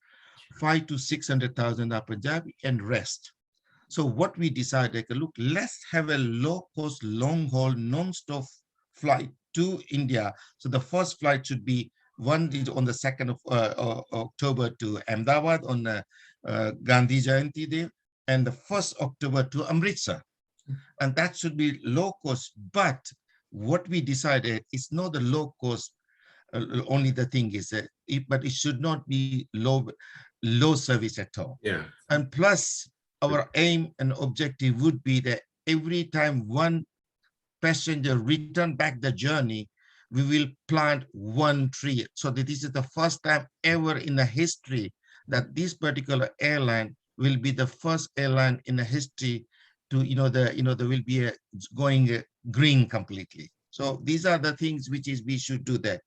5 to 600,000 are Punjabi, and rest. So what we decided, look, let's have a low-cost, long-haul, non-stop flight to India. So the first flight should be one is on the 2nd of October to Ahmedabad on Gandhi Jayanti Day, and the 1st October to Amritsar. And that should be low cost. But what we decided is not the low cost. Only the thing is that, but it should not be low service at all. Yeah. And plus, our aim and objective would be that every time one passenger return back the journey, we will plant one tree. So that this is the first time ever in the history that this particular airline will be the first airline in the history to, there will be going green completely. So these are the things which is we should do that.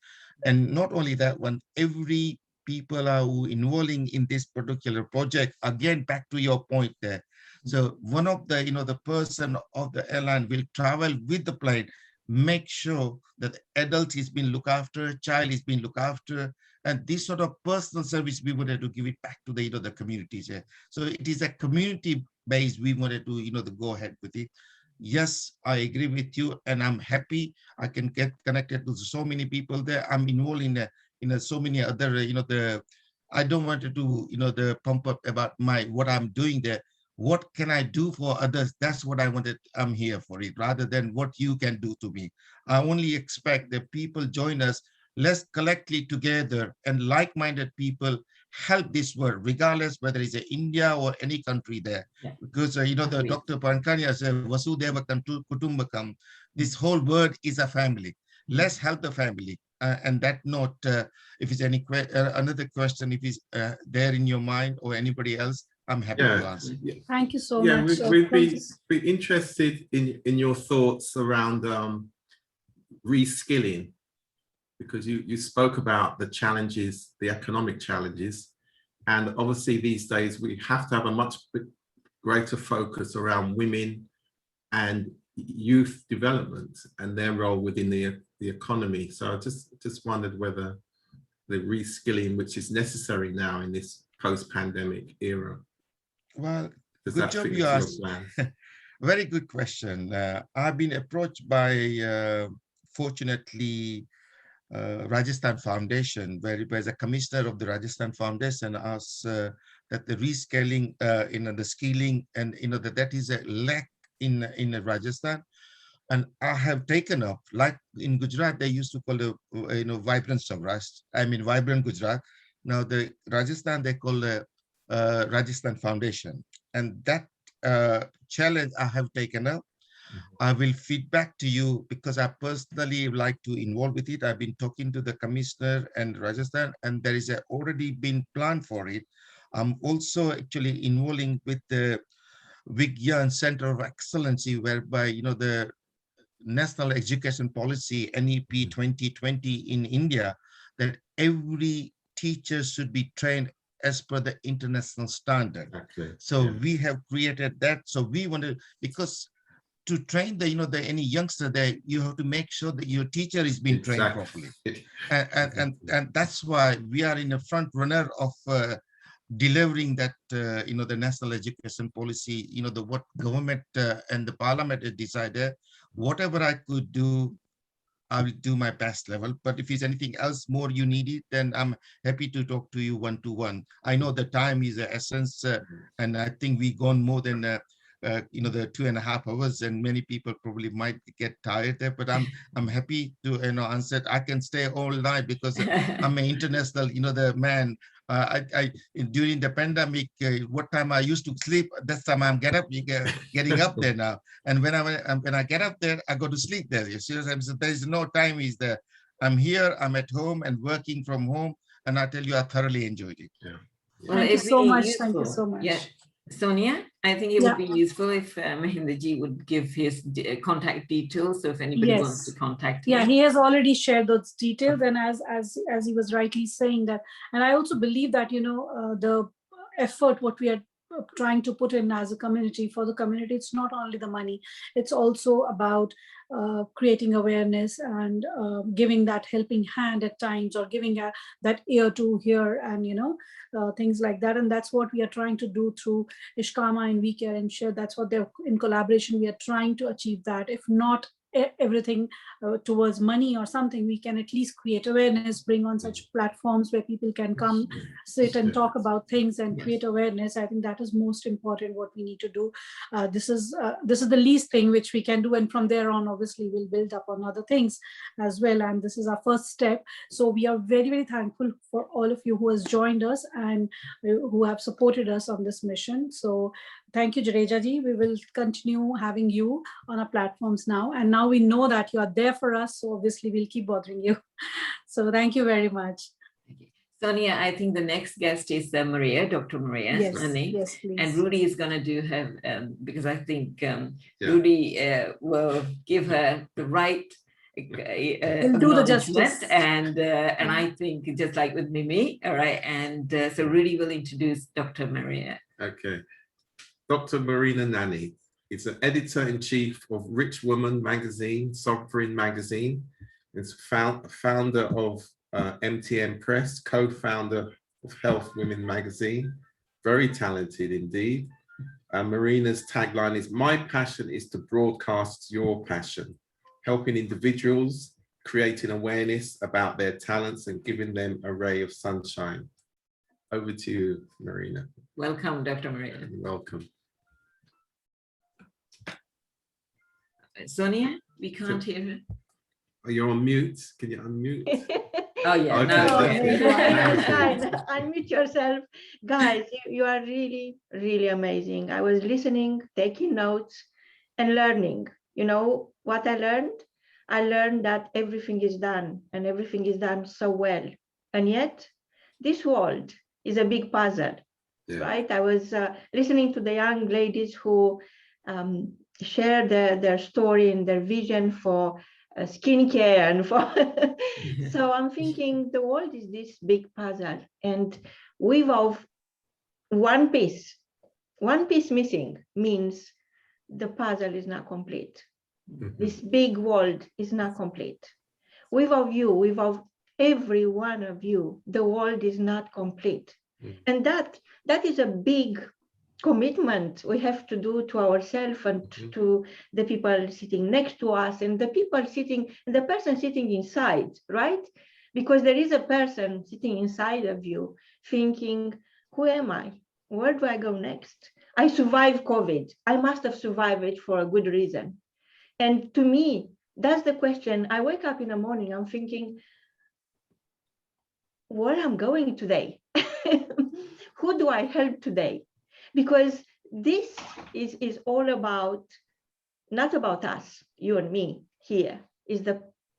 And not only that one, every people are involving in this particular project, again, back to your point there. So one of the, the person of the airline will travel with the plane, make sure that adult is being looked after, child is being looked after, and this sort of personal service, we wanted to give it back to the, the communities here. So it is a community based, we wanted to, to go ahead with it. Yes, I agree with you, and I'm happy I can get connected to so many people there. I'm involved in so many other, I don't want to do, the pump up about what I'm doing there. what can I do for others? That's what I wanted. I'm here for it, rather than what you can do to me. I only expect that people join us. Let's collectively together and like-minded people help this world, regardless whether it's India or any country there. Yeah. Because you know, the Dr. Pankania said, Vasudeva Kutumbakam. This whole world is a family. Let's help the family. And that note, if it's any another question, if it's there in your mind or anybody else, I'm happy to answer. Thank you so Yeah, much. we'd be interested in your thoughts around reskilling, because you spoke about the challenges, the economic challenges, and obviously these days we have to have a much greater focus around women and youth development and their role within the economy. So I just wondered whether the reskilling, which is necessary now in this post-pandemic era. Well, does good that job fit you into your asked. plans? Very good question. I've been approached by, fortunately, Rajasthan Foundation, where as a commissioner of the Rajasthan Foundation asked that the reskilling, the skilling, and that is a lack in Rajasthan. And I have taken up, like in Gujarat, they used to call the vibrant Saurashtra. I mean vibrant Gujarat. Now the Rajasthan they call the Rajasthan Foundation, and that challenge I have taken up. I will feed back to you because I personally like to involve with it. I've been talking to the commissioner and Rajasthan, and there is already been plan for it. I'm also actually involving with the Vigyan Center of Excellency, whereby the National Education Policy NEP 2020 in India, that every teacher should be trained as per the international standard. Exactly. So yeah. we have created that. So we wanted, because to train any youngster there, you have to make sure that your teacher is being trained properly. And that's why we are in the front runner of delivering that, the national education policy, what government and the parliament has decided. Whatever I could do, I will do my best level. But if there's anything else more you need it, then I'm happy to talk to you one-to-one. I know the time is the essence, and I think we've gone more than the 2.5 hours, and many people probably might get tired there. But I'm happy to answer. I can stay all night because I'm an international, the man. During the pandemic, what time I used to sleep, that's time I'm getting up there now. And when I get up there, I go to sleep there. You see, so there's no time is there. I'm here, I'm at home and working from home, and I tell you, I thoroughly enjoyed it. Yeah. Well, thank you so much. Thank you so much. Yeah. Sonia, I think it would be useful if Mahinderji would give his contact details, so if anybody wants to contact him. Yeah, he has already shared those details, and as he was rightly saying that, and I also believe that the effort what we are trying to put in as a community for the community, it's not only the money, it's also about creating awareness and giving that helping hand at times, or giving that ear to hear, and things like that. And that's what we are trying to do through Ishkama and We Care and Share. That's what they're in collaboration. We are trying to achieve that. If not everything towards money or something, we can at least create awareness, bring on such platforms where people can come, sit and talk about things and create awareness. I think that is most important what we need to do. This is the least thing which we can do, and from there on obviously we'll build up on other things as well, and this is our first step. So we are very, very thankful for all of you who has joined us and who have supported us on this mission. So thank you, Jadeja ji. We will continue having you on our platforms now. And now we know that you are there for us. So obviously we'll keep bothering you. So thank you very much. Sonia, I think the next guest is Maria, Dr. Maria. Yes, yes, please. And Rudy is going to do her, because I think Rudy will give her the right We'll do the justice. And I think just like with Mimi, all right. And so Rudy will introduce Dr. Maria. Okay. Dr. Marina Nani is an editor-in-chief of Rich Woman magazine, Sovereign magazine. It's founder of MTN Press, co-founder of Health Women magazine. Very talented indeed. Marina's tagline is, "My passion is to broadcast your passion," helping individuals, creating awareness about their talents and giving them a ray of sunshine. Over to you, Marina. Welcome, Dr. Marina. Welcome. Sonia, we can't hear her. Are you on mute? Can you unmute? Oh yeah, Okay, now that's okay. it. Fine. Unmute yourself. Guys, you are really, really amazing. I was listening, taking notes and learning. You know what I learned? I learned that everything is done and everything is done so well. And yet this world is a big puzzle, right? I was listening to the young ladies who share their story and their vision for skincare and for so I'm thinking the world is this big puzzle, and without one piece missing means the puzzle is not complete. This big world is not complete. Without you, without every one of you, the world is not complete. And that is a big commitment we have to do to ourselves and to the people sitting next to us and the people sitting, the person sitting inside, right? Because there is a person sitting inside of you thinking, who am I? Where do I go next? I survived COVID. I must have survived it for a good reason. And to me, that's the question. I wake up in the morning, I'm thinking, where I'm going today? Who do I help today? Because this is all about, not about us, you and me here, is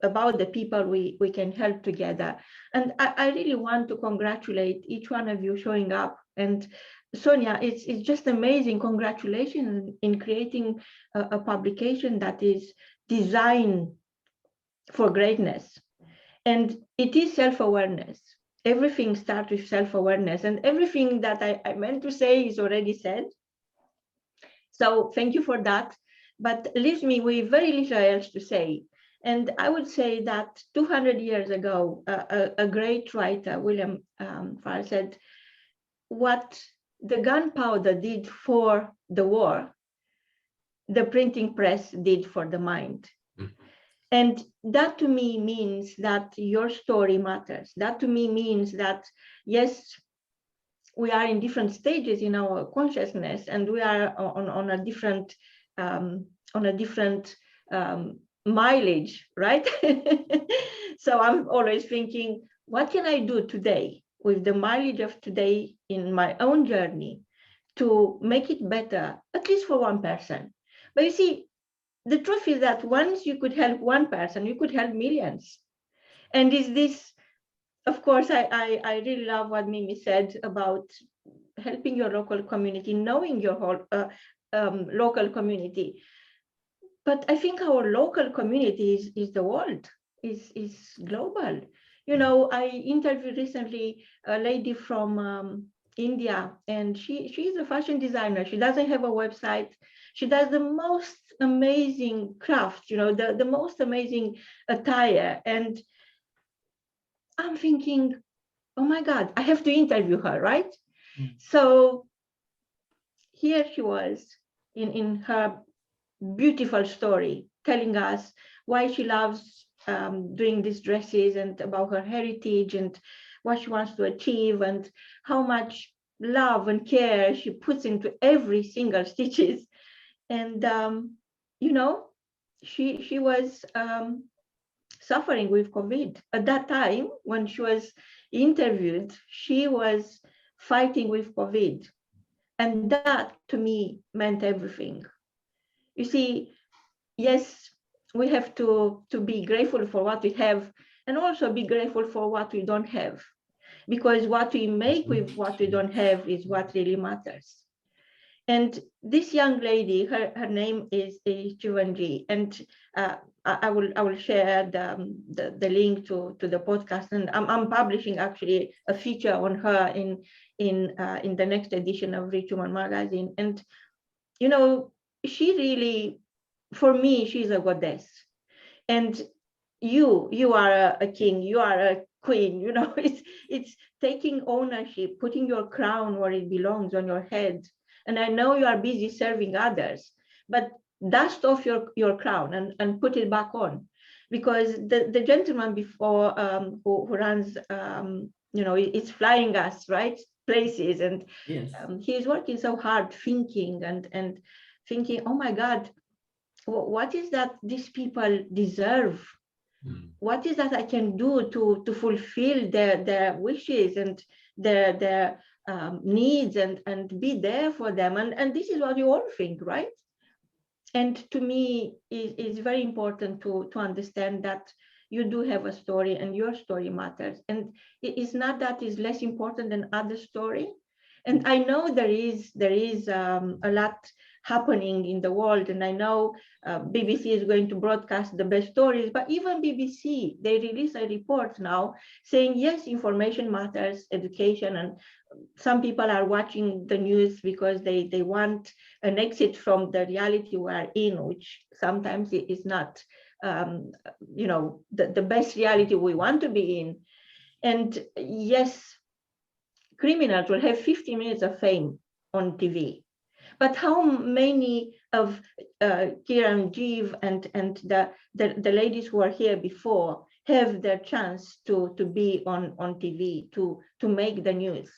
about the people we can help together. And I really want to congratulate each one of you showing up. And Sonia, it's just amazing. Congratulations in creating a publication that is designed for greatness. And it is self-awareness. Everything starts with self-awareness, and everything that I meant to say is already said. So thank you for that, but leaves me with very little else to say. And I would say that 200 years ago, a great writer, William Farr, said, what the gunpowder did for the war, the printing press did for the mind. And that to me means that your story matters. That to me means that, yes, we are in different stages in our consciousness, and we are on a different mileage, right? So I'm always thinking, what can I do today with the mileage of today in my own journey to make it better, at least for one person? But you see, the truth is that once you could help one person, you could help millions. And is this, of course, I really love what Mimi said about helping your local community, knowing your whole local community. But I think our local community is the world, is global. You know, I interviewed recently a lady from India, and she's a fashion designer. She doesn't have a website. She does the most amazing craft, you know, the most amazing attire. And I'm thinking, oh my God, I have to interview her, right? So here she was in her beautiful story, telling us why she loves doing these dresses and about her heritage and what she wants to achieve and how much love and care she puts into every single stitches. And you know, she was suffering with COVID. At that time, when she was interviewed, she was fighting with COVID. And that to me meant everything. You see, yes, we have to be grateful for what we have and also be grateful for what we don't have. Because what we make with what we don't have is what really matters. And this young lady, her name is Chivanji, and I will share the link to the podcast, and I'm publishing actually a feature on her in the next edition of Rich Woman magazine. And you know, she really, for me, she's a goddess. And you are a king, you are a queen. You know, it's taking ownership, putting your crown where it belongs on your head. And I know you are busy serving others, but dust off your crown and put it back on. Because the gentleman before who runs, you know, is flying us, right, places. And yes. He's working so hard thinking and thinking, oh my God, What is that these people deserve? What is that I can do to fulfill their wishes and their needs and be there for them? And this is what you all think, right? And to me, it's very important to understand that you do have a story and your story matters. And it is not that is less important than other story. And I know there is a lot happening in the world, and I know BBC is going to broadcast the best stories, but even BBC, they release a report now saying, yes, information matters, education, and some people are watching the news because they want an exit from the reality we're in, which sometimes it is not, the best reality we want to be in. And yes, criminals will have 50 minutes of fame on TV. But how many of Kiran, Jeev, and the ladies who are here before have their chance to be on TV, to make the news?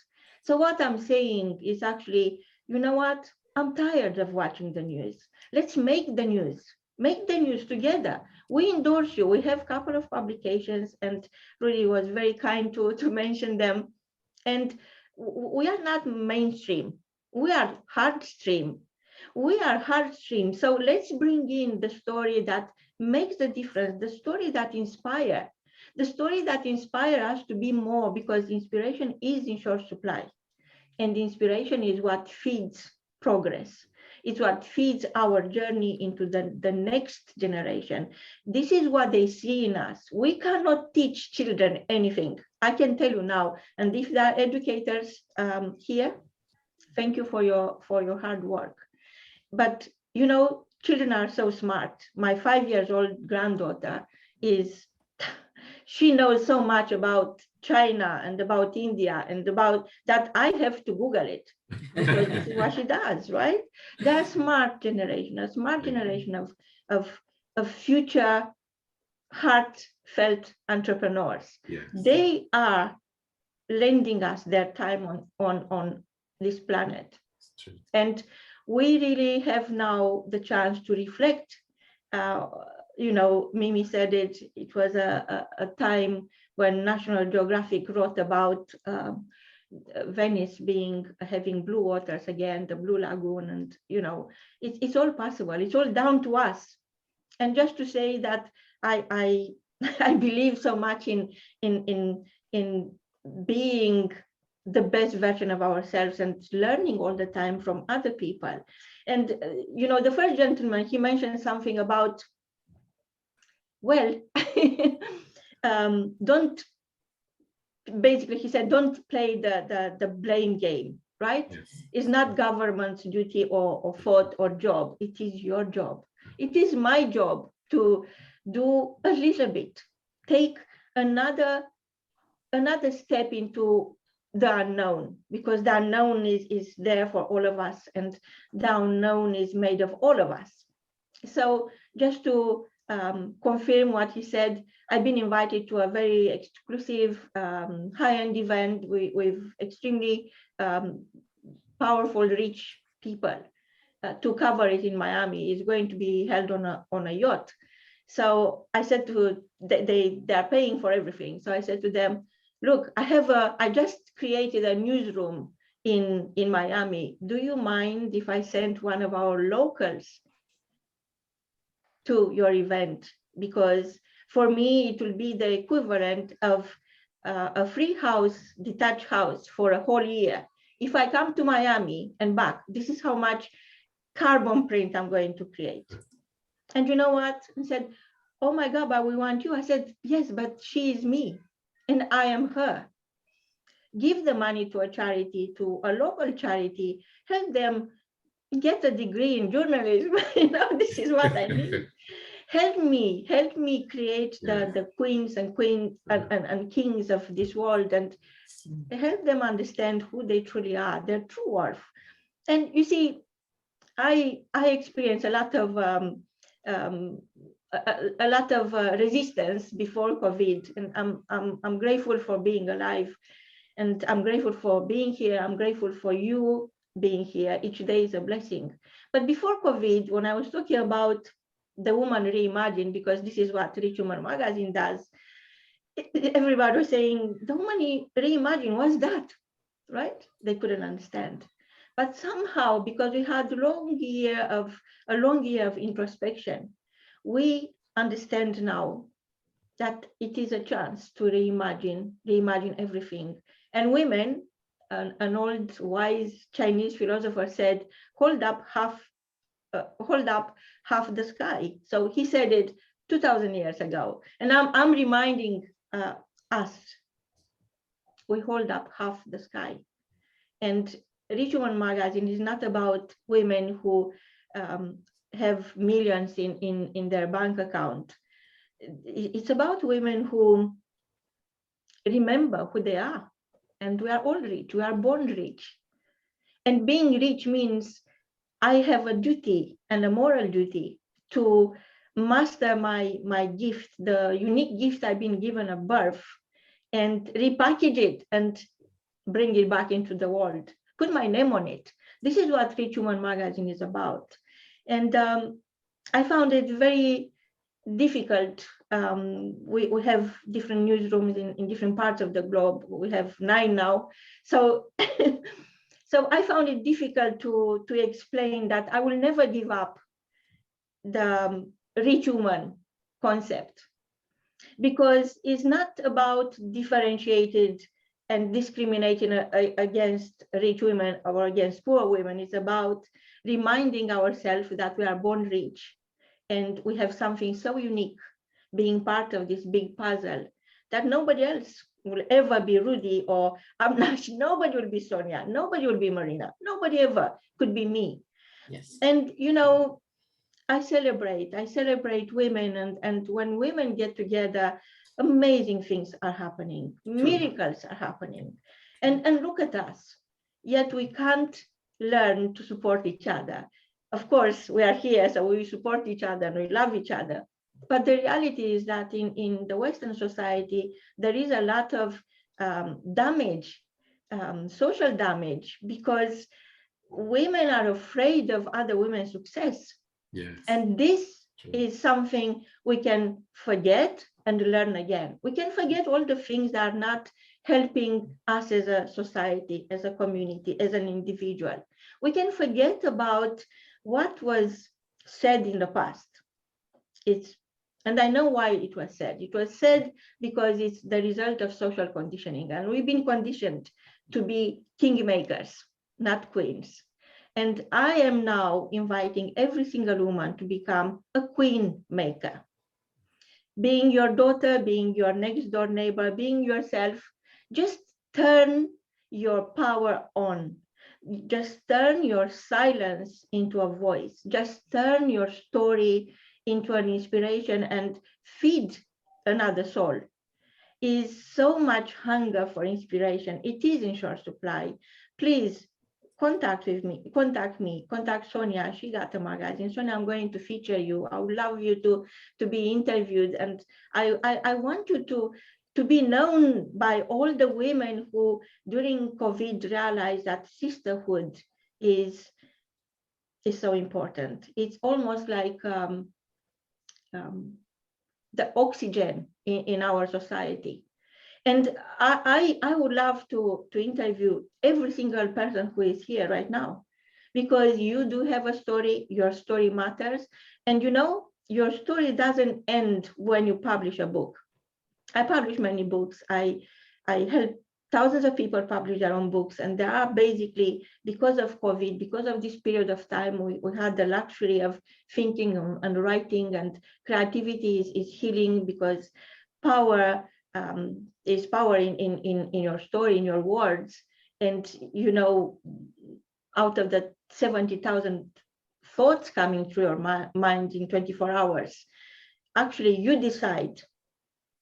So what I'm saying is actually, you know what? I'm tired of watching the news. Let's make the news. Make the news together. We endorse you. We have a couple of publications, and Rudy was very kind to mention them. And we are not mainstream. We are hardstream. We are hardstream. So let's bring in the story that makes the difference, the story that inspires, the story that inspires us to be more, because inspiration is in short supply. And inspiration is what feeds progress. It's what feeds our journey into the next generation. This is what they see in us. We cannot teach children anything. I can tell you now. And if there are educators here, thank you for your hard work. But you know, children are so smart. My 5-year-old granddaughter she knows so much about China and about India and about that I have to Google it, because this is what she does, right? They're a smart generation of future heartfelt entrepreneurs. Yes. They are lending us their time on this planet. And we really have now the chance to reflect. Mimi said it was a time when National Geographic wrote about Venice having blue waters again, the Blue Lagoon, and it's all possible. It's all down to us. And just to say that I believe so much in being the best version of ourselves and learning all the time from other people. And the first gentleman, he mentioned something about, well, he said, don't play the blame game, right? Yes. It's not government's duty or fault or job. It is your job. It is my job to do a little bit, take another step into the unknown, because the unknown is there for all of us, and the unknown is made of all of us. So just to confirm what he said, I've been invited to a very exclusive high-end event with extremely powerful, rich people to cover it in Miami. It's going to be held on a yacht. So I said they are paying for everything. So I said to them, look, I just created a newsroom in Miami. Do you mind if I send one of our locals to your event? Because for me, it will be the equivalent of a free house, detached house for a whole year. If I come to Miami and back, this is how much carbon print I'm going to create. And you know what? He said, oh my God, but we want you. I said, yes, but she is me and I am her. Give the money to a charity, to a local charity, help them get a degree in journalism. This is what I need. Help me create the queens and kings of this world, and help them understand who they truly are, their true worth. And you see, I experienced a lot of resistance before COVID, and I'm grateful for being alive, and I'm grateful for being here. I'm grateful for you being here. Each day is a blessing. But before COVID, when I was talking about the woman reimagined, because this is what Rich Woman magazine does. Everybody was saying, the woman reimagined, what's that? Right? They couldn't understand. But somehow, because we had a long year of introspection, we understand now that it is a chance to reimagine everything. And women, an old wise Chinese philosopher said, hold up half the sky. So he said it 2,000 years ago. And I'm reminding us, we hold up half the sky. And Rich Woman magazine is not about women who have millions in their bank account. It's about women who remember who they are. And we are all rich, we are born rich. And being rich means I have a duty and a moral duty to master my gift, the unique gift I've been given at birth, and repackage it and bring it back into the world, put my name on it. This is what Rich Woman magazine is about. And I found it very difficult. We have different newsrooms in different parts of the globe. We have 9 now. So, so I found it difficult to explain that I will never give up the rich woman concept, because it's not about differentiated and discriminating against rich women or against poor women. It's about reminding ourselves that we are born rich and we have something so unique being part of this big puzzle that nobody else will ever be Rudy or Avnash. Nobody will be Sonia. Nobody will be Marina. Nobody ever could be me. Yes. And, you know, I celebrate women, and when women get together, amazing things are happening, miracles are happening. And look at us, yet we can't learn to support each other. Of course, we are here, so we support each other and we love each other. But the reality is that in the Western society, there is a lot of damage, social damage, because women are afraid of other women's success. Yes. And this is something we can forget and learn again. We can forget all the things that are not helping us as a society, as a community, as an individual. We can forget about what was said in the past. And I know why it was said. It was said because it's the result of social conditioning. And we've been conditioned to be kingmakers, not queens. And I am now inviting every single woman to become a queen maker. Being your daughter, being your next door neighbor, being yourself, just turn your power on. Just turn your silence into a voice. Just turn your story into an inspiration and feed another soul. Is so much hunger for inspiration. It is in short supply. Please contact me, contact Sonia. She got a magazine. Sonia, I'm going to feature you. I would love you to be interviewed. And I want you to be known by all the women who during COVID realized that sisterhood is so important. It's almost like the oxygen in our society. And I would love to interview every single person who is here right now, because you do have a story, your story matters. And you know, your story doesn't end when you publish a book. I publish many books. I help thousands of people publish their own books. And there are basically, because of COVID, because of this period of time, we had the luxury of thinking and writing, and creativity is healing, because power is power in your story, in your words. And, you know, out of the 70,000 thoughts coming through your mind in 24 hours, actually you decide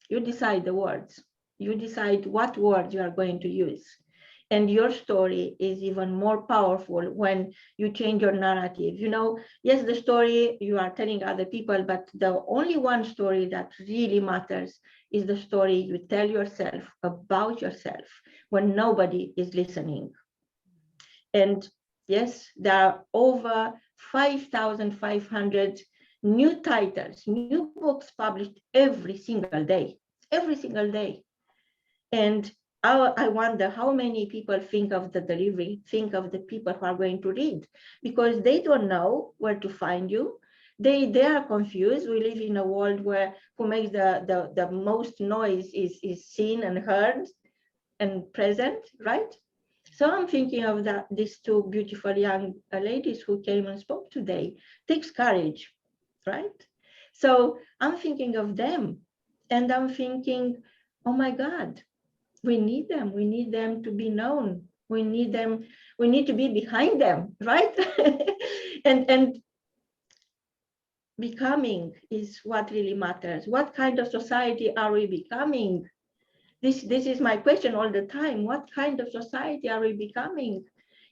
the words. You decide what words you are going to use. And your story is even more powerful when you change your narrative. You know, yes, the story you are telling other people, but the only one story that really matters is the story you tell yourself about yourself when nobody is listening. And yes, there are over 5,500 new titles, new books published every single day, every single day. And I wonder how many people think of the delivery, think of the people who are going to read, because they don't know where to find you. They are confused. We live in a world where who makes the most noise is seen and heard and present, right? So I'm thinking of that these two beautiful young ladies who came and spoke today. Takes courage, right? So I'm thinking of them, and I'm thinking, oh my God, we need them. We need them to be known. We need them. We need to be behind them, right? and becoming is what really matters. What kind of society are we becoming? This is my question all the time. What kind of society are we becoming?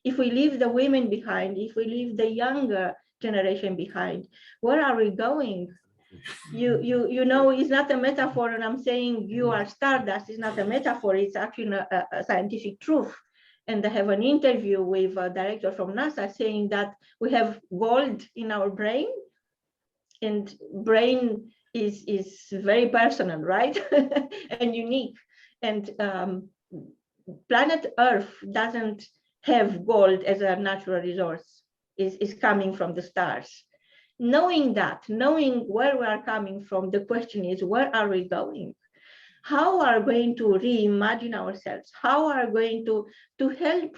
If we leave the women behind, if we leave the younger generation behind, where are we going? You know, it's not a metaphor, and I'm saying you are stardust. It's not a metaphor. It's actually a scientific truth. And I have an interview with a director from NASA saying that we have gold in our brain, and brain is very personal, right? And unique. And planet Earth doesn't have gold as a natural resource. Is coming from the stars. Knowing that, knowing where we are coming from, the question is, where are we going? How are we going to reimagine ourselves? How are we going to help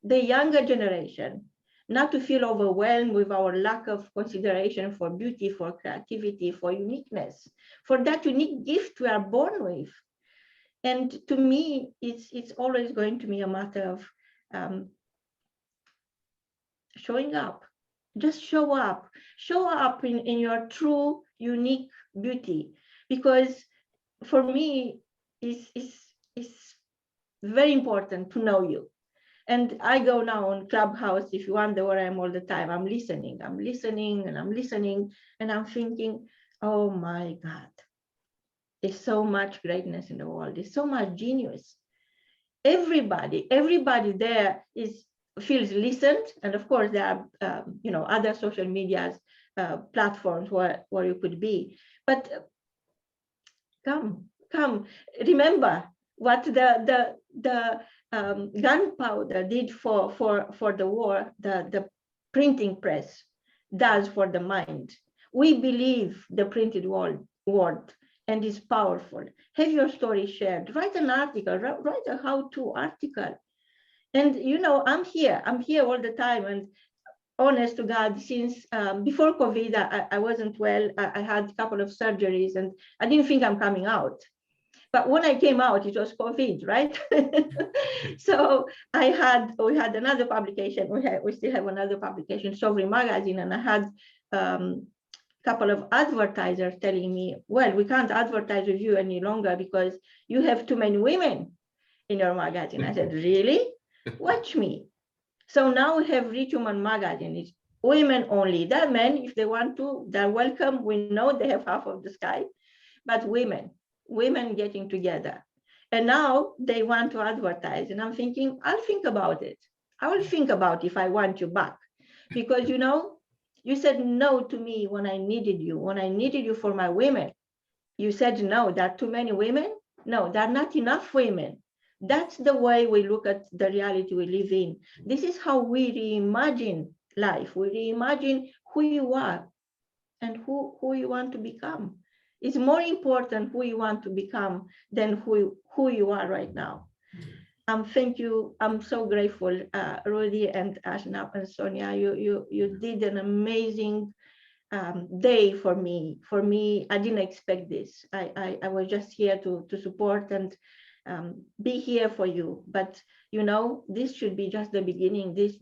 the younger generation not to feel overwhelmed with our lack of consideration for beauty, for creativity, for uniqueness, for that unique gift we are born with? And to me, it's always going to be a matter of showing up. Just show up in your true, unique beauty. Because for me, it's very important to know you. And I go now on Clubhouse, if you wonder where I am all the time, I'm listening, and I'm thinking, oh my God, there's so much greatness in the world. There's so much genius. Everybody there feels listened. And of course, there are other social medias, platforms where you could be. But come, remember what the gunpowder did for the war, the printing press does for the mind. We believe the printed word and is powerful. Have your story shared. Write an article, write a how-to article. And I'm here all the time. And honest to God, since before COVID, I wasn't well. I had a couple of surgeries, and I didn't think I'm coming out. But when I came out, it was COVID, right? So we had another publication. We still have another publication, Sovereign Magazine, and I had a couple of advertisers telling me, well, we can't advertise with you any longer because you have too many women in your magazine. I said, really? Watch me. So now we have Rich Woman Magazine. It's women only. That men, if they want to, they're welcome. We know they have half of the sky, but women getting together. And now they want to advertise. And I'm thinking, I'll think about it. I will think about if I want you back. Because, you said no to me when I needed you for my women. You said no, there are too many women. No, there are not enough women. That's the way we look at the reality we live in. This is how we reimagine life. We reimagine who you are and who you want to become. It's more important who you want to become than who you are right now. Thank you. I'm so grateful, Rudy and Ashnaf and Sonia. You did an amazing day for me. I didn't expect this. I was just here to support and be here for you. But this should be just the beginning. This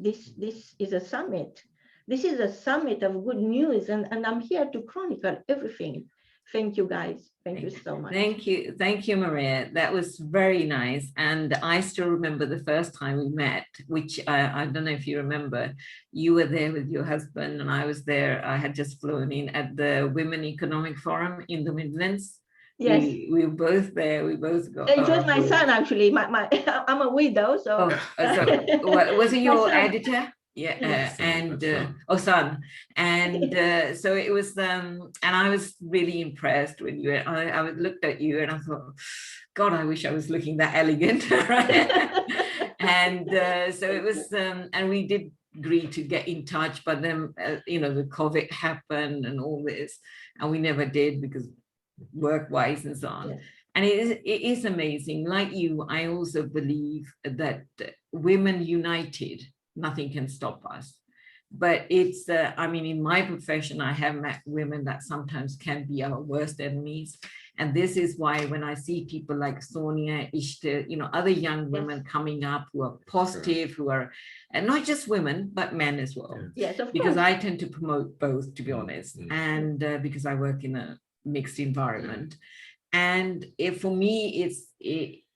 is a summit. This is a summit of good news, and I'm here to chronicle everything. Thank you, guys. Thank you so much. Thank you, Maria. That was very nice. And I still remember the first time we met, which I don't know if you remember. You were there with your husband, and I was there. I had just flown in at the Women Economic Forum in the Midlands. Yes, we were both there. We both got. It was my son, actually. I'm a widow, so. Was it your editor? Yeah, Yes. Osan, and so it was, and I was really impressed when you. I looked at you and I thought, God, I wish I was looking that elegant, and so it was, and we did agree to get in touch, but then you know, the COVID happened and all this, and we never did because work-wise and so on. Yes. And it is amazing. Like you, I also believe that women united, nothing can stop us. But it's, I mean, in my profession, I have met women that sometimes can be our worst enemies. And this is why when I see people like Sonia, Ishta, you know, other young women coming up who are positive, who are, and not just women, but men as well. Yes, of Because course. I tend to promote both, to be honest, and because I work in a mixed environment. And for me,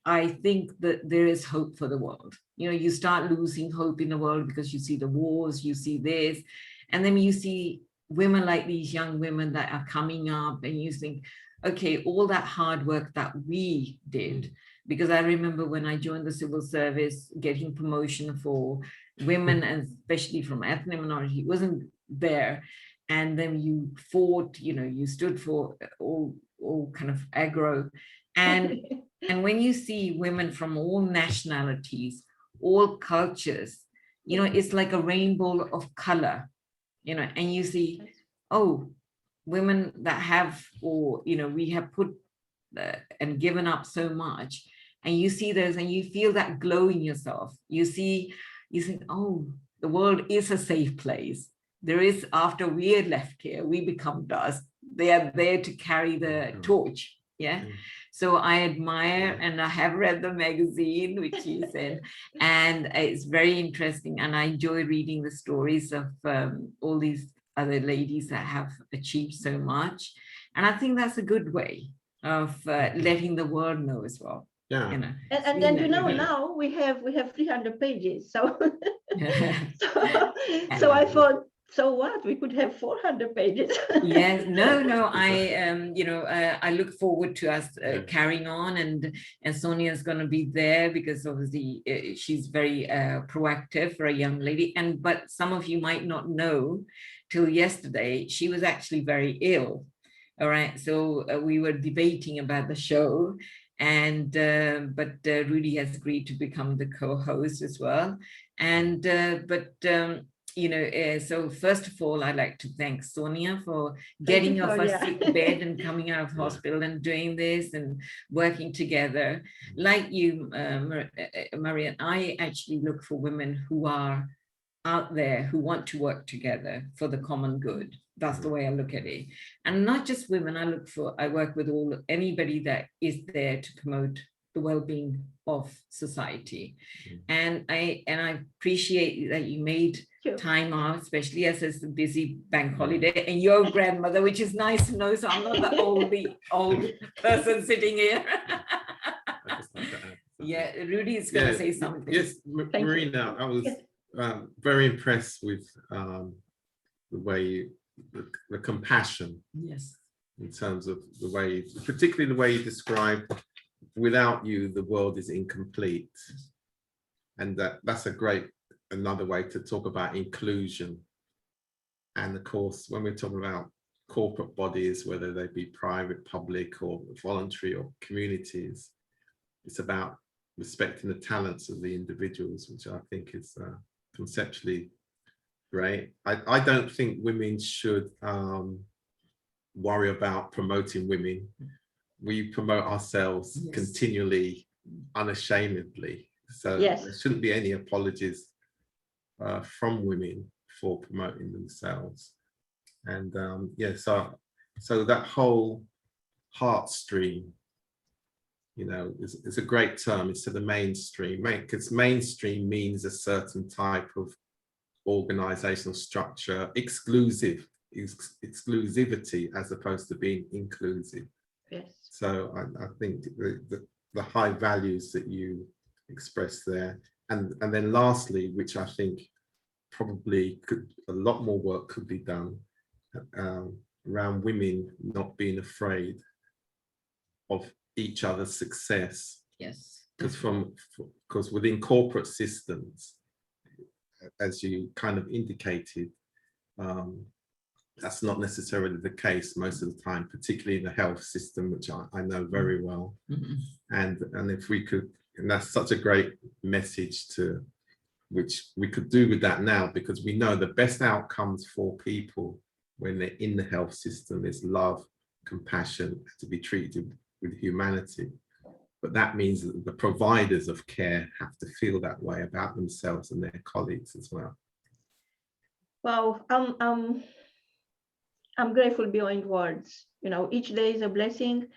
I think that there is hope for the world. You know, you start losing hope in the world because you see the wars, you see this, and then you see women like these young women that are coming up, and you think, okay, all that hard work that we did, because I remember when I joined the civil service, getting promotion for women, and especially from ethnic minority, wasn't there. And then you fought, you know, you stood for all kind of aggro. And when you see women from all nationalities, all cultures, you know, it's like a rainbow of color, you know, and you see, oh, women that have, or, you know, we have put and given up so much, and you see those and you feel that glow in yourself. You think, oh, the world is a safe place. There is, after we had left here, we become dust. They are there to carry the torch. Yeah. So I admire, and I have read the magazine, which you said, and it's very interesting. And I enjoy reading the stories of all these other ladies that have achieved so much. And I think that's a good way of letting the world know as well. Yeah. You know, and you know, now we have 300 pages. So so I thought, so what? We could have 400 pages. Yes, no, I you know, I look forward to us carrying on, and Sonia is going to be there because obviously she's very proactive for a young lady. And but some of you might not know, till yesterday she was actually very ill. All right, so we were debating about the show, and but Rudy has agreed to become the co-host as well. And you know, so first of all, I'd like to thank Sonia for getting off a sick bed and coming out of hospital and doing this and working together. Like you, Marian, I actually look for women who are out there, who want to work together for the common good. That's the way I look at it. And not just women, I work with anybody that is there to promote the well-being of society. And I appreciate that you made time out, especially as it's a busy bank holiday, and your grandmother, which is nice to know, so I'm not the old person sitting here. Yeah, Rudy is going to say something. Yes, Marina, I was very impressed with the way the compassion. Yes. In terms of the way, particularly the way you describe, without you, the world is incomplete. And that's a great, another way to talk about inclusion. And of course, when we're talking about corporate bodies, whether they be private, public, or voluntary, or communities, it's about respecting the talents of the individuals, which I think is conceptually great. I don't think women should worry about promoting women. We promote ourselves continually, unashamedly. So there shouldn't be any apologies from women for promoting themselves. And so that whole heartstream, you know, is a great term instead of mainstream, because mainstream means a certain type of organizational structure, exclusivity as opposed to being inclusive. Yes. So I think the high values that you express there, and then lastly, which I think probably a lot more work could be done around women not being afraid of each other's success. Yes. Because within corporate systems, as you kind of indicated, that's not necessarily the case most of the time, particularly in the health system, which I know very well. And if we could, and that's such a great message to, which we could do with that now, because we know the best outcomes for people when they're in the health system is love, compassion, to be treated with humanity. But that means that the providers of care have to feel that way about themselves and their colleagues as well. Well, I'm grateful beyond words. You know, each day is a blessing.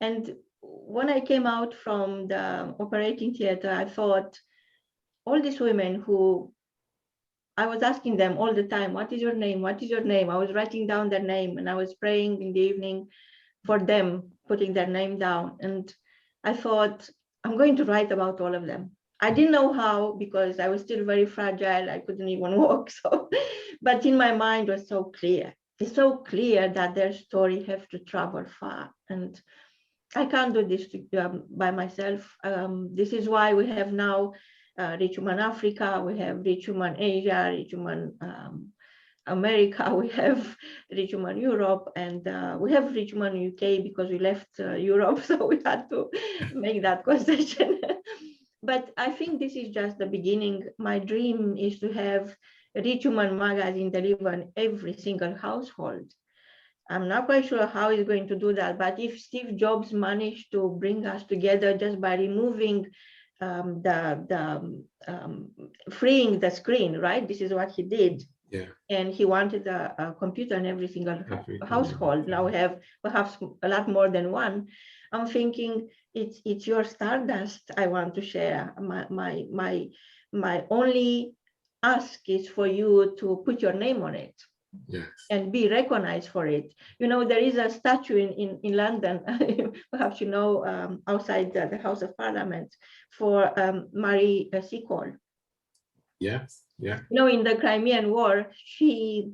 And when I came out from the operating theater, I thought, all these women who I was asking them all the time, what is your name? What is your name? I was writing down their name, and I was praying in the evening for them, putting their name down. And I thought, I'm going to write about all of them. I didn't know how, because I was still very fragile. I couldn't even walk. So, but in my mind was so clear. It's so clear that their story have to travel far. And I can't do this by myself. This is why we have now Rich Human Africa, we have Rich Human Asia, Rich Human America, we have Rich Human Europe, and we have Rich Human UK because we left Europe, so we had to make that concession. But I think this is just the beginning. My dream is to have Rich Human magazine delivered in every single household. I'm not quite sure how he's going to do that, but if Steve Jobs managed to bring us together just by removing freeing the screen, right? This is what he did. Yeah. And he wanted a computer in every single household. Now we have perhaps a lot more than one. I'm thinking it's your stardust I want to share. My only ask is for you to put your name on it. Yes. And be recognized for it. You know, there is a statue in London, perhaps you know, outside the House of Parliament, for Marie Seacole. Yes, yeah. You know, in the Crimean War, she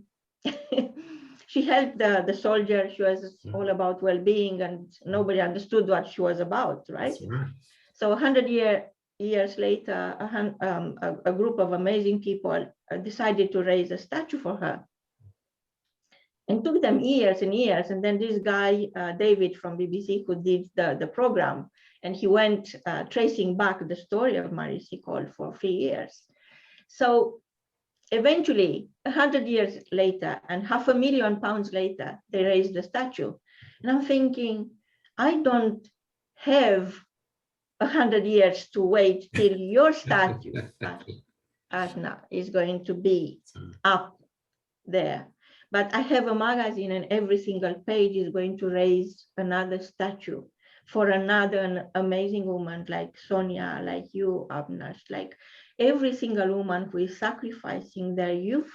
she helped the soldier. She was all about well-being, and nobody understood what she was about, right? That's right. So 100 years later, a group of amazing people decided to raise a statue for her. And took them years and years. And then this guy, David from BBC, who did the program, and he went tracing back the story of Marie Seacole for 3 years. So eventually, 100 years later, and £500,000 later, they raised the statue. And I'm thinking, I don't have 100 years to wait till your statue, Ashna, is going to be up there. But I have a magazine, and every single page is going to raise another statue for another amazing woman like Sonia, like you, Avnash, like every single woman who is sacrificing their youth,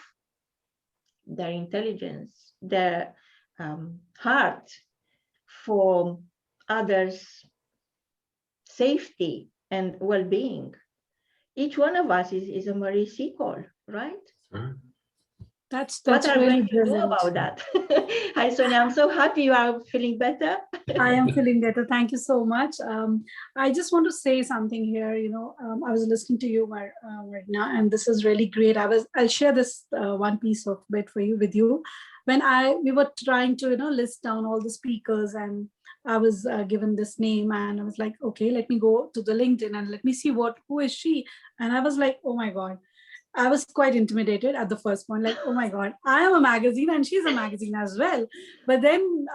their intelligence, their heart for others' safety and well-being. Each one of us is a Marie Seacole, right? That's what are really we going to do about that? Hi, Sonia. I'm so happy you are feeling better. I am feeling better. Thank you so much. I just want to say something here. You know, I was listening to you right now, and this is really great. I'll share this one piece of bit with you. When we were trying to list down all the speakers, and I was given this name, and I was like, okay, let me go to the LinkedIn and let me see who is she. And I was like, oh my God. I was quite intimidated at the first point, like, oh my God, I am a magazine and she's a magazine as well. But then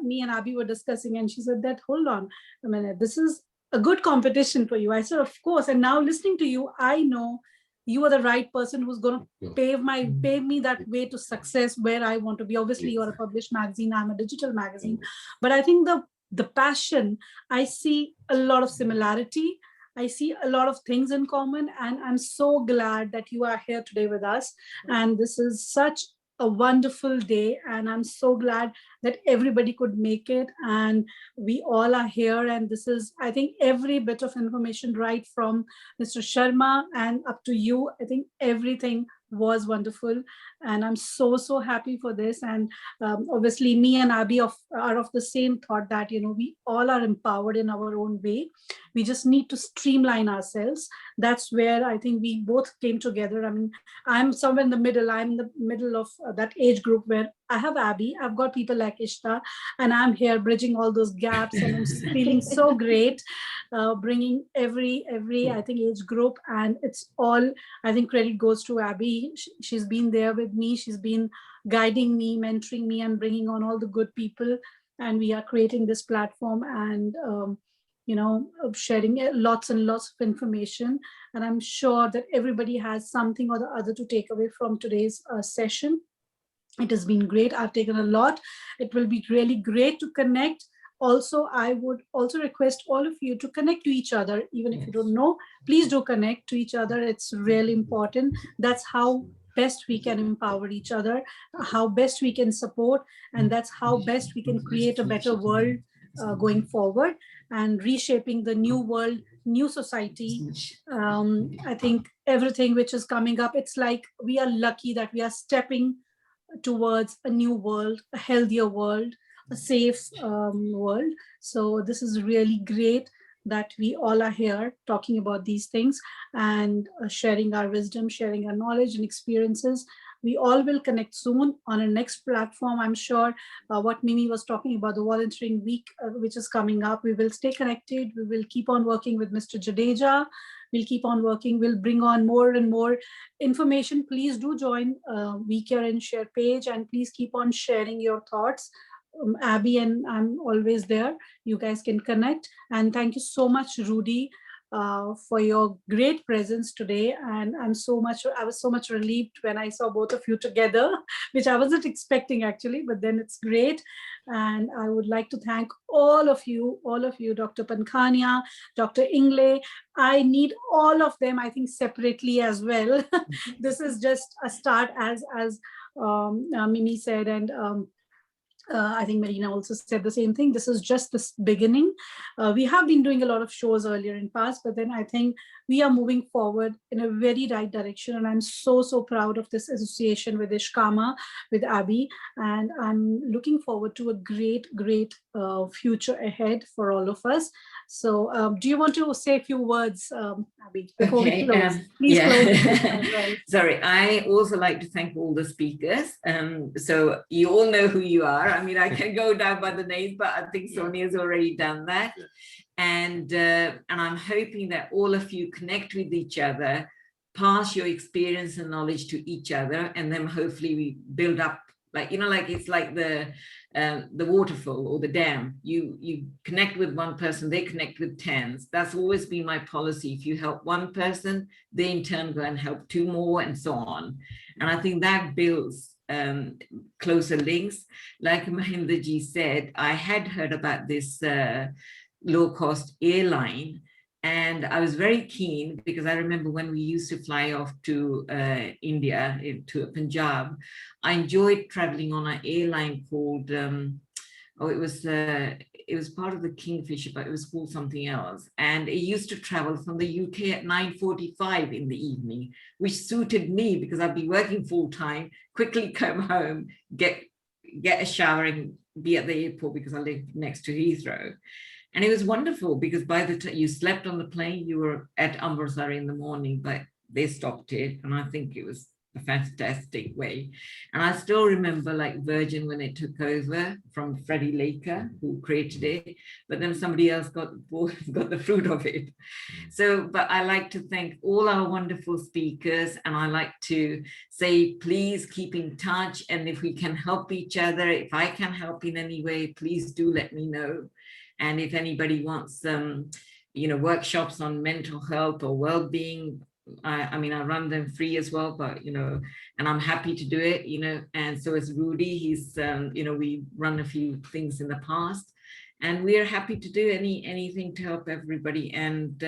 me and Abby were discussing, and she said that, hold on a minute, this is a good competition for you. I said, of course. And now listening to you, I know you are the right person who's going to pave me that way to success where I want to be. Obviously, you're a published magazine, I'm a digital magazine. But I think the passion, I see a lot of similarity. I see a lot of things in common, and I'm so glad that you are here today with us. And this is such a wonderful day, and I'm so glad that everybody could make it, and we all are here. And this is, I think, every bit of information, right from Mr. Sharma and up to you. I think everything was wonderful. And I'm so happy for this. And obviously me and Abby are of the same thought that, we all are empowered in our own way. We just need to streamline ourselves. That's where I think we both came together. I mean, I'm somewhere in the middle. I'm in the middle of that age group where I have Abby, I've got people like Ishta, and I'm here bridging all those gaps, and I'm feeling so great, bringing every I think age group. And it's all, I think credit goes to Abby. She's been there with me. She's been guiding me, mentoring me, and bringing on all the good people. And we are creating this platform and sharing lots and lots of information. And I'm sure that everybody has something or the other to take away from today's session. It has been great. I've taken a lot. It will be really great to connect. Also, I would also request all of you to connect to each other. Even if you don't know, please do connect to each other. It's really important. That's how best we can empower each other, how best we can support, and that's how best we can create a better world going forward and reshaping the new world, new society. I think everything which is coming up, it's like we are lucky that we are stepping towards a new world, a healthier world, a safe world. So this is really great that we all are here talking about these things and sharing our wisdom, sharing our knowledge and experiences. We all will connect soon on a next platform. I'm sure what Mimi was talking about, the volunteering week, which is coming up, we will stay connected. We will keep on working with Mr. Jadeja. We'll keep on working. We'll bring on more and more information. Please do join We Care and Share page, and please keep on sharing your thoughts. Abby and I'm always there. You guys can connect. And thank you so much, Rudy, for your great presence today. And I was so much relieved when I saw both of you together, which I wasn't expecting actually, but then it's great. And I would like to thank all of you, Dr. Pankhania, Dr. Ingle. I need all of them, I think separately as well. This is just a start, as Mimi said, and I think Marina also said the same thing. This is just the beginning. We have been doing a lot of shows earlier in past, but then I think we are moving forward in a very right direction. And I'm so proud of this association with Ishkama, with Abby. And I'm looking forward to a great future ahead for all of us. So do you want to say a few words, Abby, before we close? Please close. Sorry, I also like to thank all the speakers. So you all know who you are. I mean, I can go down by the names, but I think Sonia's already done that. And I'm hoping that all of you connect with each other, pass your experience and knowledge to each other, and then hopefully we build up, like, like it's like the waterfall or the dam. You connect with one person, they connect with 10. That's always been my policy. If you help one person, they in turn go and help 2 more, and so on. And I think that builds closer links. Like Mahinderji said, I had heard about this low-cost airline, and I was very keen because I remember when we used to fly off to India, to Punjab, I enjoyed traveling on an airline called, it was part of the Kingfisher, but it was called something else. And it used to travel from the UK at 9:45 in the evening, which suited me because I'd be working full time, quickly come home, get a shower and be at the airport because I live next to Heathrow. And it was wonderful because by the time you slept on the plane, you were at Amritsar in the morning, but they stopped it. And I think it was a fantastic way. And I still remember like Virgin when it took over from Freddie Laker, who created it, but then somebody else got the fruit of it. So, but I like to thank all our wonderful speakers, and I like to say, please keep in touch. And if we can help each other, if I can help in any way, please do let me know. And if anybody wants workshops on mental health or well-being, I mean, I run them free as well, but, and I'm happy to do it, and so is Rudy. He's, we run a few things in the past. And we are happy to do anything to help everybody. And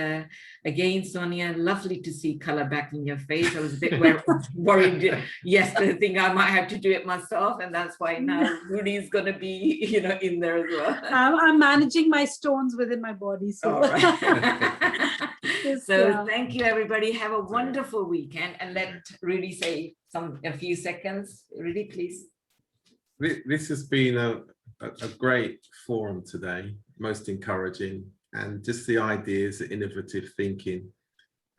again, Sonia, lovely to see color back in your face. I was a bit worried yesterday, think I might have to do it myself, and that's why now Rudy's going to be, you know, in there as well. I'm managing my stones within my body. So, all right. So thank you, everybody. Have a wonderful weekend, and let Rudy say a few seconds. Rudy, please. This has been a great forum today, most encouraging, and just the ideas, the innovative thinking,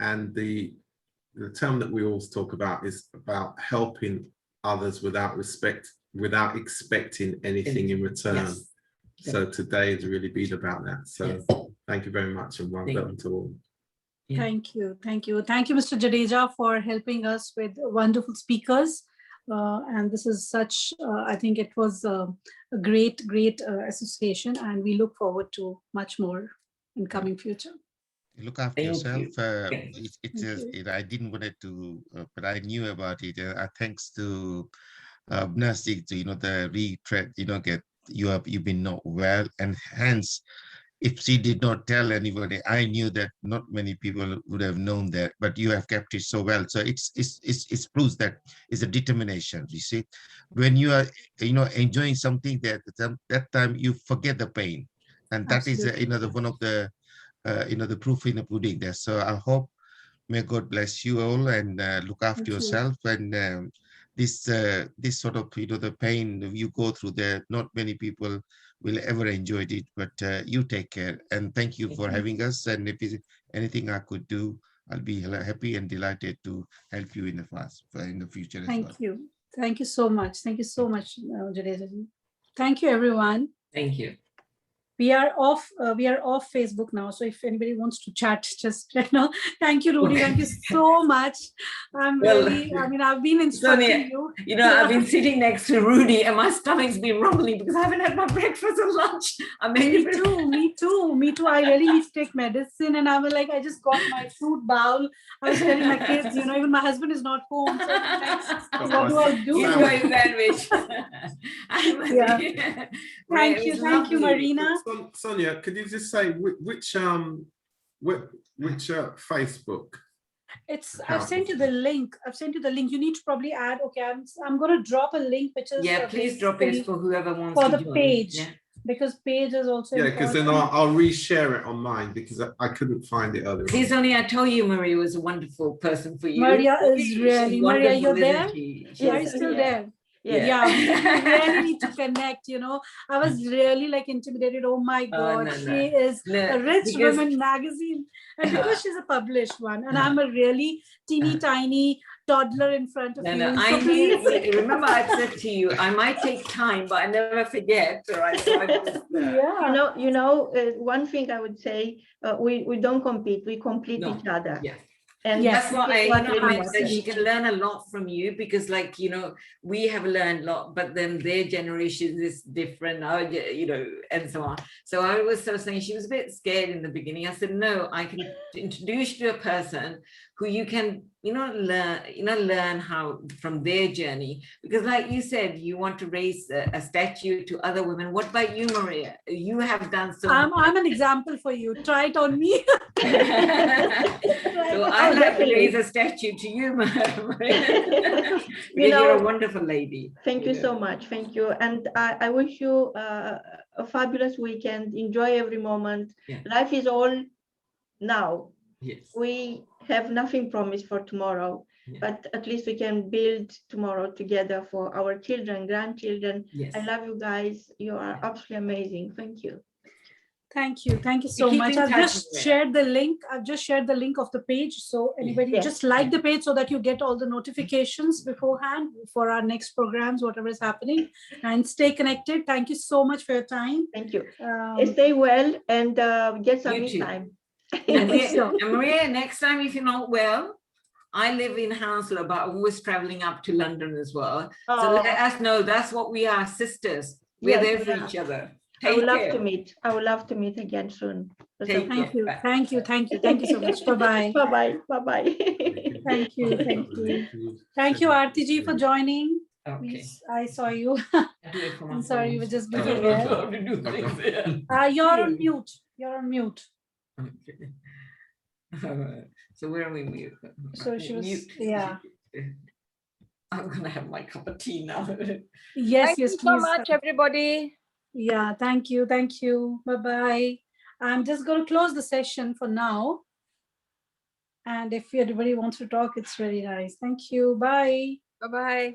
and the term that we always talk about is about helping others without expecting anything in return. Yes. So today has really been about that. So thank you very much, and welcome to all. Thank you, Mr. Jadeja, for helping us with wonderful speakers. And this is such, I think it was a great association, and we look forward to much more in coming future. Look after yourself. I didn't want it to, but I knew about it. Thanks to Nasik, you know, the retread, you know, you've been not well, and hence, if she did not tell anybody, I knew that not many people would have known that, but you have kept it so well. So it proves that it's a determination. You see, when you are, you know, enjoying something, that time you forget the pain, and that Absolutely. Is, you know, one of the, you know, the proof in the pudding there. So I hope, may God bless you all, and look after yourself. And this sort of, you know, the pain you go through there, not many people will ever enjoy it, but you take care, and thank you for having us. And if there's anything I could do, I'll be happy and delighted to help you in the future as well. Thank you so much. Thank you so much, Jadeja. Thank you, everyone. Thank you. We are off Facebook now, so if anybody wants to chat, just let know. Thank you, Rudy. Thank you so much. I'm really, I mean, I've been instructing you. You know, I've been sitting next to Rudy, and my stomach's been rumbling because I haven't had my breakfast or lunch. Me too. I really need to take medicine, and I was like, I just got my fruit bowl. I was telling my kids, you know, even my husband is not home, so what do I do? He's going sandwich. Thank you, Marina. Sonia, could you just say which Facebook? I've sent you the link. You need to probably add. Okay, I'm going to drop a link, which is please drop it for whoever wants for to the join. page, because page is also because then I'll reshare it on mine, because I couldn't find it earlier. See, Sonia, I told you Maria was a wonderful person for you. Maria is really Maria. You're there? Are you still there? Yeah. We really need to connect, you know. I was really like intimidated. Oh my God, she is a Rich Women magazine. And because she's a published one, and I'm a really teeny tiny toddler in front of you. Remember I said to you, I might take time, but I never forget. Right? So you know, one thing I would say, we don't compete, we complete each other. Yeah. And that's what I meant, that she can learn a lot from you, because, like, you know, we have learned a lot, but then their generation is different, you know, and so on. So I was sort of saying, she was a bit scared in the beginning. I said, no, I can introduce you to a person who you can, learn how from their journey, because, like you said, you want to raise a statue to other women. What about you, Maria? You have done so much. I'm an example for you. Try it on me. So I'd like to raise a statue to you, Maria. You're a wonderful lady. Thank you so much. Thank you. And I wish you a fabulous weekend. Enjoy every moment. Life is all now. Yes. We have nothing promised for tomorrow, but at least we can build tomorrow together for our children, grandchildren. Yes. I love you guys. You are absolutely amazing. Thank you. Thank you so much. I've just shared the link. Of the page, so anybody just like the page so that you get all the notifications beforehand for our next programs, whatever is happening, and stay connected. Thank you so much for your time. Thank you. Stay well and get some time. And Maria, next time if you're not well, I live in Hounslow, but I'm always traveling up to London as well. So let us know. That's what we are, sisters. We're there for each other. I would love to meet. I would love to meet again soon. Thank you so much. Bye-bye. Bye-bye. Bye-bye. Thank you. Thank you, Aarti ji, for joining. Okay. Yes, I saw you. Do it from I'm my sorry, phone. you were just I busy don't know there. how to do things here. You're on mute. You're on mute. Okay. So where are we mute? So she was, Mute. yeah. I'm gonna have my cup of tea now. Yes, Thank yes, you so please. much, everybody. Yeah, thank you. Thank you. Bye-bye. I'm just going to close the session for now. And if everybody wants to talk, it's really nice. Thank you. Bye. Bye-bye.